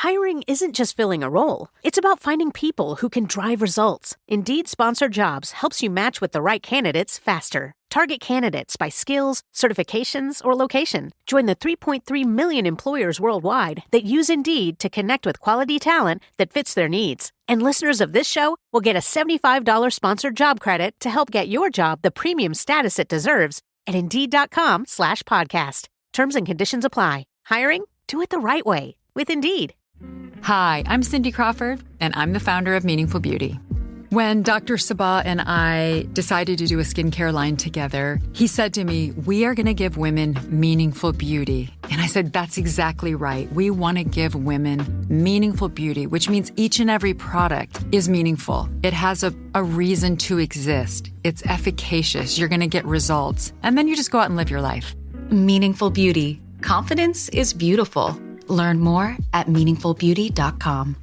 Hiring isn't just filling a role. It's about finding people who can drive results. Indeed Sponsored Jobs helps you match with the right candidates faster. Target candidates by skills, certifications, or location. Join the 3.3 million employers worldwide that use Indeed to connect with quality talent that fits their needs. And listeners of this show will get a $75 sponsored job credit to help get your job the premium status it deserves at Indeed.com/podcast. Terms and conditions apply. Hiring? Do it the right way. With Indeed. Hi, I'm Cindy Crawford, and I'm the founder of Meaningful Beauty. When Dr. Sabah and I decided to do a skincare line together, he said to me, we are going to give women meaningful beauty. And I said, that's exactly right. We want to give women meaningful beauty, which means each and every product is meaningful. It has a reason to exist. It's efficacious. You're going to get results. And then you just go out and live your life. Meaningful Beauty. Confidence is beautiful. Learn more at meaningfulbeauty.com.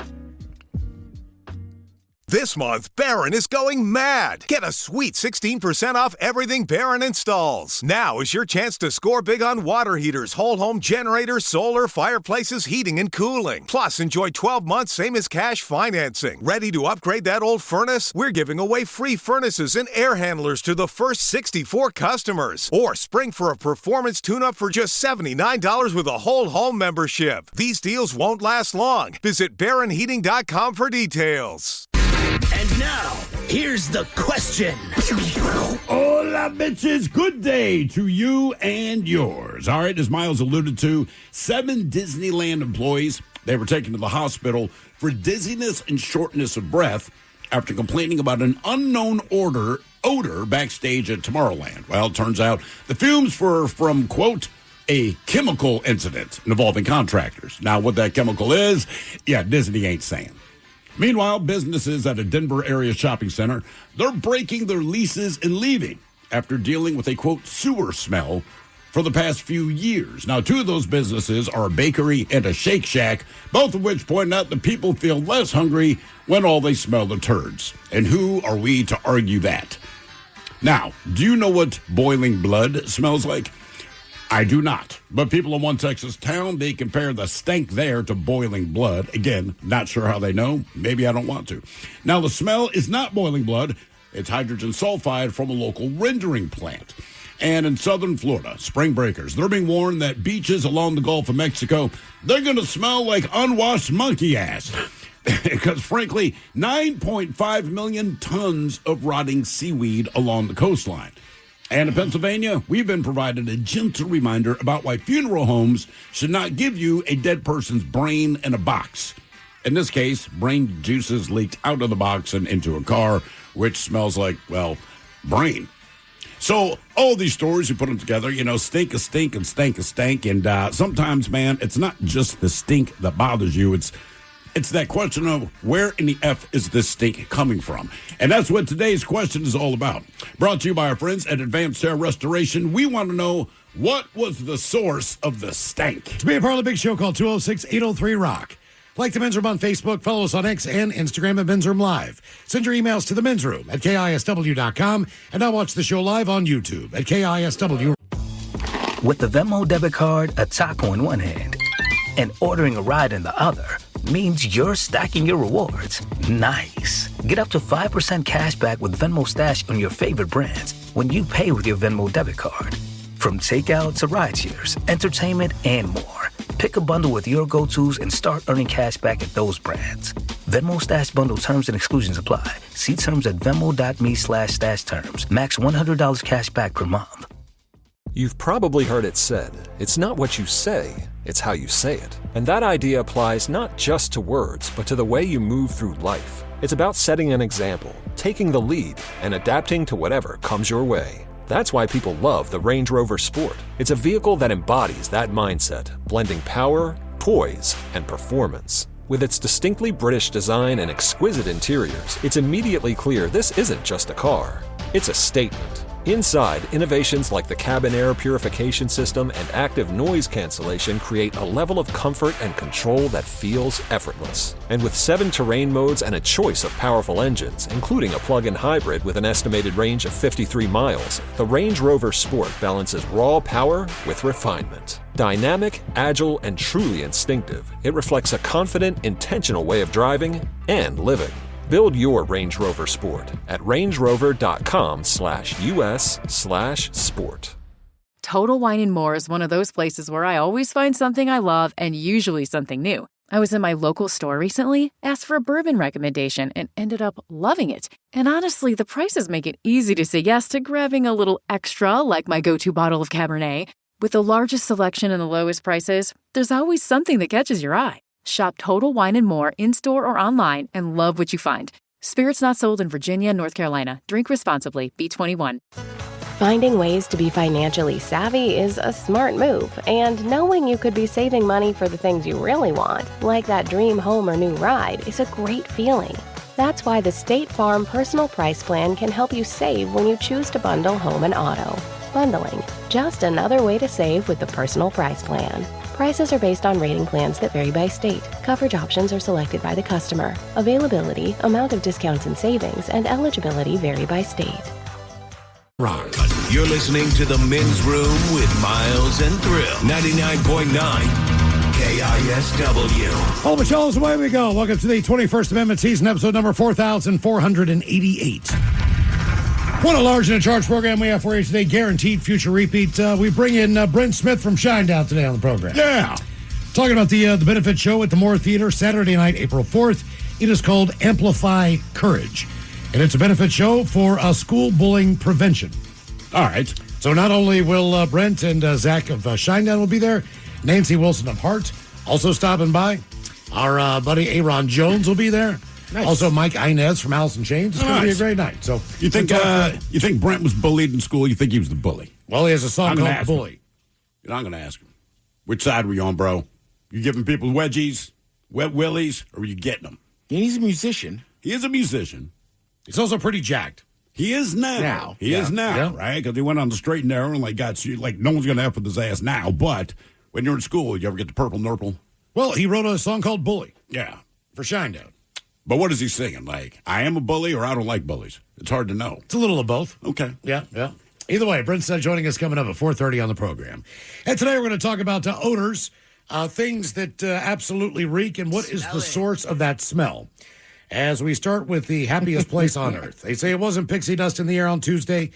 This month, Barron is going mad. Get a sweet 16% off everything Barron installs. Now is your chance to score big on water heaters, whole home generators, solar, fireplaces, heating, and cooling. Plus, enjoy 12 months same as cash financing. Ready to upgrade that old furnace? We're giving away free furnaces and air handlers to the first 64 customers. Or spring for a performance tune-up for just $79 with a whole home membership. These deals won't last long. Visit BarronHeating.com for details. And now, here's the question. Hola, bitches. Good day to you and yours. All right, as Miles alluded to, 7 Disneyland employees, they were taken to the hospital for dizziness and shortness of breath after complaining about an unknown odor backstage at Tomorrowland. Well, it turns out the fumes were from, quote, a chemical incident involving contractors. Now, what that chemical is, Disney ain't saying. Meanwhile, businesses at a Denver area shopping center, they're breaking their leases and leaving after dealing with a, quote, sewer smell for the past few years. Now, 2 of those businesses are a bakery and a Shake Shack, both of which point out that people feel less hungry when all they smell are turds. And who are we to argue that? Now, do you know what boiling blood smells like? I do not. But people in one Texas town, they compare the stank there to boiling blood. Again, not sure how they know. Maybe I don't want to. Now, the smell is not boiling blood. It's hydrogen sulfide from a local rendering plant. And in southern Florida, spring breakers, they're being warned that beaches along the Gulf of Mexico, they're going to smell like unwashed monkey ass. Because, frankly, 9.5 million tons of rotting seaweed along the coastline. And in Pennsylvania, we've been provided a gentle reminder about why funeral homes should not give you a dead person's brain in a box. In this case, brain juices leaked out of the box and into a car, which smells like, well, brain. So all these stories, you put them together, stink a stink and stank a stank. And sometimes, man, it's not just the stink that bothers you. It's that question of where in the F is this stink coming from? And that's what today's question is all about. Brought to you by our friends at Advanced Hair Restoration. We want to know, what was the source of the stank? To be a part of the big show, call 206-803-ROCK. Like the Men's Room on Facebook, follow us on X and Instagram at Men's Room Live. Send your emails to the Men's Room at KISW.com. And now watch the show live on YouTube at KISW. With the Venmo debit card, a taco in one hand, and ordering a ride in the other, means you're stacking your rewards. Nice. Get up to 5% cash back with Venmo Stash on your favorite brands when you pay with your Venmo debit card. From takeout to rideshares, entertainment, and more. Pick a bundle with your go-tos and start earning cash back at those brands. Venmo Stash bundle terms and exclusions apply. See terms at venmo.me/stash terms. Max $100 cash back per month. You've probably heard it said, it's not what you say, it's how you say it. And that idea applies not just to words, but to the way you move through life. It's about setting an example, taking the lead, and adapting to whatever comes your way. That's why people love the Range Rover Sport. It's a vehicle that embodies that mindset, blending power, poise, and performance. With its distinctly British design and exquisite interiors, it's immediately clear this isn't just a car. It's a statement. Inside, innovations like the cabin air purification system and active noise cancellation create a level of comfort and control that feels effortless. And with 7 terrain modes and a choice of powerful engines, including a plug-in hybrid with an estimated range of 53 miles, the Range Rover Sport balances raw power with refinement. Dynamic, agile, and truly instinctive, it reflects a confident, intentional way of driving and living. Build your Range Rover Sport at rangerover.com/US/sport. Total Wine & More is one of those places where I always find something I love and usually something new. I was in my local store recently, asked for a bourbon recommendation, and ended up loving it. And honestly, the prices make it easy to say yes to grabbing a little extra, like my go-to bottle of Cabernet. With the largest selection and the lowest prices, there's always something that catches your eye. Shop Total Wine & More in-store or online and love what you find. Spirits not sold in Virginia, North Carolina. Drink responsibly. B21. Finding ways to be financially savvy is a smart move, and knowing you could be saving money for the things you really want, like that dream home or new ride, is a great feeling. That's why the State Farm Personal Price Plan can help you save when you choose to bundle home and auto. Bundling, just another way to save with the Personal Price Plan. Prices are based on rating plans that vary by state. Coverage options are selected by the customer. Availability, amount of discounts and savings, and eligibility vary by state. Rock. You're listening to The Men's Room with Miles and Thrill. 99.9 KISW. All the shows, away we go. Welcome to the 21st Amendment season, episode number 4,488. What a large and in charge program we have for you today. Guaranteed future repeat. We bring in Brent Smith from Shinedown today on the program. Yeah. Talking about the benefit show at the Moore Theater, Saturday night, April 4th. It is called Amplify Courage. And it's a benefit show for school bullying prevention. All right. So not only will Brent and Zach of Shinedown will be there, Nancy Wilson of Hart also stopping by. Our buddy Aaron Jones will be there. Nice. Also, Mike Inez from Alice in Chains. It's going to be a great night. So you think Brent was bullied in school? You think he was the bully? Well, he has a song called Bully. I'm going to ask him. Which side were you on, bro? You giving people wedgies, wet willies, or were you getting them? He's a musician. He is a musician. He's also pretty jacked. He is now. He is now, right? Because he went on the straight and narrow and got you. Like, no one's going to F with his ass now. But when you're in school, you ever get the purple nurple? Well, he wrote a song called Bully. Yeah. For Shinedown. But what is he singing? Like, I am a bully or I don't like bullies? It's hard to know. It's a little of both. Okay. Yeah. Either way, Brent's joining us coming up at 4:30 on the program. And today we're going to talk about odors, things that absolutely reek, and what is the source of that smell. As we start with the happiest place on earth. They say it wasn't pixie dust in the air on Tuesday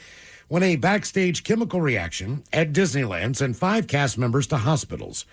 when a backstage chemical reaction at Disneyland sent 5 cast members to hospitals.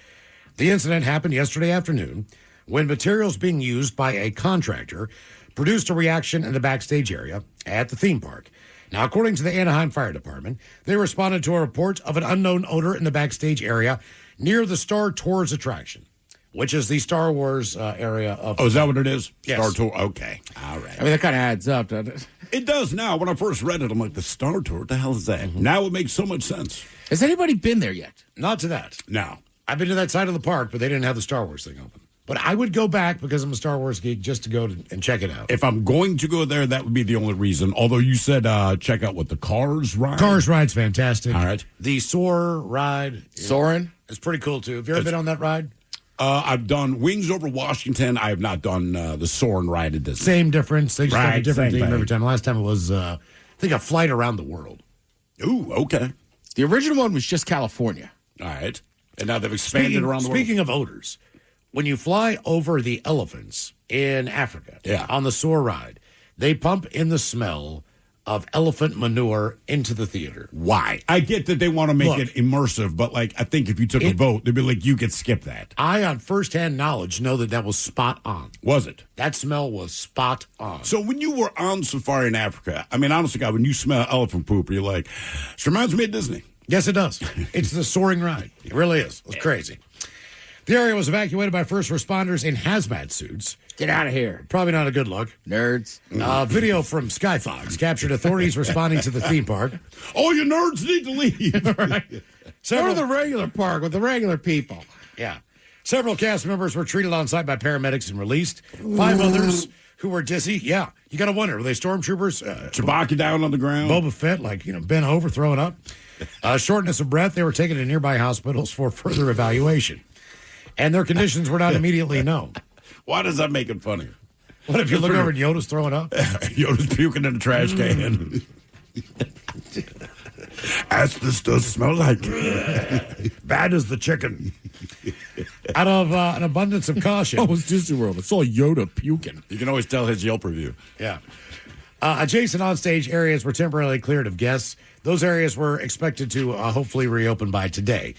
The incident happened yesterday afternoon when materials being used by a contractor produced a reaction in the backstage area at the theme park. Now, according to the Anaheim Fire Department, they responded to a report of an unknown odor in the backstage area near the Star Tours attraction, which is the Star Wars area of... Oh, is that what it is? Yes. Star Tour? Okay. All right. I mean, that kind of adds up, doesn't it? It does now. When I first read it, I'm like, the Star Tour? What the hell is that? Mm-hmm. Now it makes so much sense. Has anybody been there yet? Not to that. No. I've been to that side of the park, but they didn't have the Star Wars thing open. But I would go back because I'm a Star Wars geek just to go and check it out. If I'm going to go there, that would be the only reason. Although you said check out what the Cars ride. Cars ride's fantastic. All right. The Soar ride. Soarin'? It's pretty cool, too. Have you ever been on that ride? I've done Wings Over Washington. I have not done the Soarin' ride at Disney. Same difference. They just have a different theme thing. every time. Last time it was, I think, a flight around the world. Ooh, okay. The original one was just California. All right. And now they've expanded around the world. Speaking of odors, when you fly over the elephants in Africa on the Soar ride, they pump in the smell of elephant manure into the theater. Why? I get that they want to make it immersive, but I think if you took a vote, they'd be like, you could skip that. I, on firsthand knowledge, know that was spot on. Was it? That smell was spot on. So when you were on safari in Africa, I mean, honestly, God, when you smell elephant poop, you're like, this reminds me of Disney. Yes, it does. It's the soaring ride. It really is. It's crazy. The area was evacuated by first responders in hazmat suits. Get out of here. Probably not a good look. Nerds. Video from Skyfox captured authorities responding to the theme park. All you nerds need to leave. Right. Go to the regular park with the regular people. Yeah. Several cast members were treated on site by paramedics and released. 5 others who were dizzy. Yeah, you got to wonder, were they stormtroopers? Chewbacca down on the ground. Boba Fett, like, bent over, throwing up. Shortness of breath, they were taken to nearby hospitals for further evaluation. And their conditions were not immediately known. Why does that make it funnier? What if you look over and Yoda's throwing up? Yoda's puking in a trash can. As this does smell like. Bad as the chicken. Out of an abundance of caution. Oh, it's Disney World. I saw Yoda puking. You can always tell his Yelp review. Yeah. Adjacent onstage areas were temporarily cleared of guests. Those areas were expected to hopefully reopen by today.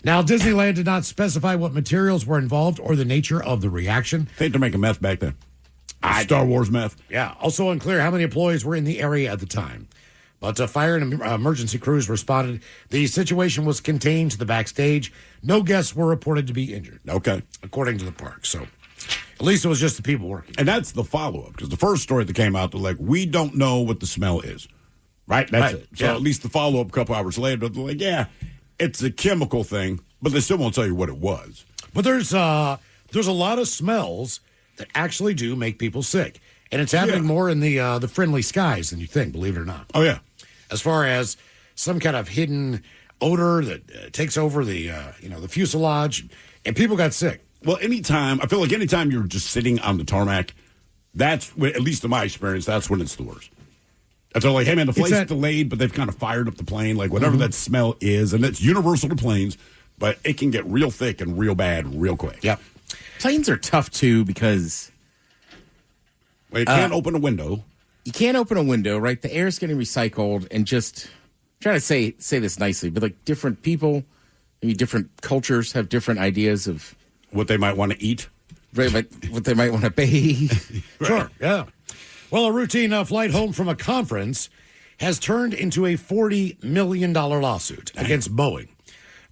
Now, Disneyland did not specify what materials were involved or the nature of the reaction. I think they're making meth back then. Star Wars meth. Yeah. Also unclear how many employees were in the area at the time. But fire and emergency crews responded. The situation was contained to the backstage. No guests were reported to be injured. Okay. According to the park. So at least it was just the people working. And that's the follow-up, because the first story that came out, they're like, we don't know what the smell is. Right? That's it. So at least the follow-up a couple hours later, they're like, yeah, it's a chemical thing, but they still won't tell you what it was. But there's a lot of smells that actually do make people sick. And it's happening more in the friendly skies than you think, believe it or not. Oh, yeah. As far as some kind of hidden odor that takes over the fuselage, and people got sick. Well, I feel like anytime you're just sitting on the tarmac, that's when, at least in my experience, that's when it's the worst. That's all like, hey man, the flight's delayed, but they've kind of fired up the plane, like whatever that smell is, and it's universal to planes, but it can get real thick and real bad real quick. Yep. Planes are tough too because you can't open a window. You can't open a window, right? The air's getting recycled, and just try to say this nicely, but like different people, maybe different cultures have different ideas of what they might want to eat, right? But what they might want to bathe. Right. Sure, yeah. Well, a routine flight home from a conference has turned into a $40 million lawsuit against Boeing,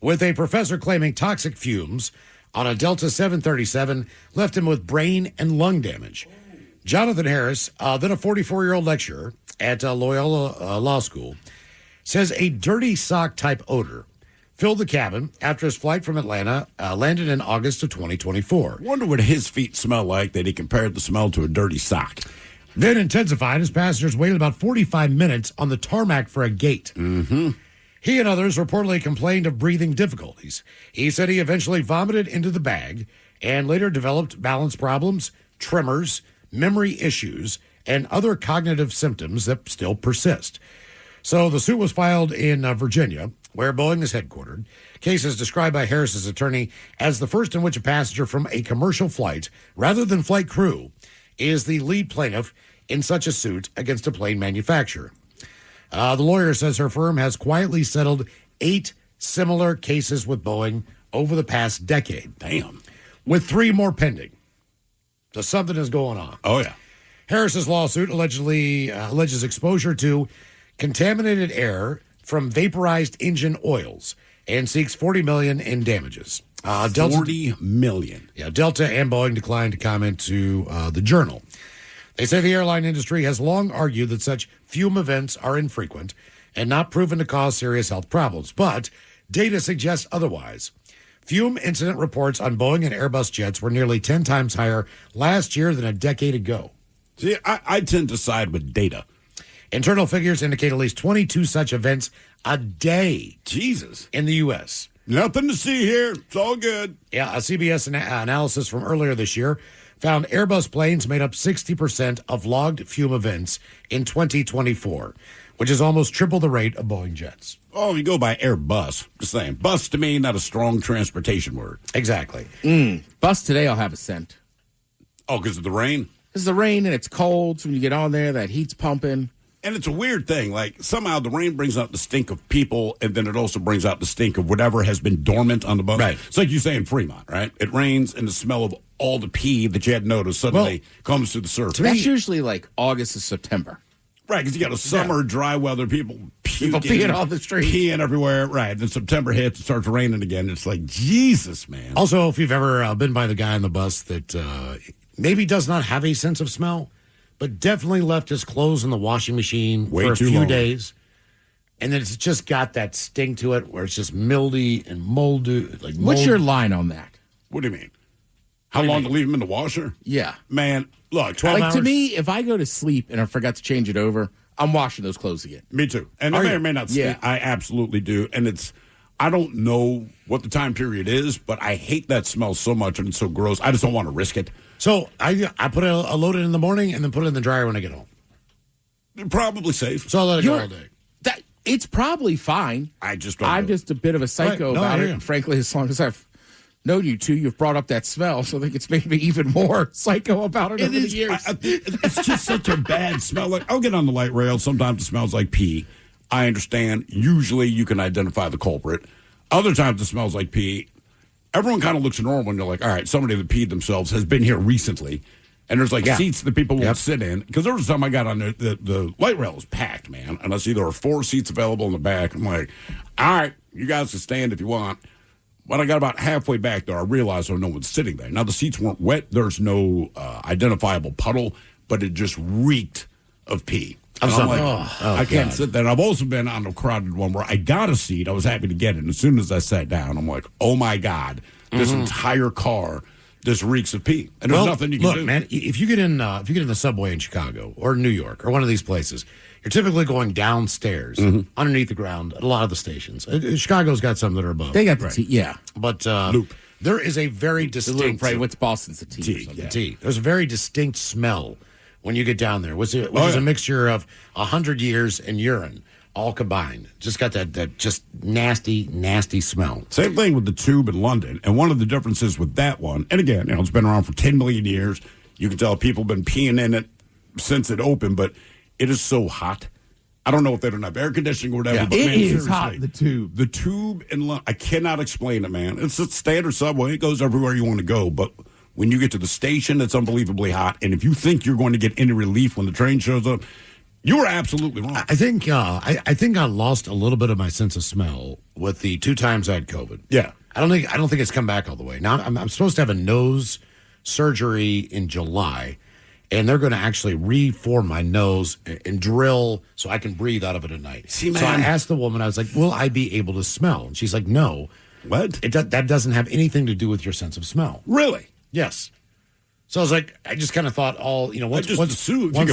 with a professor claiming toxic fumes on a Delta 737 left him with brain and lung damage. Jonathan Harris, then a 44-year-old lecturer at Loyola Law School, says a dirty sock-type odor filled the cabin after his flight from Atlanta landed in August of 2024. Wonder what his feet smell like that he compared the smell to a dirty sock. Then intensified as passengers waited about 45 minutes on the tarmac for a gate. Mm-hmm. He and others reportedly complained of breathing difficulties. He said he eventually vomited into the bag and later developed balance problems, tremors, memory issues, and other cognitive symptoms that still persist. So the suit was filed in Virginia, where Boeing is headquartered. Case is described by Harris's attorney as the first in which a passenger from a commercial flight, rather than flight crew, is the lead plaintiff in such a suit against a plane manufacturer. The lawyer says her firm has quietly settled 8 similar cases with Boeing over the past decade. Damn. With 3 more pending. So something is going on. Oh, yeah. Harris's lawsuit alleges exposure to contaminated air from vaporized engine oils and seeks $40 million in damages. $40 million. Yeah, Delta and Boeing declined to comment to the Journal. They say the airline industry has long argued that such fume events are infrequent and not proven to cause serious health problems, but data suggests otherwise. Fume incident reports on Boeing and Airbus jets were nearly 10 times higher last year than a decade ago. See, I tend to side with data. Internal figures indicate at least 22 such events a day. Jesus. In the U.S. Nothing to see here. It's all good. Yeah, a CBS analysis from earlier this year found Airbus planes made up 60% of logged fume events in 2024, which is almost triple the rate of Boeing jets. Oh, you go by Airbus. Just saying. Bus to me, not a strong transportation word. Exactly. Bus today, I'll have a scent. Oh, because of the rain? Because of the rain and it's cold. So when you get on there, that heat's pumping. And it's a weird thing. Like, somehow the rain brings out the stink of people, and then it also brings out the stink of whatever has been dormant on the bus. Right. It's like you say in Fremont, right? It rains, and the smell of all the pee that you had noticed suddenly comes to the surface. That's usually like August to September. Right, because you got a summer, dry weather, people peeing on the street. Peeing everywhere. Right, then September hits, it starts raining again. It's like, Jesus, man. Also, if you've ever been by the guy on the bus that maybe does not have a sense of smell, but definitely left his clothes in the washing machine for a few days, and then it's just got that stink to it where it's just mildy and moldy. What's your line on that? What do you mean? How long to leave them in the washer? Yeah. Man, look, 12 like hours. to me, if I go to sleep and I forgot to change it over, I'm washing those clothes again. Me too. And I may or may not stink. I absolutely do. And I don't know what the time period is, but I hate that smell so much and it's so gross. I just don't want to risk it. So I put a load in the morning and then put it in the dryer when I get home. Probably safe. So I'll let it go all day. It's probably fine. I'm just a bit of a psycho about it. And frankly, as long as I've known you two, you've brought up that smell, so I think it's made me even more psycho about it over the years. It's just such a bad smell. Like, I'll get on the light rail. Sometimes it smells like pee. I understand. Usually you can identify the culprit. Other times it smells like pee. Everyone kind of looks normal, and you're like, all right, somebody that peed themselves has been here recently. And there's seats that people won't sit in. Because there was time I got on there, the light rail was packed, man. And I see there were 4 seats available in the back. I'm like, all right, you guys can stand if you want. When I got about halfway back there, I realized no one's sitting there. Now, the seats weren't wet. There's no identifiable puddle, but it just reeked of pee. I'm like, I can't sit there. And I've also been on a crowded one where I got a seat. I was happy to get it. And as soon as I sat down, I'm like, oh, my God, this entire car just reeks of pee. And there's nothing you can do. Look, man, if you get in the subway in Chicago or New York or one of these places, you're typically going downstairs underneath the ground at a lot of the stations. Chicago's got some that are above. They got the T, yeah. But Loop. There is a very distinct... Right, what's Boston's the T? The T. There's a very distinct smell when you get down there, which is a mixture of 100 years and urine all combined. Just got that just nasty, nasty smell. Same thing with the Tube in London. And one of the differences with that one, and again, it's been around for 10 million years. You can tell people have been peeing in it since it opened, but it is so hot. I don't know if they don't have air conditioning or whatever. Yeah, but it man, is hot, the Tube. The Tube in London, I cannot explain it, man. It's a standard subway. It goes everywhere you want to go, but when you get to the station, it's unbelievably hot. And if you think you're going to get any relief when the train shows up, you were absolutely wrong. I think I lost a little bit of my sense of smell with the 2 times I had COVID. Yeah, I don't think it's come back all the way. Now I'm supposed to have a nose surgery in July, and they're going to actually reform my nose and drill so I can breathe out of it at night. See, man. So I asked the woman, I was like, "Will I be able to smell?" And she's like, "No." What? That doesn't have anything to do with your sense of smell. Really? Yes. So I was like, I just kind of thought once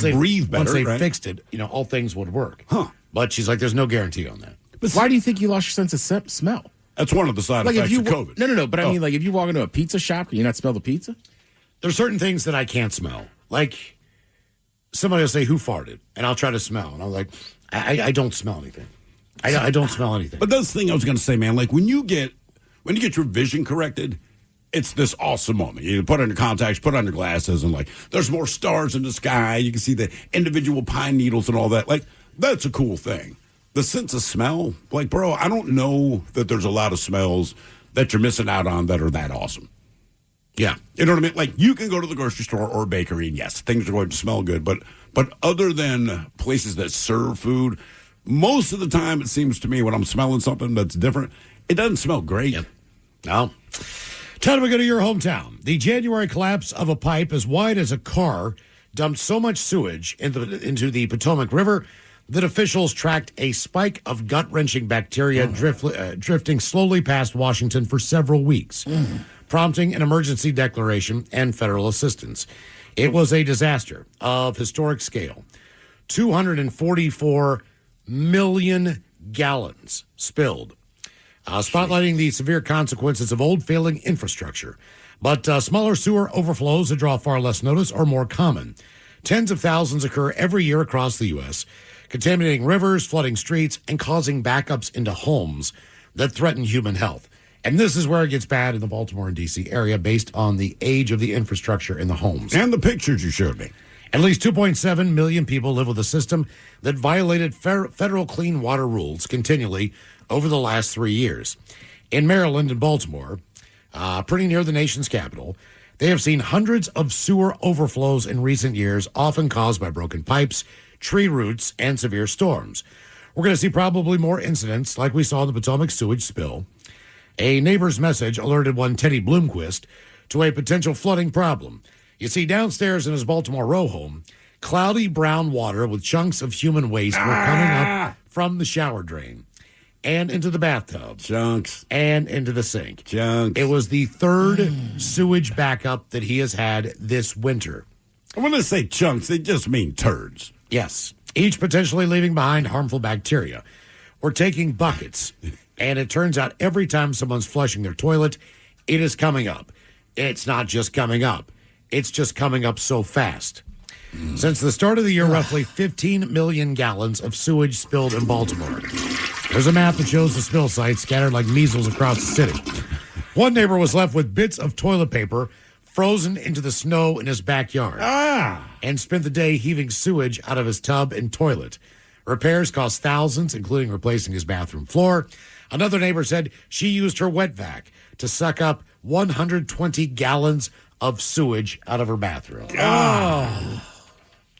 they breathe better, once they right? fixed it, all things would work. Huh. But she's like, there's no guarantee on that. But why do you think you lost your sense of smell? That's one of the side effects of COVID. No. But I mean, if you walk into a pizza shop, can you not smell the pizza? There's certain things that I can't smell. Like somebody will say, "Who farted?" And I'll try to smell, and I'm like, I don't smell anything. I don't smell anything. But that's the thing I was going to say, man. Like when you get your vision corrected, it's this awesome moment. You put on your contacts, put on your glasses, and there's more stars in the sky. You can see the individual pine needles and all that. Like, that's a cool thing. The sense of smell, bro, I don't know that there's a lot of smells that you're missing out on that are that awesome. Yeah. You know what I mean? Like, you can go to the grocery store or bakery, and yes, things are going to smell good. But other than places that serve food, most of the time, it seems to me, when I'm smelling something that's different, it doesn't smell great. Yep. No. Time to go to your hometown. The January collapse of a pipe as wide as a car dumped so much sewage into the Potomac River that officials tracked a spike of gut-wrenching bacteria drifting slowly past Washington for several weeks, prompting an emergency declaration and federal assistance. It was a disaster of historic scale. 244 million gallons spilled. Spotlighting the severe consequences of old failing infrastructure. But smaller sewer overflows that draw far less notice are more common. Tens of thousands occur every year across the U.S., contaminating rivers, flooding streets, and causing backups into homes that threaten human health. And this is where it gets bad in the Baltimore and D.C. area based on the age of the infrastructure in the homes. And the pictures you showed me. At least 2.7 million people live with a system that violated federal clean water rules continually over the last 3 years. In Maryland and Baltimore, pretty near the nation's capital, they have seen hundreds of sewer overflows in recent years, often caused by broken pipes, tree roots, and severe storms. We're going to see probably more incidents like we saw in the Potomac sewage spill. A neighbor's message alerted one Teddy Bloomquist to a potential flooding problem. You see, downstairs in his Baltimore row home, cloudy brown water with chunks of human waste were coming up from the shower drain. and into the bathtub. Chunks. And into the sink. Chunks. It was the third sewage backup that he has had this winter. When they say chunks, they just mean turds. Yes. Each potentially leaving behind harmful bacteria. We're taking buckets, and it turns out every time someone's flushing their toilet, it is coming up. It's not just coming up. It's just coming up so fast. Since the start of the year, roughly 15 million gallons of sewage spilled in Baltimore. There's a map that shows the spill sites scattered like measles across the city. One neighbor was left with bits of toilet paper frozen into the snow in his backyard and spent the day heaving sewage out of his tub and toilet. Repairs cost thousands, including replacing his bathroom floor. Another neighbor said she used her wet vac to suck up 120 gallons of sewage out of her bathroom.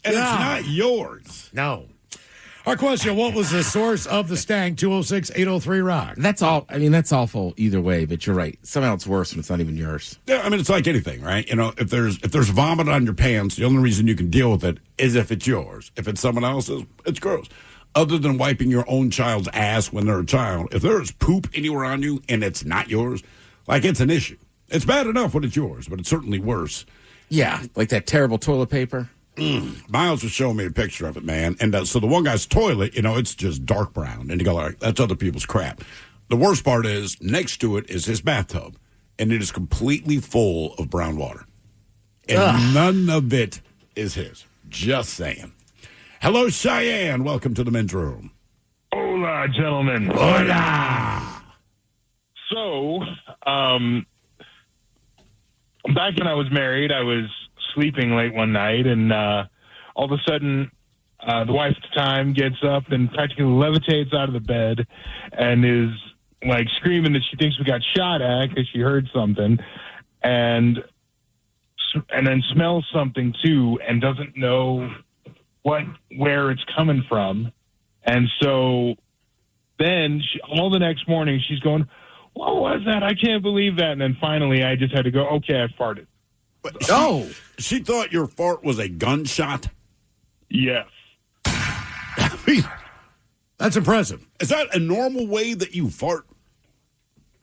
And it's not yours. No. Our question, what was the source of the stank? 206-803-ROCK. That's all. I mean, that's awful either way, but you're right. Somehow it's worse when it's not even yours. Yeah, I mean, it's like anything, right? You know, if there's vomit on your pants, the only reason you can deal with it is if it's yours. If it's someone else's, it's gross. Other than wiping your own child's ass when they're a child, if there's poop anywhere on you and it's not yours, like, it's an issue. It's bad enough when it's yours, but it's certainly worse. Yeah, like that terrible toilet paper. Miles was showing me a picture of it, man. And so the one guy's toilet, you know, it's just dark brown. And you go, like, that's other people's crap. The worst part is, next to it is his bathtub. And it is completely full of brown water. And none of it is his. Just saying. Hello, Cheyenne. Welcome to the men's room. Hola, gentlemen. Hola. So, back when I was married, I was sleeping late one night, and all of a sudden, the wife at the time gets up and practically levitates out of the bed and is like screaming that she thinks we got shot at because she heard something, and then smells something too and doesn't know where it's coming from. And so then all the next morning she's going, "What was that? I can't believe that." And then finally I just had to go, "Okay, I farted." She thought your fart was a gunshot? Yes. I mean, that's impressive. Is that a normal way that you fart?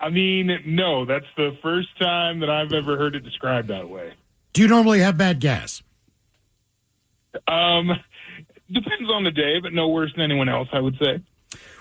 I mean, no, that's the first time that I've ever heard it described that way. Do you normally have bad gas? Depends on the day, but no worse than anyone else, I would say.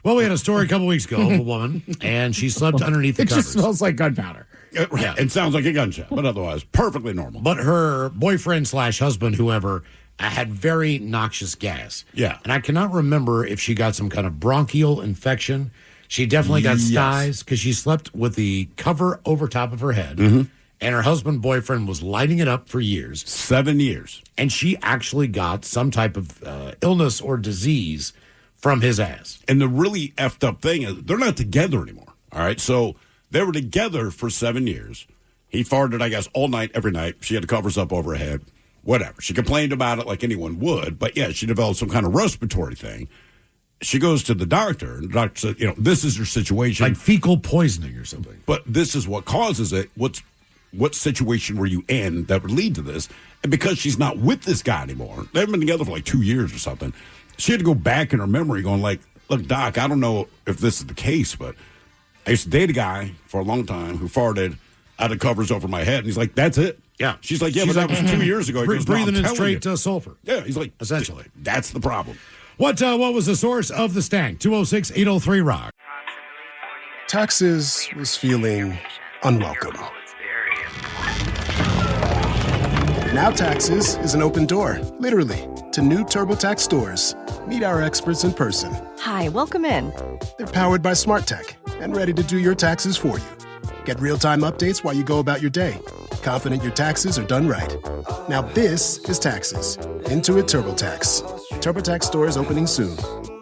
Well, we had a story a couple weeks ago of a woman, and she slept underneath the It covers. just smells like gunpowder. Yeah, it sounds like a gunshot, but otherwise perfectly normal. But her boyfriend/husband, whoever, had very noxious gas. Yeah. And I cannot remember if she got some kind of bronchial infection. She definitely got styes because she slept with the cover over top of her head. Mm-hmm. And her boyfriend was lighting it up for years. 7 years. And she actually got some type of illness or disease from his ass. And the really effed up thing is they're not together anymore. All right. So they were together for 7 years. He farted, I guess, all night, every night. She had the covers up over her head. Whatever. She complained about it like anyone would. But, yeah, she developed some kind of respiratory thing. She goes to the doctor, and the doctor said, you know, this is your situation. Like fecal poisoning or something. But this is what causes it. What situation were you in that would lead to this? And because she's not with this guy anymore, they haven't been together for like 2 years or something, she had to go back in her memory going like, look, Doc, I don't know if this is the case, but I used to date a guy for a long time who farted out of covers over my head. And he's like, that's it. Yeah. She's like, yeah, but that was 2 years ago. He goes, no, breathing I'm in telling straight you. sulfur. Yeah, he's like, essentially. That's the problem. What was the source of the stank? 206-803-ROCK. Taxes was feeling unwelcome. Now Taxes is an open door, literally, to new TurboTax stores. Meet our experts in person. Hi, welcome in. They're powered by smart tech and ready to do your taxes for you. Get real-time updates while you go about your day. Confident your taxes are done right. Now this is Taxes. Intuit TurboTax. TurboTax stores opening soon.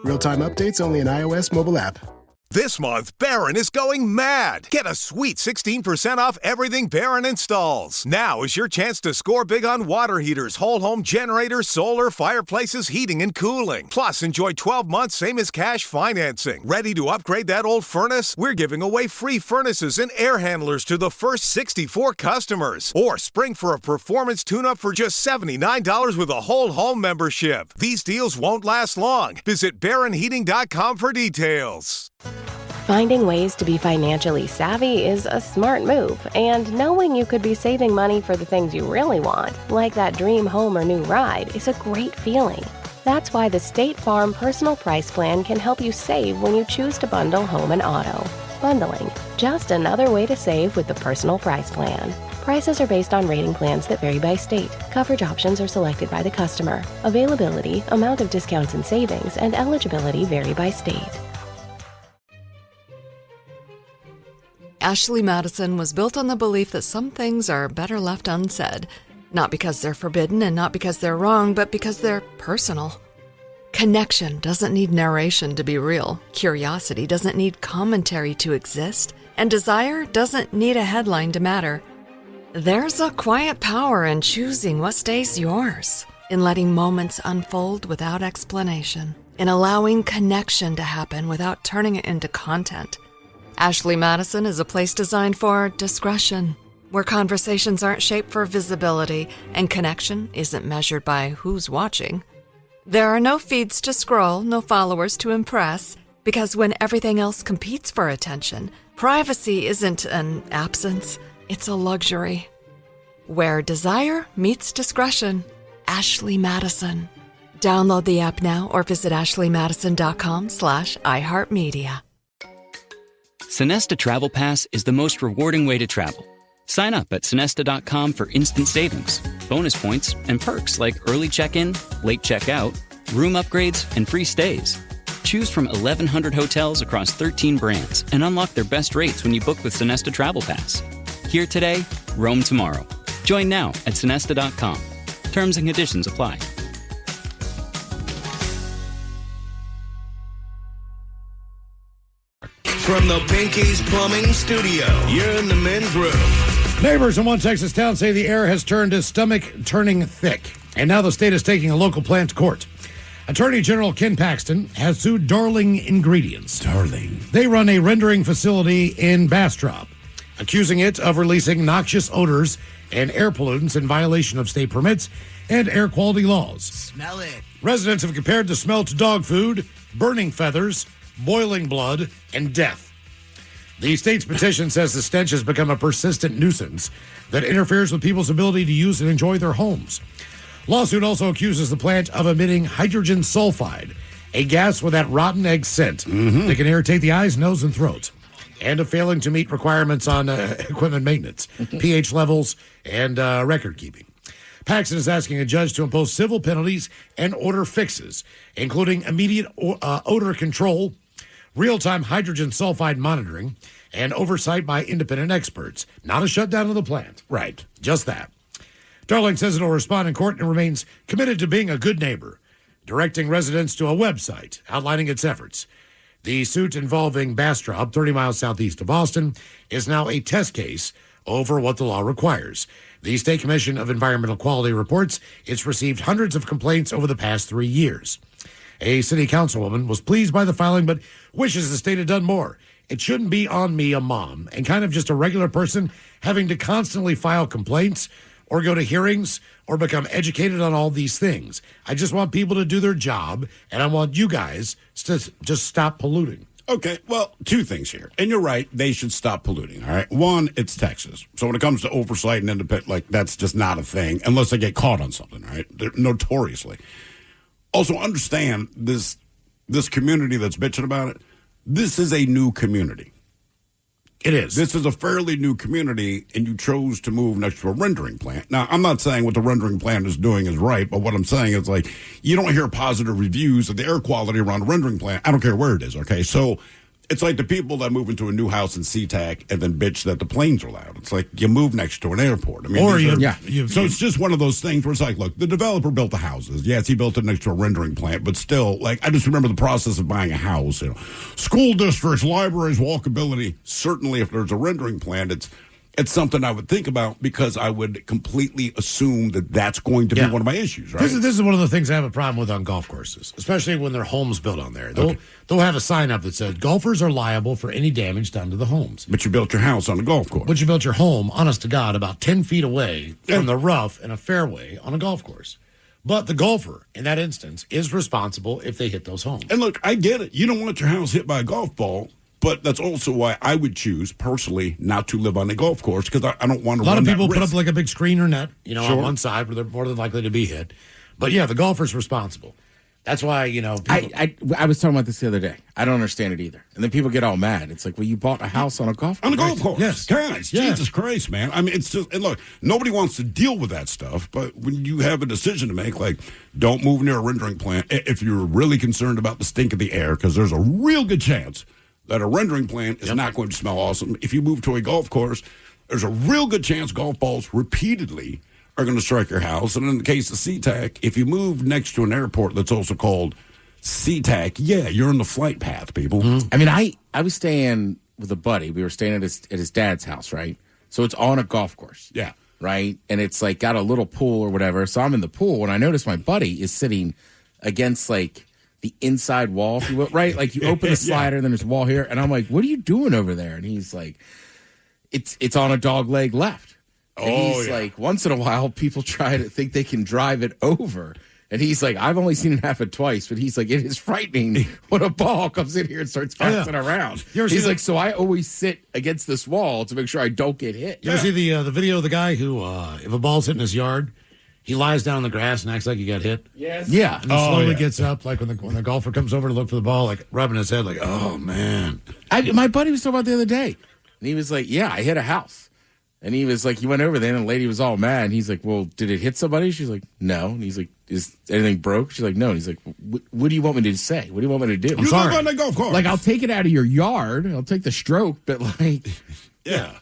Real-time updates only in iOS mobile app. This month, Barron is going mad. Get a sweet 16% off everything Barron installs. Now is your chance to score big on water heaters, whole home generators, solar, fireplaces, heating, and cooling. Plus, enjoy 12 months same as cash financing. Ready to upgrade that old furnace? We're giving away free furnaces and air handlers to the first 64 customers. Or spring for a performance tune-up for just $79 with a whole home membership. These deals won't last long. Visit BarronHeating.com for details. Finding ways to be financially savvy is a smart move, and knowing you could be saving money for the things you really want, like that dream home or new ride, is a great feeling. That's why the State Farm Personal Price Plan can help you save when you choose to bundle home and auto. Bundling, just another way to save with the Personal Price Plan. Prices are based on rating plans that vary by state. Coverage options are selected by the customer. Availability, amount of discounts and savings, and eligibility vary by state. Ashley Madison was built on the belief that some things are better left unsaid. Not because they're forbidden and not because they're wrong, but because they're personal. Connection doesn't need narration to be real. Curiosity doesn't need commentary to exist. And desire doesn't need a headline to matter. There's a quiet power in choosing what stays yours, in letting moments unfold without explanation, in allowing connection to happen without turning it into content. Ashley Madison is a place designed for discretion, where conversations aren't shaped for visibility and connection isn't measured by who's watching. There are no feeds to scroll, no followers to impress, because when everything else competes for attention, privacy isn't an absence, it's a luxury. Where desire meets discretion. Ashley Madison. Download the app now or visit ashleymadison.com/iHeartMedia. Sonesta Travel Pass is the most rewarding way to travel. Sign up at Sonesta.com for instant savings, bonus points, and perks like early check-in, late check-out, room upgrades, and free stays. Choose from 1,100 hotels across 13 brands and unlock their best rates when you book with Sonesta Travel Pass. Here today, roam tomorrow. Join now at Sonesta.com. Terms and conditions apply. From the Pinky's Plumbing Studio, you're in the men's room. Neighbors in one Texas town say the air has turned his stomach turning thick, and now the state is taking a local plant to court. Attorney General Ken Paxton has sued Darling Ingredients. Darling. They run a rendering facility in Bastrop, accusing it of releasing noxious odors and air pollutants in violation of state permits and air quality laws. Smell it. Residents have compared the smell to dog food, burning feathers, boiling blood, and death. The state's petition says the stench has become a persistent nuisance that interferes with people's ability to use and enjoy their homes. Lawsuit also accuses the plant of emitting hydrogen sulfide, a gas with that rotten egg scent that can irritate the eyes, nose, and throat, and of failing to meet requirements on equipment maintenance, pH levels, and record keeping. Paxton is asking a judge to impose civil penalties and order fixes, including immediate odor control, real-time hydrogen sulfide monitoring, and oversight by independent experts. Not a shutdown of the plant. Right. Just that. Darling says it will respond in court and remains committed to being a good neighbor, directing residents to a website outlining its efforts. The suit involving Bastrop, 30 miles southeast of Boston, is now a test case over what the law requires. The State Commission of Environmental Quality reports it's received hundreds of complaints over the past 3 years. A city councilwoman was pleased by the filing, but wishes the state had done more. It shouldn't be on me, a mom, and kind of just a regular person, having to constantly file complaints or go to hearings or become educated on all these things. I just want people to do their job, and I want you guys to just stop polluting. Okay, well, two things here. And you're right, they should stop polluting, all right? One, it's Texas. So when it comes to oversight and independent, that's just not a thing unless they get caught on something, all right? They're notoriously. Also, understand this community that's bitching about it, this is a new community. It is. This is a fairly new community, and you chose to move next to a rendering plant. Now, I'm not saying what the rendering plant is doing is right, but what I'm saying is, you don't hear positive reviews of the air quality around a rendering plant. I don't care where it is, okay? So it's like the people that move into a new house in SeaTac and then bitch that the planes are loud. It's like you move next to an airport. I mean, so it's just one of those things where it's like, look, the developer built the houses. Yes, he built it next to a rendering plant, but still, I just remember the process of buying a house. School districts, libraries, walkability. Certainly, if there's a rendering plant, it's something I would think about because I would completely assume that that's going to be one of my issues, right? This is one of the things I have a problem with on golf courses, especially when their homes built on there. They'll have a sign up that says golfers are liable for any damage done to the homes. But you built your house on a golf course. But you built your home, honest to God, about 10 feet away from the rough and a fairway on a golf course. But the golfer, in that instance, is responsible if they hit those homes. And look, I get it. You don't want your house hit by a golf ball. But that's also why I would choose, personally, not to live on a golf course, because I don't want to A lot run of people that put risk. up like a big screen or net, on Sure. one side where they're more than likely to be hit. But yeah, the golfer's responsible. That's why, people, I was talking about this the other day. I don't understand it either. And then people get all mad. It's like, well, you bought a house on a golf course. On a golf course. Yes. Guys, Yes. Jesus Christ, man. I mean, it's just, and look, nobody wants to deal with that stuff, but when you have a decision to make, like, don't move near a rendering plant if you're really concerned about the stink of the air, because there's a real good chance that a rendering plant is not going to smell awesome. If you move to a golf course, there's a real good chance golf balls repeatedly are going to strike your house. And in the case of SeaTac, if you move next to an airport that's also called SeaTac, you're in the flight path, people. I mean, I was staying with a buddy. We were staying at his dad's house, right? So it's on a golf course. Yeah. Right? And it's like got a little pool or whatever. So I'm in the pool and I notice my buddy is sitting against like the inside wall, if you will, right? Like you open the slider and then there's a wall here. And I'm like, what are you doing over there? And he's like, it's on a dog leg left. And he's like, once in a while, people try to think they can drive it over. And he's like, I've only seen it happen twice, but he's like, it is frightening when a ball comes in here and starts bouncing around. He's like, so I always sit against this wall to make sure I don't get hit. You ever see the video of the guy who, if a ball's hitting his yard, he lies down in the grass and acts like he got hit? Yes. Yeah. And then slowly gets up, like when the golfer comes over to look for the ball, like rubbing his head, like, oh, man. My buddy was talking about the other day. And he was like, yeah, I hit a house. And he was like, he went over there and the lady was all mad. And he's like, well, did it hit somebody? She's like, no. And he's like, is anything broke? She's like, no. And he's like, what do you want me to say? What do you want me to do? I'm sorry. On the golf course. Like, I'll take it out of your yard. I'll take the stroke. But like,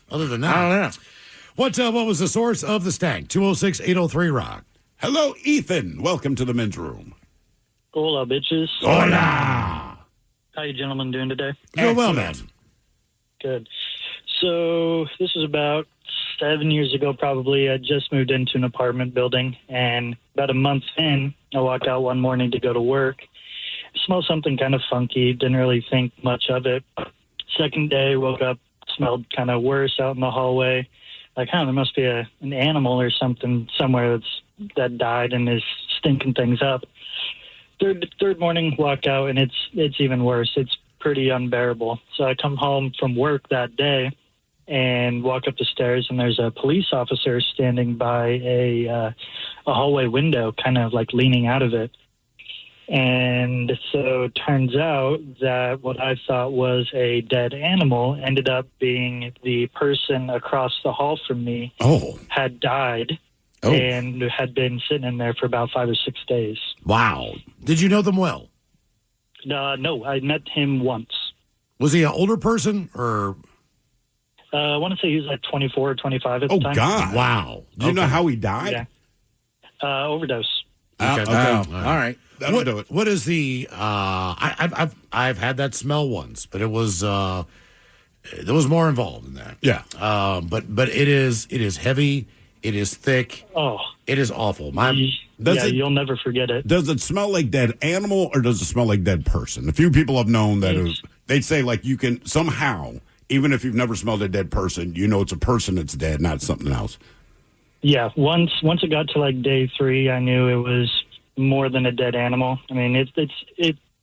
other than that, I don't know. What was the source of the stank? 206-803-ROCK. Hello, Ethan. Welcome to the men's room. Hola, bitches. Hola. How you gentlemen doing today? Doing well, man. Good. So this was about 7 years ago, probably. I just moved into an apartment building, and about a month in, I walked out one morning to go to work. I smelled something kind of funky, didn't really think much of it. Second day, woke up, smelled kind of worse out in the hallway. Like, there must be an animal or something somewhere that died and is stinking things up. Third morning, walk out, and it's even worse. It's pretty unbearable. So I come home from work that day and walk up the stairs, and there's a police officer standing by a hallway window, kind of like leaning out of it. And so it turns out that what I thought was a dead animal ended up being the person across the hall from me had died and had been sitting in there for about 5 or 6 days. Wow. Did you know them well? No, I met him once. Was he an older person or? I want to say he was like 24 or 25 at the time. Oh, God. Wow. Do you know how he died? Yeah. Overdose. Okay. All right. That'll do it. What is the? I've had that smell once, but it was there was more involved in that. Yeah. But it is heavy. It is thick. Oh, it is awful. You'll never forget it. Does it smell like dead animal or does it smell like dead person? A few people have known that they'd say like you can somehow, even if you've never smelled a dead person, you know it's a person that's dead, not something else. Yeah. Once it got to like day 3, I knew it was more than a dead animal. I mean, it's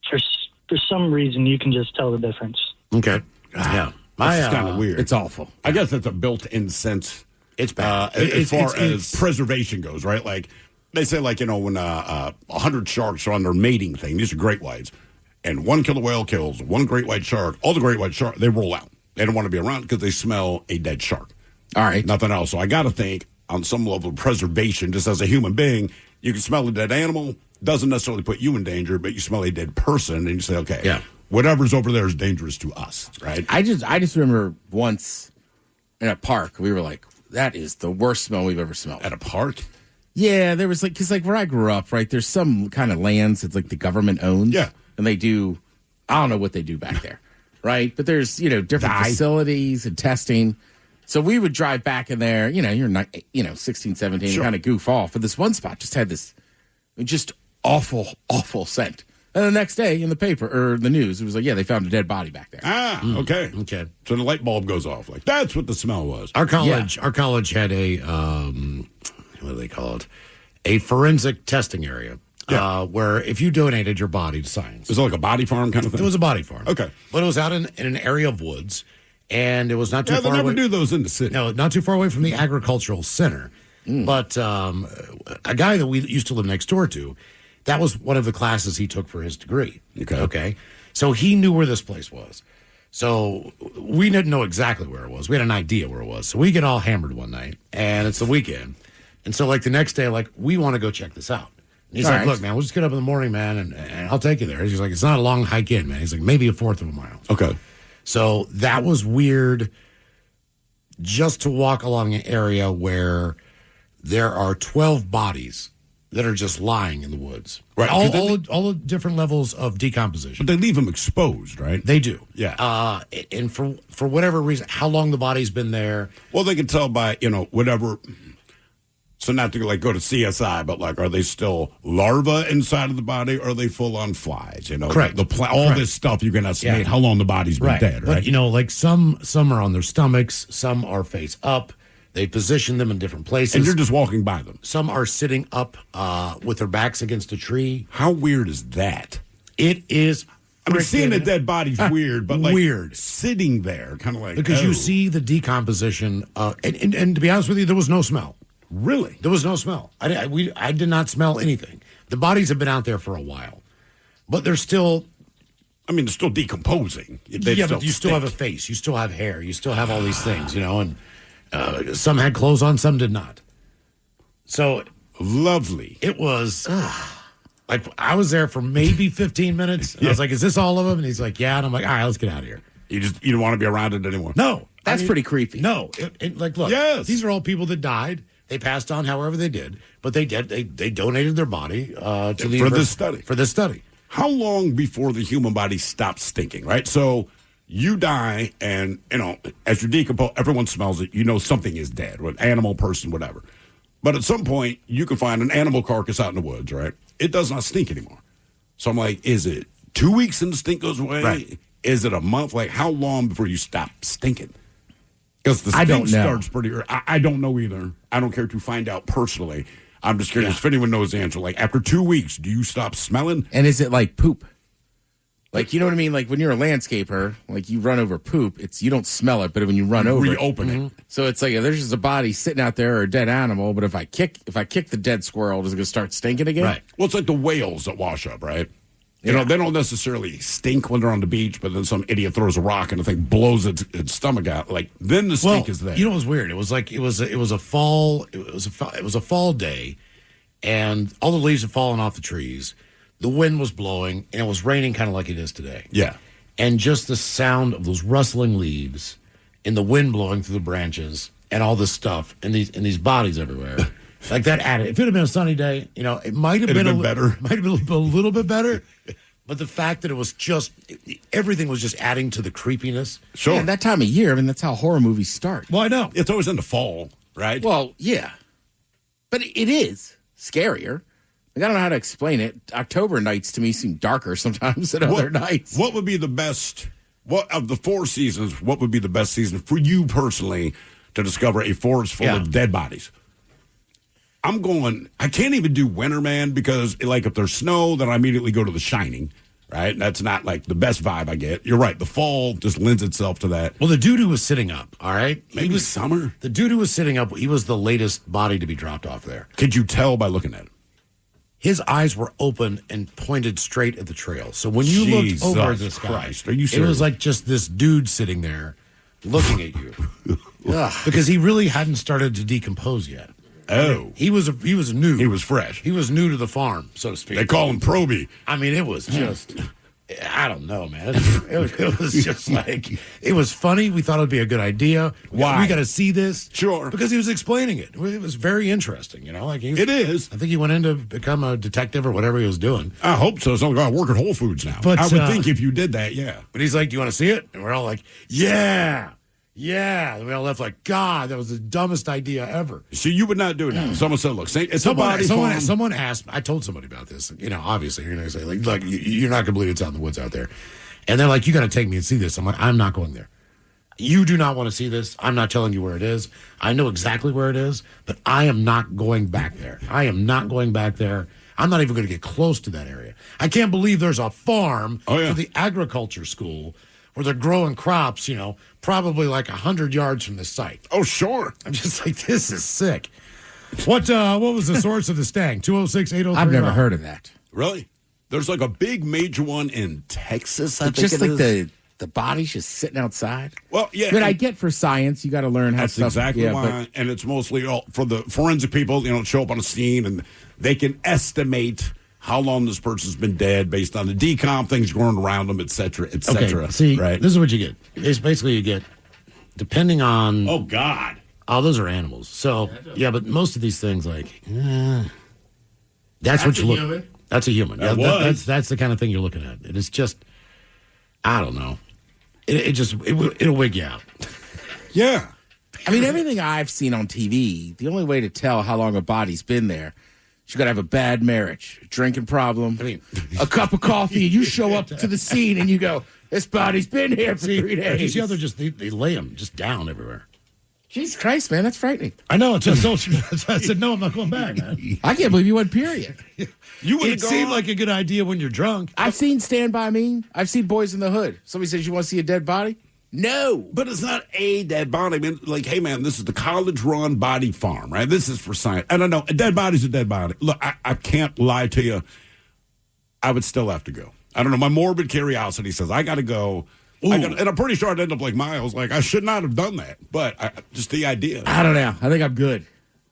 for some reason you can just tell the difference. Okay. Yeah. It's kind of weird. It's awful. I guess that's a built-in sense. It's bad. As far as preservation goes, right? Like they say, like, when 100 sharks are on their mating thing, these are great whites, and one killer whale kills one great white shark, all the great white sharks, they roll out. They don't want to be around because they smell a dead shark. All right. Nothing else. So I got to think on some level of preservation, just as a human being, you can smell a dead animal, doesn't necessarily put you in danger, but you smell a dead person and you say, okay, whatever's over there is dangerous to us, right? I just remember once in a park, we were like, that is the worst smell we've ever smelled. At a park? Yeah, there was because where I grew up, right, there's some kind of lands that's like the government owns. Yeah. And they do, I don't know what they do back there, right? But there's, different facilities and testing. So we would drive back in there, you're not, 16, 17, kind of goof off. But this one spot just had this just awful, awful scent. And the next day in the paper or the news, it was like, yeah, they found a dead body back there. Okay. So the light bulb goes off. Like, that's what the smell was. Our college had a, what do they call it? A forensic testing area. where if you donated your body to science. Is it like a body farm kind of thing? It was a body farm. Okay. But it was out in an area of woods, and it was not too Yeah, far they never away. do those in the city. No, not too far away from the agricultural center. But a guy that we used to live next door to, that was one of the classes he took for his degree. Okay. So he knew where this place was. So we didn't know exactly where it was. We had an idea where it was. So we get all hammered one night, and it's the weekend. And so, like, the next day, like, we want to go check this out. And he's All like, right. look, man, we'll just get up in the morning, man, and I'll take you there. He's like, it's not a long hike in, man. He's like, maybe a fourth of a mile. Okay. So that was weird just to walk along an area where there are 12 bodies that are just lying in the woods. Right. All the different levels of decomposition. But they leave them exposed, right? They do. Yeah. And for whatever reason, how long the body's been there. Well, they can tell by, whatever. So not to like go to CSI, but like, are they still larvae inside of the body, or are they full on flies? Correct. All this stuff you can estimate how long the body's been dead, right? But like some are on their stomachs, some are face up. They position them in different places. And you're just walking by them. Some are sitting up with their backs against a tree. How weird is that? It is. I mean, seeing a dead body's weird, but like weird sitting there, kind of like because you see the decomposition. And to be honest with you, there was no smell. Really, there was no smell. I did not smell anything. The bodies have been out there for a while, but they're still. I mean, they're still decomposing. But you still have a face. You still have hair. You still have all these things, and. Some had clothes on, some did not. So lovely. It was like I was there for maybe 15 minutes. And I was like, "Is this all of them?" And he's like, "Yeah." And I'm like, "All right, let's get out of here." You don't want to be around it anymore. No, that's pretty creepy. No, look, yes, these are all people that died. They passed on however they did, but they did. They donated their body to the for this study. For this study. How long before the human body stops stinking? Right, so. You die, and, as you decompose, everyone smells it. Something is dead, an animal, person, whatever. But at some point, you can find an animal carcass out in the woods, right? It does not stink anymore. So I'm like, is it 2 weeks and the stink goes away? Right. Is it a month? Like, how long before you stop stinking? Because the I stink don't know. starts pretty early. I don't know either. I don't care to find out personally. I'm just curious if anyone knows the answer. Like, after 2 weeks, do you stop smelling? And is it like poop? Like, you know what I mean? Like when you're a landscaper, like you run over poop, you don't smell it, but when you run over reopen it. So it's like there's just a body sitting out there or a dead animal, but if I kick the dead squirrel, does it gonna start stinking again? Right. Well, it's like the whales that wash up, right? They don't necessarily stink when they're on the beach, but then some idiot throws a rock and the thing blows its stomach out. Like then the stink is there. You know what was weird? It was like it was a fall day, and all the leaves had fallen off the trees. The wind was blowing, and it was raining kind of like it is today. Yeah. And just the sound of those rustling leaves and the wind blowing through the branches and all this stuff and these bodies everywhere. Like that added. If it had been a sunny day, it might have been better. Might have been a little bit better. But the fact that it was just everything was just adding to the creepiness. Sure. And that time of year, I mean, that's how horror movies start. Well, I know. It's always in the fall, right? Well, yeah. But it is scarier. Like, I don't know how to explain it. October nights to me seem darker sometimes than other nights. What would be the best, of the 4 seasons, what would be the best season for you personally to discover a forest full of dead bodies? I can't even do winter, man, because like if there's snow, then I immediately go to The Shining, right? That's not like the best vibe I get. You're right. The fall just lends itself to that. Well, the dude who was sitting up, all right? Maybe summer. The dude who was sitting up, he was the latest body to be dropped off there. Could you tell by looking at him? His eyes were open and pointed straight at the trail. So when you looked over at this guy, Christ, are you it serious? was like just this dude sitting there looking at you. Because he really hadn't started to decompose yet. Oh. He was new. He was fresh. He was new to the farm, so to speak. They call him Proby. I mean, it was just, I don't know, man. It was just like, it was funny. We thought it would be a good idea. Why? We got to see this. Sure. Because he was explaining it. It was very interesting, Like it is. I think he went in to become a detective or whatever he was doing. I hope so. So I'm going to work at Whole Foods now. But, I would think if you did that, yeah. But he's like, "Do you want to see it?" And we're all like, "Yeah, yeah." And we all left like, "God, that was the dumbest idea ever." So you would not do it now. Someone said, "Look, it's a body farm." Someone asked. I told somebody about this. Obviously, you're going to say, "Look, you're not going to believe it's out in the woods out there." And they're like, "You got to take me and see this." I'm like, "I'm not going there. You do not want to see this. I'm not telling you where it is. I know exactly where it is, but I am not going back there. I am not going back there. I'm not even going to get close to that area. I can't believe there's a farm for the agriculture school where they're growing crops, probably like 100 yards from the site. Oh, sure. I'm just like, this is sick. What was the source of the sting? 206-803. I've never heard of that. Really? There's like a big major one in Texas, I think just it like is. the body's just sitting outside. Well, yeah. But I get for science, you got to learn how That's stuff. exactly why. And it's mostly for the forensic people, show up on a scene and they can estimate how long this person's been dead based on the decomp, things going around them, et cetera, et cetera. Okay, see, right? This is what you get. It's basically you get, depending on... Oh, God. Oh, those are animals. So, yeah, but most of these things, that's what you look... Human. That's a human. That Yeah, was. that's the kind of thing you're looking at. It is just, I don't know. It'll wig you out. Yeah. I mean, everything I've seen on TV, the only way to tell how long a body's been there, you got to have a bad marriage, a drinking problem, a cup of coffee, and you show up to the scene and you go, this body's been here for 3 days. You see how they lay them just down everywhere. Jesus Christ, man, that's frightening. I know. I said, no, I'm not going back, man. I can't believe you went, period. It seemed like a good idea when you're drunk. I've seen Stand By Me. I've seen Boys in the Hood. Somebody says, you want to see a dead body? No. But it's not a dead body. I mean, like, hey, man, this is the college-run body farm, right? This is for science. I don't know. A dead body's a dead body. Look, I can't lie to you. I would still have to go. I don't know. My morbid curiosity says I got to go. And I'm pretty sure I'd end up like Miles. Like, I should not have done that. But just the idea. I don't know. I think I'm good.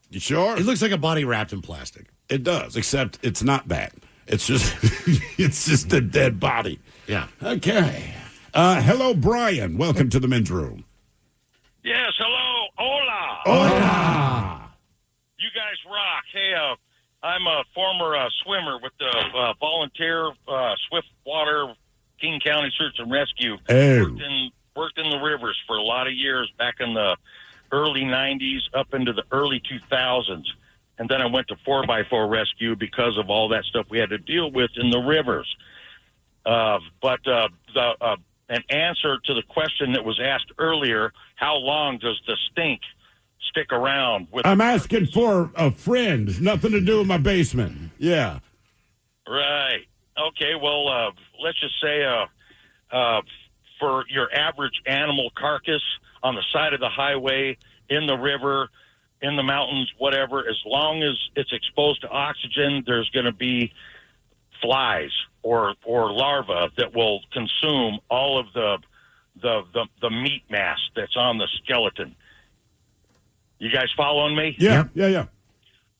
You sure? It looks like a body wrapped in plastic. It does, except it's not that. It's just it's just a dead body. Yeah. Okay. Hello, Brian. Welcome to the men's room. Yes, hello. Hola. Hola. You guys rock. Hey, I'm a former swimmer with the volunteer Swiftwater King County Search and Rescue. Oh. Worked in the rivers for a lot of years back in the early 90s up into the early 2000s. And then I went to 4x4 rescue because of all that stuff we had to deal with in the rivers. But an answer to the question that was asked earlier, how long does the stink stick around? I'm asking for a friend. Nothing to do with my basement. Yeah. Right. Okay, well, let's just say for your average animal carcass on the side of the highway, in the river, in the mountains, whatever, as long as it's exposed to oxygen, there's going to be flies or larvae that will consume all of the meat mass that's on the skeleton. You guys following me? Yeah.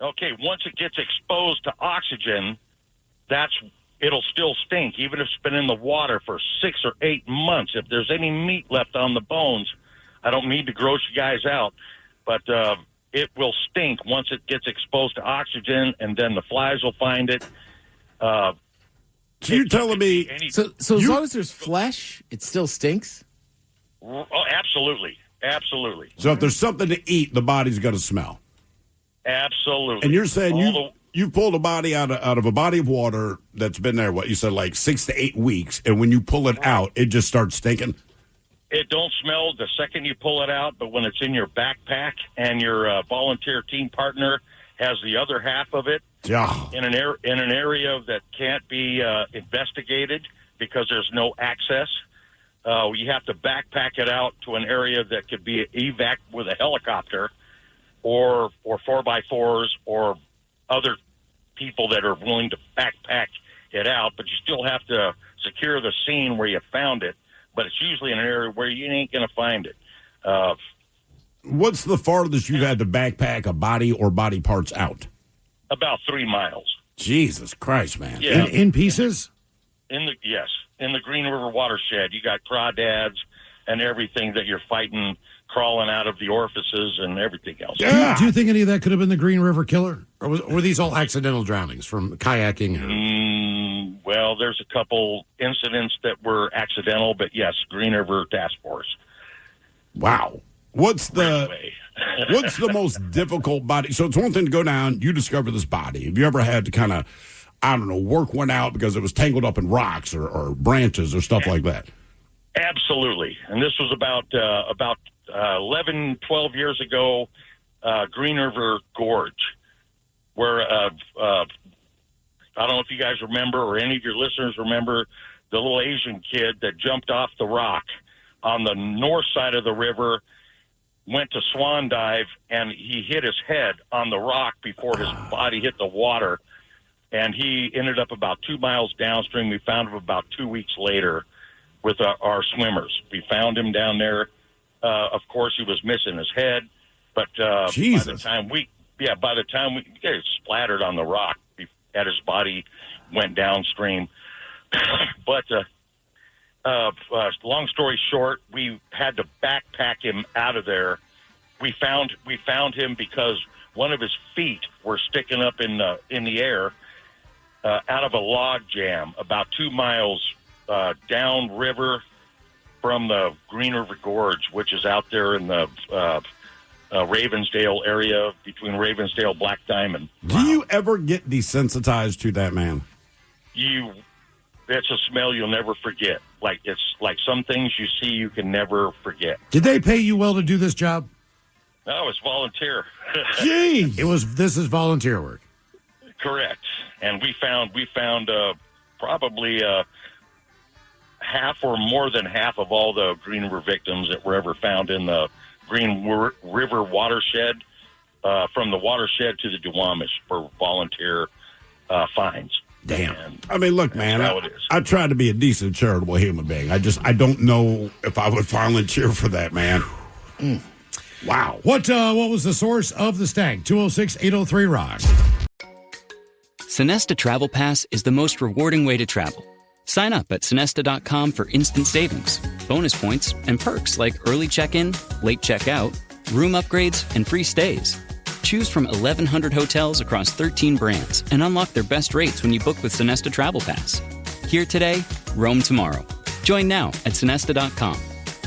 Okay, once it gets exposed to oxygen, it'll still stink, even if it's been in the water for 6 or 8 months. If there's any meat left on the bones, I don't need to gross you guys out, but it will stink once it gets exposed to oxygen, and then the flies will find it. So you're telling me... So as long as there's flesh, it still stinks? Oh, absolutely. Absolutely. So if there's something to eat, the body's going to smell. Absolutely. And you're saying you pulled a body out of a body of water that's been there, what you said, like 6 to 8 weeks, and when you pull it out, it just starts stinking? It don't smell the second you pull it out, but when it's in your backpack and your volunteer team partner has the other half of it in an area that can't be investigated because there's no access, you have to backpack it out to an area that could be evac with a helicopter or 4x4s or other people that are willing to backpack it out, but you still have to secure the scene where you found it. But it's usually in an area where you ain't going to find it. What's the farthest you've had to backpack a body or body parts out? About 3 miles. Jesus Christ, man. Yeah. In pieces? In the Green River watershed, you got crawdads and everything that you're fighting, crawling out of the orifices and everything else. Yeah. Do you think any of that could have been the Green River Killer? Or were these all accidental drownings from kayaking? Well, there's a couple incidents that were accidental, but yes, Green River Task Force. Wow. What's the most difficult body? So it's one thing to go down, you discover this body. Have you ever had to kind of, I don't know, work one out because it was tangled up in rocks or branches or stuff like that? Absolutely. And this was about 11, 12 years ago, Green River Gorge, where I don't know if you guys remember or any of your listeners remember the little Asian kid that jumped off the rock on the north side of the river, went to swan dive, and he hit his head on the rock before his body hit the water. And he ended up about 2 miles downstream. We found him about 2 weeks later with our swimmers. We found him down there. Of course, he was missing his head. But by the time we get splattered on the rock as his body went downstream. But long story short, we had to backpack him out of there. We found him because one of his feet were sticking up in the air out of a log jam about 2 miles downriver from the Green River Gorge, which is out there in the Ravensdale area between Ravensdale, Black Diamond. Do you ever get desensitized to that, man? It's a smell you'll never forget. It's like some things you see you can never forget. Did they pay you well to do this job? No, it's volunteer. Jeez. This is volunteer work. Correct. And we found probably half or more than half of all the Green River victims that were ever found in the Green River watershed, from the watershed to the Duwamish for volunteer finds. Damn. I mean, look, man, I try to be a decent, charitable human being. I don't know if I would volunteer for that, man. Wow. What was the source of the stag? 206-803-ROCK. Sonesta Travel Pass is the most rewarding way to travel. Sign up at Sonesta.com for instant savings, bonus points, and perks like early check-in, late check-out, room upgrades, and free stays. Choose from 1,100 hotels across 13 brands and unlock their best rates when you book with Sonesta Travel Pass. Here today, roam tomorrow. Join now at Sonesta.com.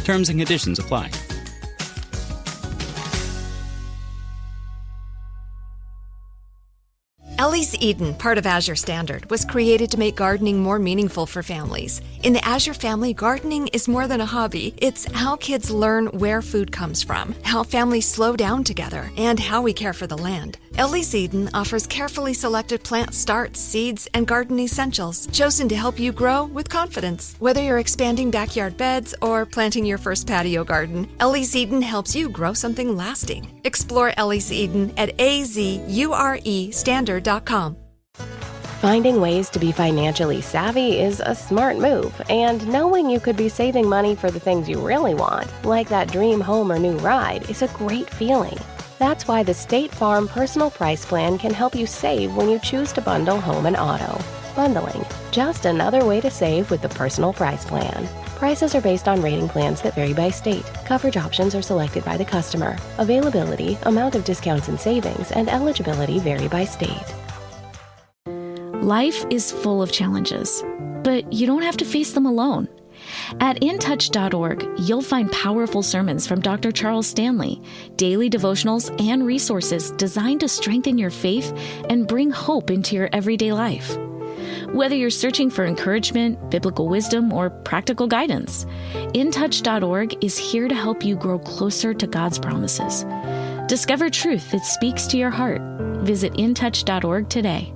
Terms and conditions apply. Ellie's Eden, part of Azure Standard, was created to make gardening more meaningful for families. In the Azure family, gardening is more than a hobby. It's how kids learn where food comes from, how families slow down together, and how we care for the land. Ellie's Eden offers carefully selected plant starts, seeds, and garden essentials chosen to help you grow with confidence. Whether you're expanding backyard beds or planting your first patio garden, Ellie's Eden helps you grow something lasting. Explore Ellie's Eden at azurestandard.com. Finding ways to be financially savvy is a smart move, and knowing you could be saving money for the things you really want, like that dream home or new ride, is a great feeling. That's why the State Farm Personal Price Plan can help you save when you choose to bundle home and auto. Bundling, just another way to save with the Personal Price Plan. Prices are based on rating plans that vary by state. Coverage options are selected by the customer. Availability, amount of discounts and savings, and eligibility vary by state. Life is full of challenges, but you don't have to face them alone. At intouch.org, you'll find powerful sermons from Dr. Charles Stanley, daily devotionals, and resources designed to strengthen your faith and bring hope into your everyday life. Whether you're searching for encouragement, biblical wisdom, or practical guidance, intouch.org is here to help you grow closer to God's promises. Discover truth that speaks to your heart. Visit intouch.org today.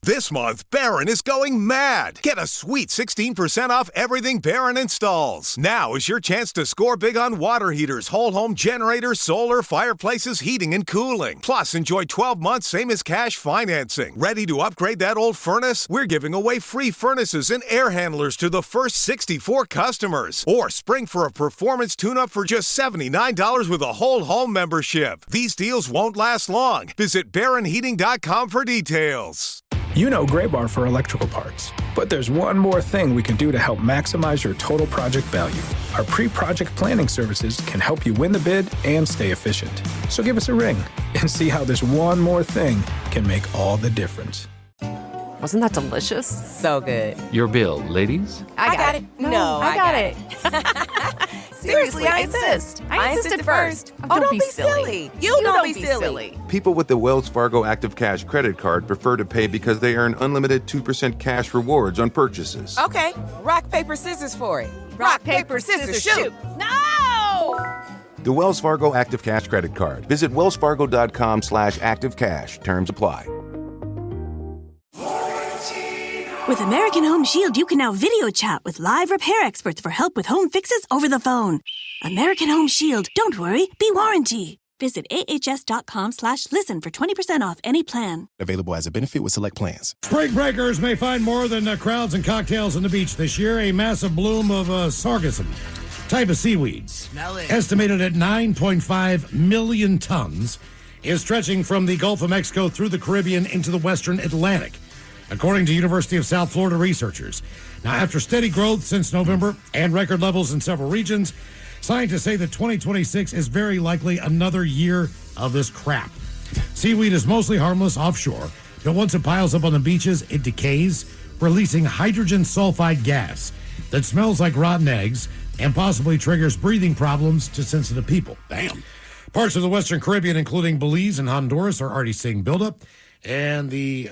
This month, Barron is going mad. Get a sweet 16% off everything Barron installs. Now is your chance to score big on water heaters, whole home generators, solar, fireplaces, heating, and cooling. Plus, enjoy 12 months same as cash financing. Ready to upgrade that old furnace? We're giving away free furnaces and air handlers to the first 64 customers. Or spring for a performance tune-up for just $79 with a whole home membership. These deals won't last long. Visit BarronHeating.com for details. You know Gray Bar for electrical parts, but there's one more thing we can do to help maximize your total project value. Our pre-project planning services can help you win the bid and stay efficient. So give us a ring and see how this one more thing can make all the difference. Wasn't that delicious? So good. Your bill, ladies? I got it. No, I got it. Seriously, I insist. I insisted first. Oh, don't be silly. You don't be silly. People with the Wells Fargo Active Cash credit card prefer to pay because they earn unlimited 2% cash rewards on purchases. Okay, rock, paper, scissors for it. Rock, paper, scissors, shoot. No! The Wells Fargo Active Cash credit card. Visit wellsfargo.com/activecash. Terms apply. With American Home Shield, you can now video chat with live repair experts for help with home fixes over the phone. American Home Shield. Don't worry, be warranty. Visit ahs.com/listen for 20% off any plan. Available as a benefit with select plans. Spring breakers may find more than crowds and cocktails on the beach this year. A massive bloom of sargassum type of seaweeds, estimated at 9.5 million tons, is stretching from the Gulf of Mexico through the Caribbean into the western Atlantic, according to University of South Florida researchers. Now, after steady growth since November and record levels in several regions, scientists say that 2026 is very likely another year of this crap. Seaweed is mostly harmless offshore, but once it piles up on the beaches, it decays, releasing hydrogen sulfide gas that smells like rotten eggs and possibly triggers breathing problems to sensitive people. Damn. Parts of the Western Caribbean, including Belize and Honduras, are already seeing buildup. And the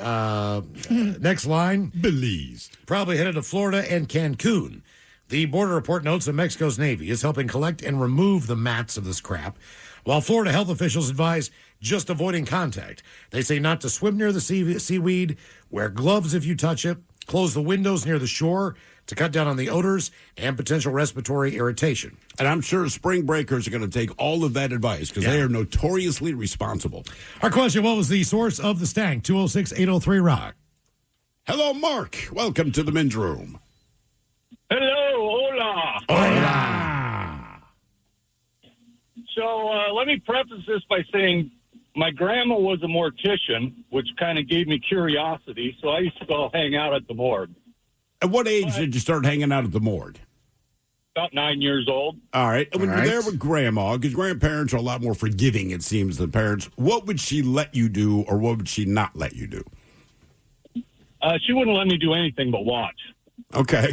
next line, Belize, probably headed to Florida and Cancun. The border report notes that Mexico's Navy is helping collect and remove the mats of this crap, while Florida health officials advise just avoiding contact. They say not to swim near the seaweed, wear gloves if you touch it, close the windows near the shore to cut down on the odors and potential respiratory irritation. And I'm sure spring breakers are going to take all of that advice because they are notoriously responsible. Our question, what was the source of the stank? 206-803-ROCK. Hello, Mark. Welcome to the men's room. Hello, hola. Hola. So let me preface this by saying my grandma was a mortician, which kind of gave me curiosity, so I used to go hang out at the morgue. At what age did you start hanging out at the morgue? About 9 years old. All right. And when you're there with grandma, because grandparents are a lot more forgiving, it seems, than parents, what would she let you do or what would she not let you do? She wouldn't let me do anything but watch. Okay.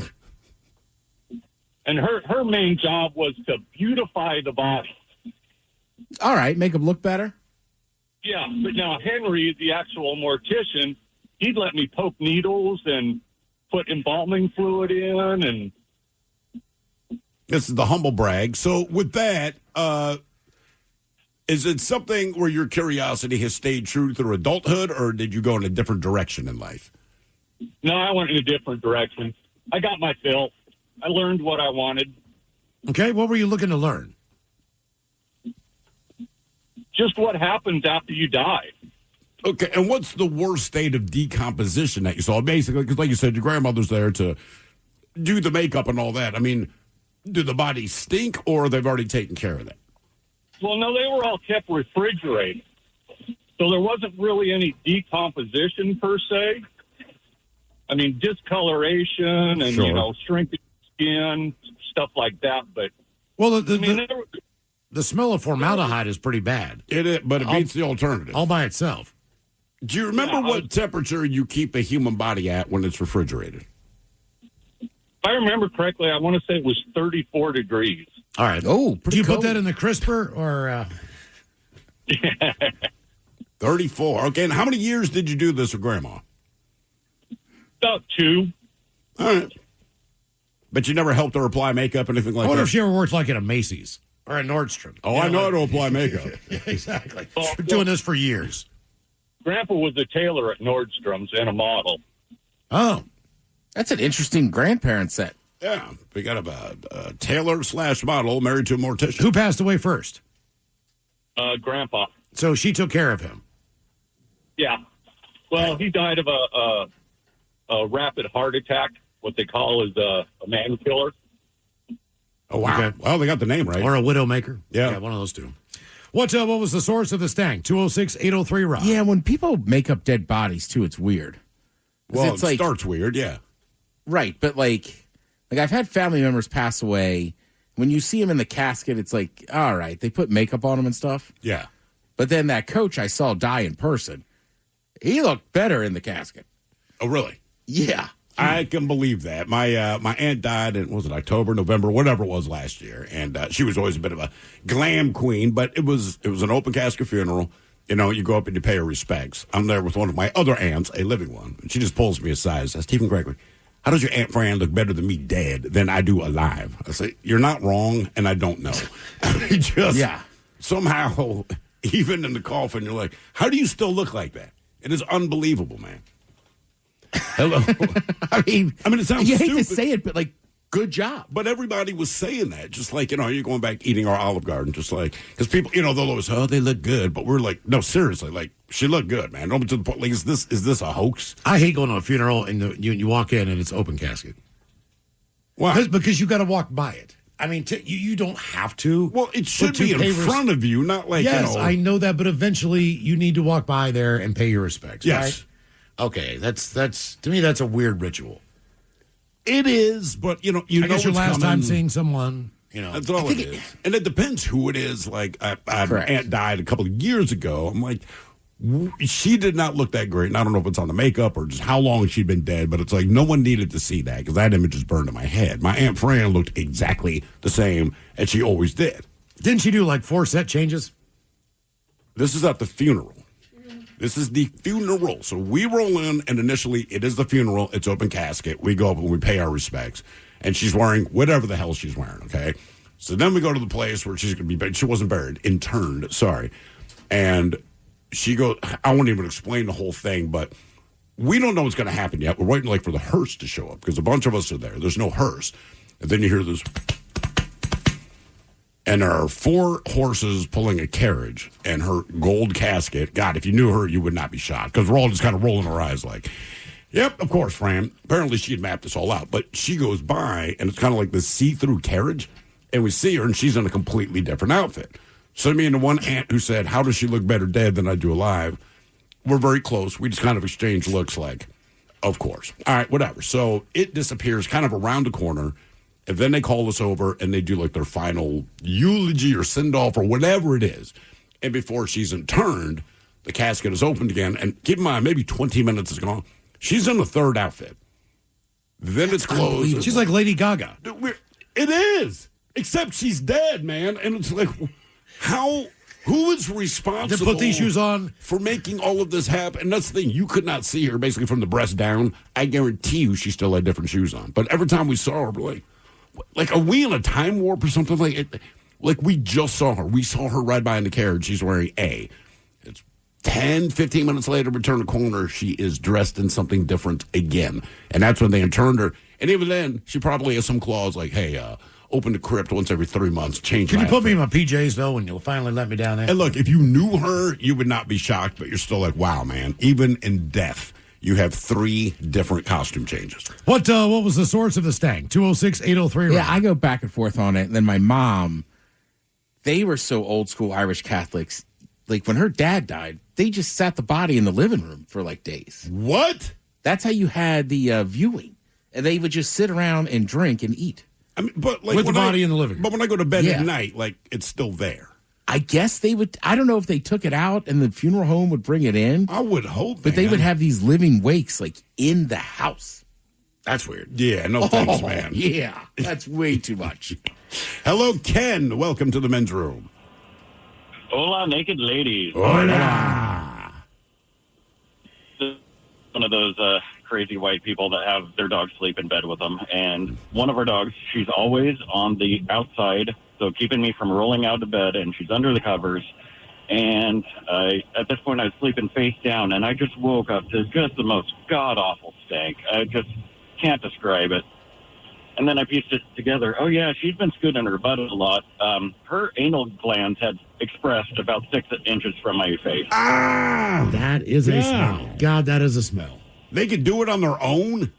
And her main job was to beautify the body. All right. Make them look better? Yeah. But now Henry, the actual mortician, he'd let me poke needles and put embalming fluid in. And this is the humble brag. So with that, is it something where your curiosity has stayed true through adulthood, or did you go in a different direction in life? No, I went in a different direction. I got my fill. I learned what I wanted. Okay, what were you looking to learn? Just what happens after you die. Okay, and what's the worst state of decomposition that you saw? Basically, because like you said, your grandmother's there to do the makeup and all that. I mean, do the bodies stink, or they've already taken care of that? Well, no, they were all kept refrigerated. So there wasn't really any decomposition per se. I mean, discoloration and, shrinking skin, stuff like that. But, well, the smell of formaldehyde is pretty bad. It is, but it beats the alternative. All by itself. Do you remember what temperature you keep a human body at when it's refrigerated? If I remember correctly, I want to say it was 34 degrees. All right. Oh, do you put that in the crisper or? 34. Okay, and how many years did you do this with Grandma? About 2. All right. But you never helped her apply makeup, anything like that? I wonder if she ever worked like at a Macy's or a Nordstrom. Oh, I know how to apply makeup. Yeah, exactly. Been doing this for years. Grandpa was a tailor at Nordstrom's and a model. Oh. That's an interesting grandparent set. Yeah. We got a tailor/model married to a mortician. Who passed away first? Grandpa. So she took care of him. Yeah. Well, he died of a rapid heart attack, what they call is a man killer. Oh, wow. Okay. Well, they got the name right. Or a widowmaker. Yeah. One of those two. What was the source of the stank? 206-803-ROCK. Yeah, when people make up dead bodies, too, it's weird. Well, it starts weird, yeah. Right, but like I've had family members pass away. When you see them in the casket, it's like, all right, they put makeup on them and stuff. Yeah. But then that coach I saw die in person, he looked better in the casket. Oh, really? Yeah. I can believe that. My aunt died in, was it October, November, whatever it was last year. And she was always a bit of a glam queen, but it was an open casket funeral. You know, you go up and you pay her respects. I'm there with one of my other aunts, a living one. And she just pulls me aside and says, Stephen Gregory, how does your Aunt Fran look better than me dead than I do alive? I say, you're not wrong, and I don't know. Somehow, even in the coffin, you're like, how do you still look like that? It is unbelievable, man. Hello. I mean, it sounds you hate stupid. to say it, but like, good job. But everybody was saying that, just like, you're going back eating our Olive Garden, just like, because people, they'll always, they look good. But we're like, no, seriously, like, she looked good, man. Don't be to the point, like, is this a hoax? I hate going to a funeral and you walk in and it's open casket. Why? Because you got to walk by it. I mean, you don't have to. Well, it should be in front of you, not like, Yes, I know that, but eventually you need to walk by there and pay your respects, Yes. right? Okay, that's to me, that's a weird ritual. It is, but, I guess your last time seeing someone, That's all it is. And it depends who it is. Like, my aunt died a couple of years ago. I'm like, she did not look that great. And I don't know if it's on the makeup or just how long she'd been dead, but it's like no one needed to see that because that image is burned in my head. My Aunt Fran looked exactly the same as she always did. Didn't she do like 4 set changes? This is at the funeral. This is the funeral. So we roll in, and initially it is the funeral. It's open casket. We go up and we pay our respects. And she's wearing whatever the hell she's wearing, okay? So then we go to the place where she's going to be buried. She wasn't buried, interned, sorry. And she goes, I won't even explain the whole thing, but we don't know what's going to happen yet. We're waiting for the hearse to show up because a bunch of us are there. There's no hearse. And then you hear this. And there are 4 horses pulling a carriage and her gold casket. God, if you knew her, you would not be shocked because we're all just kind of rolling our eyes like, yep, of course, Fran. Apparently she had mapped this all out. But she goes by and it's kind of like this see-through carriage. And we see her and she's in a completely different outfit. So me and the one aunt who said, how does she look better dead than I do alive? We're very close. We just kind of exchange looks like, of course. All right, whatever. So it disappears kind of around the corner. And then they call us over and they do like their final eulogy or send-off or whatever it is. And before she's interned, the casket is opened again. And keep in mind, maybe 20 minutes is gone. She's in the 3rd outfit. Then it's closed. She's like Lady Gaga. It is. Except she's dead, man. And it's like, who is responsible to put these shoes on for making all of this happen? And that's the thing. You could not see her basically from the breast down. I guarantee you she still had different shoes on. But every time we saw her, we're like, are we in a time warp or something? Like we just saw her. We saw her ride by in the carriage. She's wearing A. It's 10, 15 minutes later, we turn the corner. She is dressed in something different again. And that's when they interned her. And even then, she probably has some clause like, hey, open the crypt once every 3 months. Change. Can you put me in my PJs, though, and you'll finally let me down there? And look, if you knew her, you would not be shocked, but you're still like, wow, man. Even in death, you have 3 different costume changes. What was the source of the stang? 206-803. Yeah, I go back and forth on it. And then my mom, they were so old school Irish Catholics. Like when her dad died, they just sat the body in the living room for like days. What? That's how you had the viewing. And they would just sit around and drink and eat. I mean, but like with the body in the living room. But when I go to bed at night, like it's still there. I guess they would. I don't know if they took it out and the funeral home would bring it in. I would hope, but they would have these living wakes like in the house. That's weird. Yeah, no thanks, man. Yeah, that's way too much. Hello, Ken. Welcome to the men's room. Hola, naked ladies. Hola. One of those crazy white people that have their dog sleep in bed with them. And one of our dogs, she's always on the outside, so keeping me from rolling out of bed, and she's under the covers. And at this point, I was sleeping face down, and I just woke up to just the most god-awful stank. I just can't describe it. And then I pieced it together. Oh, yeah, she's been scooting her butt a lot. Her anal glands had expressed about 6 inches from my face. Ah! That is a smell. God, that is a smell. They could do it on their own?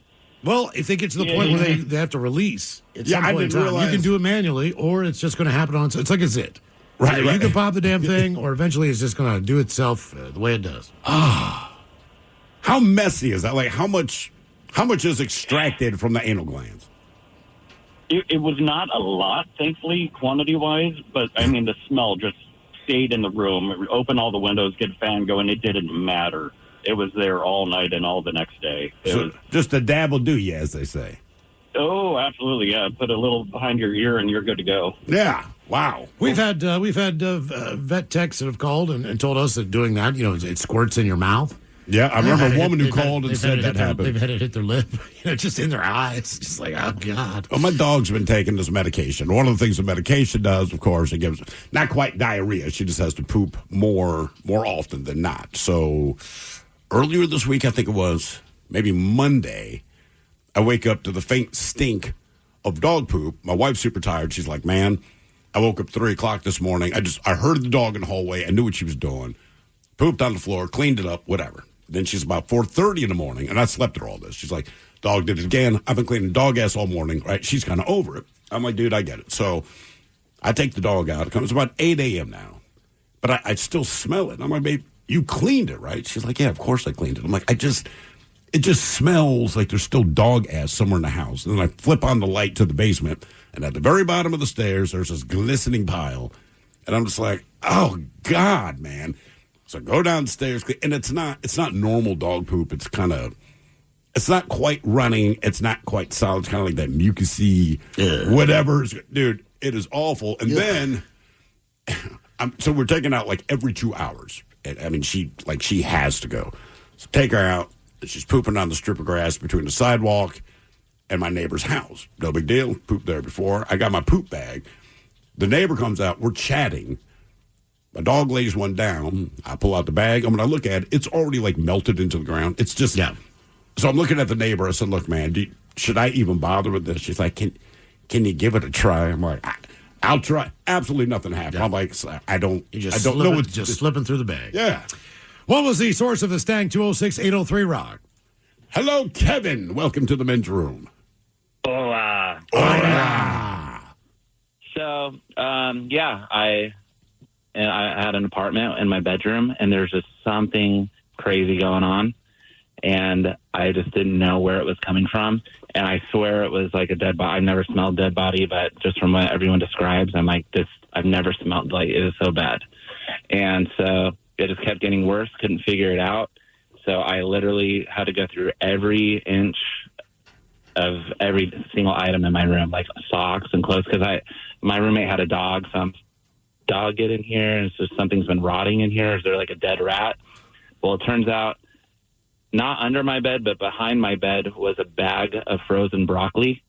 Well, if they get to the point where they have to release at some I point in didn't time, realize. you can do it manually, or it's just going to happen on. It's like a zit. Right, Either right. You can pop the damn thing, or eventually it's just going to do itself the way it does. How messy is that? Like, how much is extracted from the anal glands? It was not a lot, thankfully, quantity-wise, but, I mean, the smell just stayed in the room. Open all the windows, get a fan going. It didn't matter. It was there all night and all the next day. So just a dab will do you, as they say. Oh, absolutely, yeah. Put a little behind your ear and you're good to go. Yeah. Wow. We've had vet techs that have called and told us that doing that, it squirts in your mouth. Yeah, I remember a woman who called and they've said had that happened. They've had it hit their lip, just in their eyes. Just like, oh, God. Well, my dog's been taking this medication. One of the things the medication does, of course, it gives not quite diarrhea. She just has to poop more often than not. So earlier this week, I think it was, maybe Monday, I wake up to the faint stink of dog poop. My wife's super tired. She's like, man, I woke up 3 o'clock this morning. I heard the dog in the hallway. I knew what she was doing. Pooped on the floor, cleaned it up, whatever. Then she's about 4:30 in the morning, and I slept through all this. She's like, dog did it again. I've been cleaning dog ass all morning, right? She's kind of over it. I'm like, dude, I get it. So I take the dog out. It comes about 8 a.m. now, but I still smell it. I'm like, babe, you cleaned it, right? She's like, yeah, of course I cleaned it. I'm like, it just smells like there's still dog ass somewhere in the house. And then I flip on the light to the basement, and at the very bottom of the stairs, there's this glistening pile. And I'm just like, oh, God, man. So I go downstairs, and it's not normal dog poop. It's not quite running. It's not quite solid. It's kind of like that mucusy, whatever. Dude, it is awful. And then, so we're taking out like every 2 hours. I mean, she has to go. So take her out. She's pooping on the strip of grass between the sidewalk and my neighbor's house. No big deal. Pooped there before. I got my poop bag. The neighbor comes out. We're chatting. My dog lays one down. I pull out the bag. And when I look at it, it's already like melted into the ground. It's just, So I'm looking at the neighbor. I said, look, man, should I even bother with this? She's like, can you give it a try? I'm like, I'll try. Absolutely nothing happened. Yeah. I'm like, I don't know what's just slipping through the bag. Yeah. What was the source of the stank? 206-803-ROCK. Hello, Kevin. Welcome to the men's room. Hola. So, I had an apartment in my bedroom, and there's just something crazy going on, and I just didn't know where it was coming from, and I swear it was like a dead body. I've never smelled dead body, but just from what everyone describes, I'm like, I've never smelled, like, it is so bad. And so it just kept getting worse, couldn't figure it out. So I literally had to go through every inch of every single item in my room, like socks and clothes, because my roommate had a dog, so dog get in here, and it's just something's been rotting in here. Is there like a dead rat? Well, it turns out not under my bed, but behind my bed was a bag of frozen broccoli.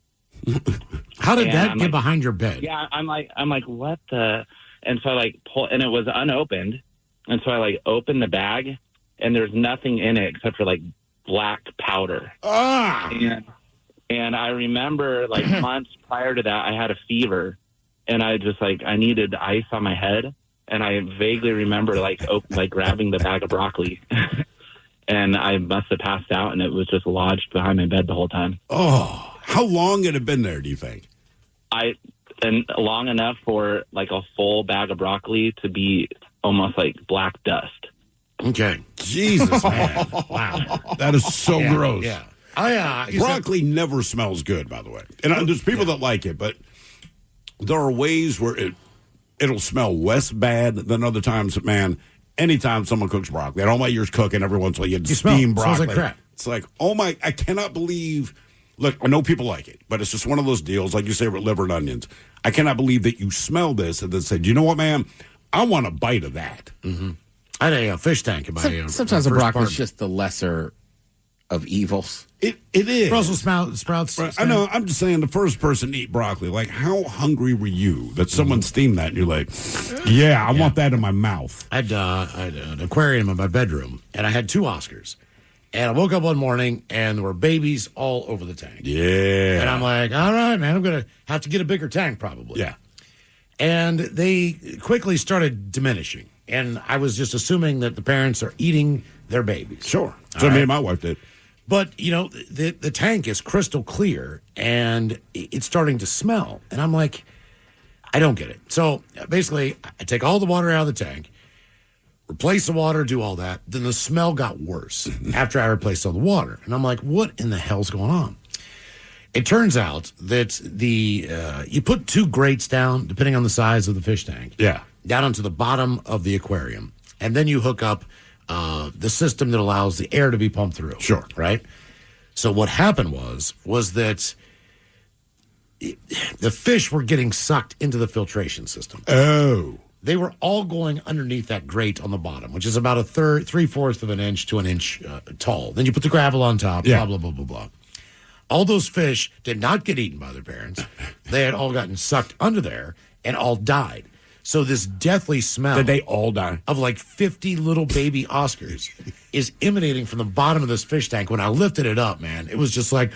How did that get behind your bed? Yeah, I'm like, what the? And so I pull, and it was unopened, and so I opened the bag, and there's nothing in it except for black powder. And I remember months prior to that, I had a fever. And I just I needed ice on my head, and I vaguely remember grabbing the bag of broccoli, and I must have passed out, and it was just lodged behind my bed the whole time. Oh, how long had it been there? Do you think? Long enough for a full bag of broccoli to be almost like black dust. Okay, Jesus, man, wow, that is so gross. Yeah, broccoli never smells good, by the way, and there's people that like it, but. There are ways where it'll smell less bad than other times. Man, anytime someone cooks broccoli, and all my years cooking, every once in a while you steam broccoli. Smells like crap. It's like, I cannot believe. Look, I know people like it, but it's just one of those deals, like you say with liver and onions. I cannot believe that you smell this and then said, you know what, man, I want a bite of that. Mm-hmm. I had a fish tank in my. Sometimes a broccoli is just the lesser of evils. It is. Brussels sprouts. Right. I know. I'm just saying, the first person to eat broccoli, how hungry were you that someone steamed that and you're like, I want that in my mouth? I had an aquarium in my bedroom, and I had 2 Oscars. And I woke up one morning, and there were babies all over the tank. Yeah. And I'm like, all right, man, I'm going to have to get a bigger tank probably. Yeah. And they quickly started diminishing. And I was just assuming that the parents are eating their babies. Sure. So me and my wife did. But, the tank is crystal clear, and it's starting to smell. And I'm like, I don't get it. So, basically, I take all the water out of the tank, replace the water, do all that. Then the smell got worse after I replaced all the water. And I'm like, what in the hell's going on? It turns out that you put 2 grates down, depending on the size of the fish tank. Yeah. Down onto the bottom of the aquarium. And then you hook up the system that allows the air to be pumped through. Sure. Right? So what happened was that the fish were getting sucked into the filtration system. Oh. They were all going underneath that grate on the bottom, which is about 3/4 of an inch to an inch tall. Then you put the gravel on top, blah, blah, blah, blah, blah. All those fish did not get eaten by their parents. They had all gotten sucked under there and all died. So this deathly smell Did they all die? of like 50 little baby Oscars is emanating from the bottom of this fish tank. When I lifted it up, man, it was just like,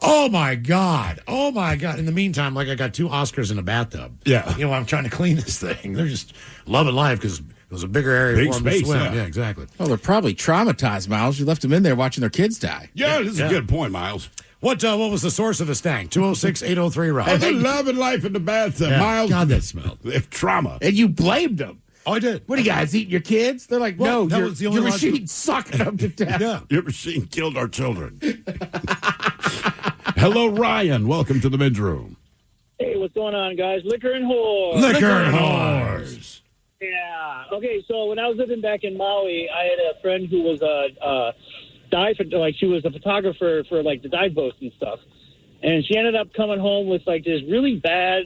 oh my God. Oh my God. In the meantime, like I got 2 Oscars in a bathtub. Yeah. You know, I'm trying to clean this thing. They're just loving life because it was a bigger area Big for them to space, swim. yeah. Exactly. Oh, they're probably traumatized, Miles. You left them in there watching their kids die. Yeah, this is a good point, Miles. What was the source of the stank? 206-803-ROCK. Oh, they're loving life in the bathtub, Yeah. Miles. God, that smelled. They have trauma. And you blamed them. Oh, I did. What are you guys eating your kids? They're like, Well, no, that your, was the only your logical- machine sucking them to death. Yeah. Your machine killed our children. Hello, Ryan. Welcome to the men's room. Hey, what's going on, guys? Liquor and whores. Liquor and whores. Yeah. Okay, so when I was living back in Maui, I had a friend who was she was a photographer for like the dive boats and stuff. And she ended up coming home with like this really bad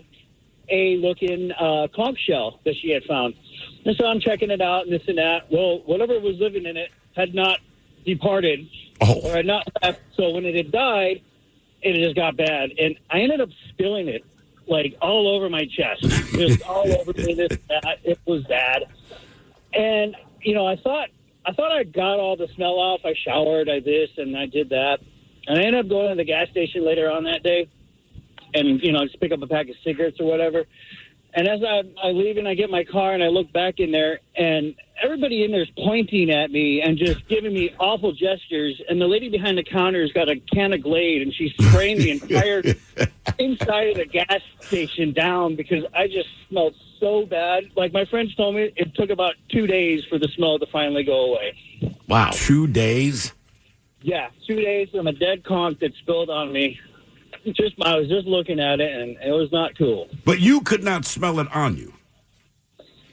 A-looking conch shell that she had found. And so I'm checking it out and this and that. Well, whatever was living in it had not departed or had not left. So when it had died, it just got bad. And I ended up spilling it like all over my chest. Just all over me, this and that. It was bad. And, you know, I thought I got all the smell off. I showered, I this, and I did that. And I ended up going to the gas station later on that day and, you know, just pick up a pack of cigarettes or whatever. And as I leave and I get my car and I look back in there and everybody in there is pointing at me and just giving me awful gestures. And the lady behind the counter has got a can of Glade and she's spraying the entire inside of the gas station down because I just smelled so bad. Like my friends told me it took about 2 days for the smell to finally go away. Wow. 2 days? Yeah, 2 days from a dead conch that spilled on me. I was just looking at it, and it was not cool. But you could not smell it on you.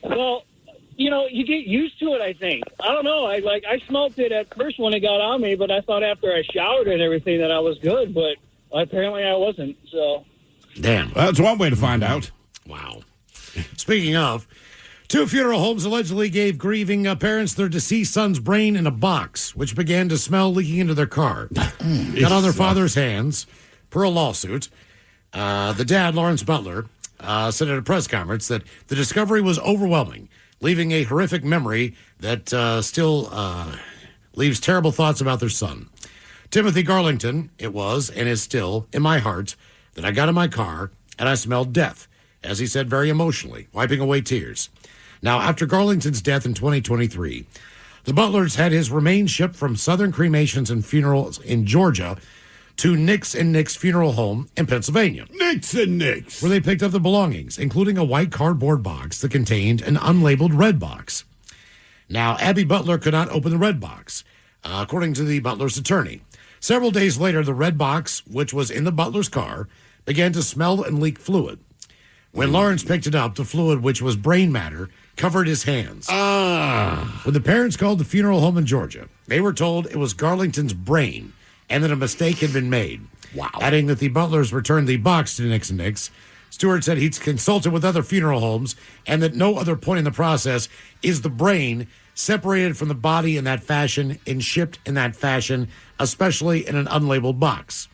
Well, you know, you get used to it, I think. I don't know. I smelled it at first when it got on me, but I thought after I showered and everything that I was good, but apparently I wasn't, so. Damn. That's one way to find out. Wow. Speaking of, 2 funeral homes allegedly gave grieving parents their deceased son's brain in a box, which began to smell leaking into their car. Got on their father's hands per a lawsuit. The dad, Lawrence Butler, said at a press conference that the discovery was overwhelming, leaving a horrific memory that still leaves terrible thoughts about their son. Timothy Garlington, it was and is still in my heart that I got in my car and I smelled death, as he said very emotionally, wiping away tears. Now, after Garlington's death in 2023, the Butlers had his remains shipped from Southern Cremations and Funerals in Georgia to Nick's and Nick's Funeral Home in Pennsylvania. Nick's and Nick's. Where they picked up the belongings, including a white cardboard box that contained an unlabeled red box. Now, Abby Butler could not open the red box, according to the Butler's attorney. Several days later, the red box, which was in the Butler's car, began to smell and leak fluid. When Lawrence picked it up, the fluid, which was brain matter, covered his hands. When the parents called the funeral home in Georgia, they were told it was Garlington's brain and that a mistake had been made. Wow. Adding that the Butlers returned the box to Nick's and Nick's. Stewart said he'd consulted with other funeral homes and that no other point in the process is the brain separated from the body in that fashion and shipped in that fashion, especially in an unlabeled box.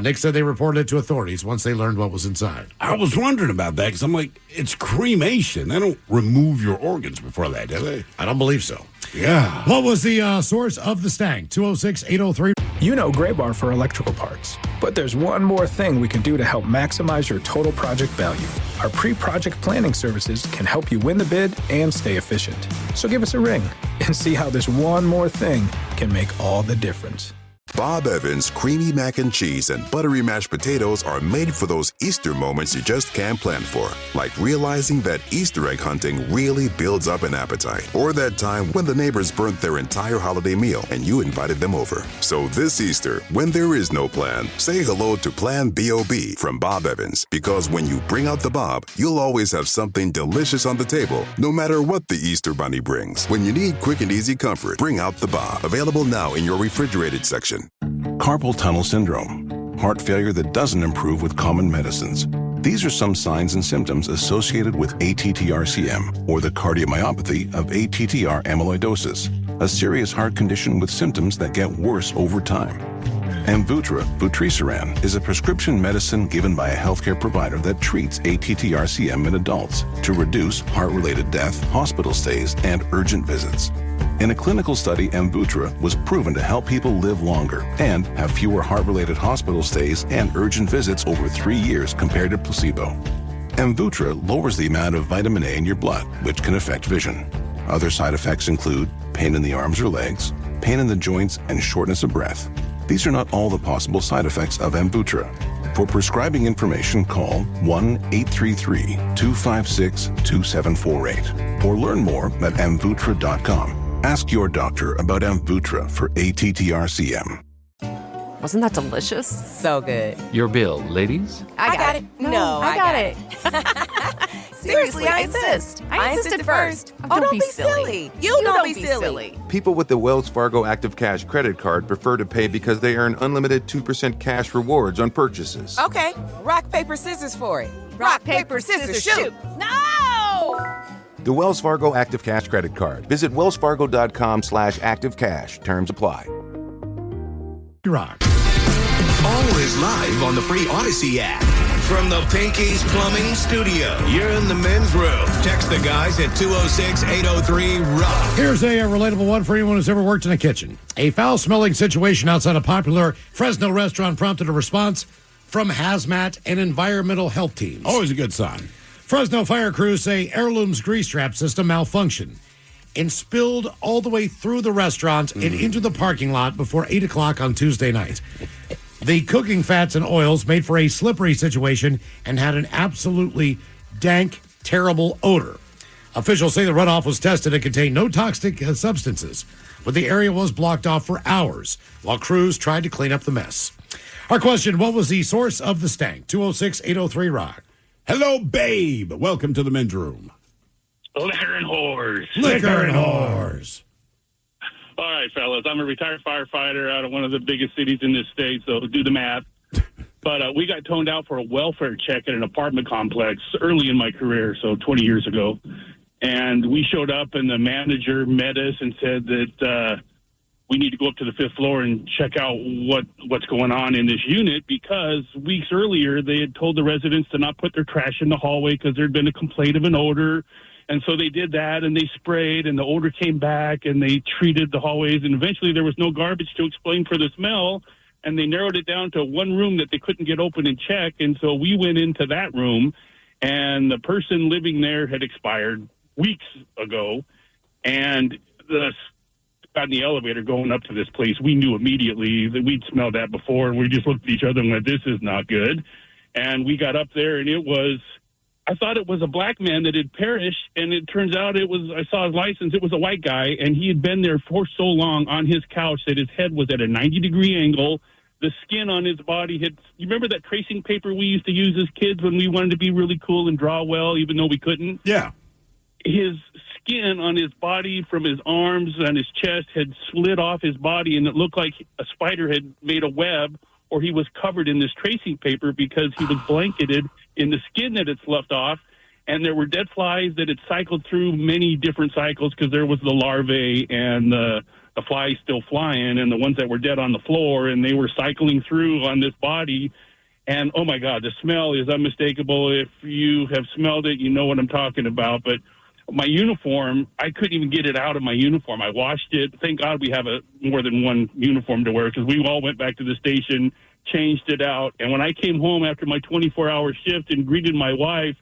Nick said they reported it to authorities once they learned what was inside. I was wondering about that because I'm like, it's cremation. They don't remove your organs before that, do they? I don't believe so. Yeah. What was the source of the stank? 206-803. You know Gray Bar for electrical parts. But there's one more thing we can do to help maximize your total project value. Our pre-project planning services can help you win the bid and stay efficient. So give us a ring and see how this one more thing can make all the difference. Bob Evans creamy mac and cheese and buttery mashed potatoes are made for those Easter moments you just can't plan for, like realizing that Easter egg hunting really builds up an appetite, or that time when the neighbors burnt their entire holiday meal and you invited them over. So this Easter, when there is no plan, say hello to Plan B.O.B. from Bob Evans, because when you bring out the Bob, you'll always have something delicious on the table, no matter what the Easter Bunny brings. When you need quick and easy comfort, bring out the Bob. Available now in your refrigerated section. Carpal tunnel syndrome, heart failure that doesn't improve with common medicines. These are some signs and symptoms associated with ATTR-CM, or the cardiomyopathy of ATTR amyloidosis. a serious heart condition with symptoms that get worse over time. Amvuttra, vutrisiran, is a prescription medicine given by a healthcare provider that treats ATTR-CM in adults to reduce heart-related death, hospital stays, and urgent visits. In a clinical study, Amvuttra was proven to help people live longer and have fewer heart-related hospital stays and urgent visits over 3 years compared to placebo. Amvuttra lowers the amount of vitamin A in your blood, which can affect vision. Other side effects include pain in the arms or legs, pain in the joints, and shortness of breath. These are not all the possible side effects of Amvuttra. For prescribing information, call 1-833-256-2748 or learn more at amvuttra.com. Ask your doctor about Amvuttra for ATTR-CM. Wasn't that delicious? So good. Your bill, ladies? I got it. No, I got it. Seriously, I insist. I insisted first. Oh, don't be silly. You don't be silly. People with the Wells Fargo Active Cash credit card prefer to pay because they earn unlimited 2% cash rewards on purchases. Okay, rock, paper, scissors for it. Rock, paper, scissors, shoot. No! The Wells Fargo Active Cash credit card. Visit wellsfargo.com/activecash. Terms apply. Rock. Always live on the free Odyssey app. From the Pinky's Plumbing Studio, you're in the men's room. Text the guys at 206-803-ROCK. Here's a relatable one for anyone who's ever worked in a kitchen. A foul-smelling situation outside a popular Fresno restaurant prompted a response from hazmat and environmental health teams. Always a good sign. Fresno fire crews say Heirloom's grease trap system malfunctioned and spilled all the way through the restaurant and into the parking lot before 8 o'clock on Tuesday night. The cooking fats and oils made for a slippery situation and had an absolutely dank, terrible odor. Officials say the runoff was tested and contained no toxic substances, but the area was blocked off for hours while crews tried to clean up the mess. Our question, what was the source of the stank? 206-803-ROCK. Hello, babe. Welcome to the men's room. Liquor and whores. Liquor and whores. All right, fellas. I'm a retired firefighter out of one of the biggest cities in this state, so do the math. But we got toned out for a welfare check at an apartment complex early in my career, so 20 years ago. And we showed up, and the manager met us and said that we need to go up to the 5th floor and check out what's going on in this unit, because weeks earlier they had told the residents to not put their trash in the hallway because there had been a complaint of an odor. And so they did that, and they sprayed, and the odor came back, and they treated the hallways, and eventually there was no garbage to explain for the smell, and they narrowed it down to one room that they couldn't get open and check. And so we went into that room, and the person living there had expired weeks ago, and got in the elevator going up to this place. We knew immediately that we'd smelled that before, and we just looked at each other and went, this is not good. And we got up there, and I thought it was a black man that had perished, and it turns out I saw his license, it was a white guy, and he had been there for so long on his couch that his head was at a 90-degree angle. The skin on his body you remember that tracing paper we used to use as kids when we wanted to be really cool and draw well, even though we couldn't? Yeah. His skin on his body from his arms and his chest had slid off his body, and it looked like a spider had made a web, or he was covered in this tracing paper because he was blanketed in the skin that had sloughed off. And there were dead flies that had cycled through many different cycles, because there was the larvae and the flies still flying, and the ones that were dead on the floor, and they were cycling through on this body. And, oh, my God, the smell is unmistakable. If you have smelled it, you know what I'm talking about. But my uniform, I couldn't even get it out of my uniform. I washed it. Thank God we have more than one uniform to wear, because we all went back to the station, changed it out. And when I came home after my 24-hour shift and greeted my wife,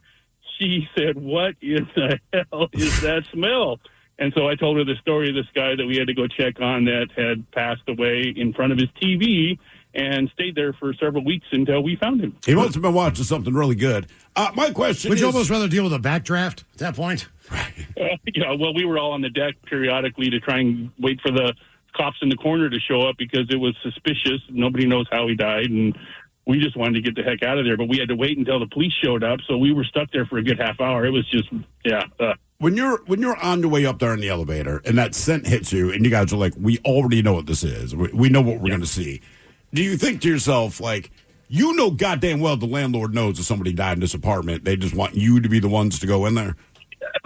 she said, what in the hell is that smell? And so I told her the story of this guy that we had to go check on that had passed away in front of his TV and stayed there for several weeks until we found him. He must have been watching something really good. My question Would you almost rather deal with a backdraft at that point? Well, we were all on the deck periodically to try and wait for the cops in the corner to show up, because it was suspicious. Nobody knows how he died, and we just wanted to get the heck out of there. But we had to wait until the police showed up, so we were stuck there for a good half hour. It was just, When you're on your way up there in the elevator and that scent hits you, and you guys are like, we already know what this is. We know what we're going to see. Do you think to yourself, like, you know goddamn well the landlord knows that somebody died in this apartment. They just want you to be the ones to go in there?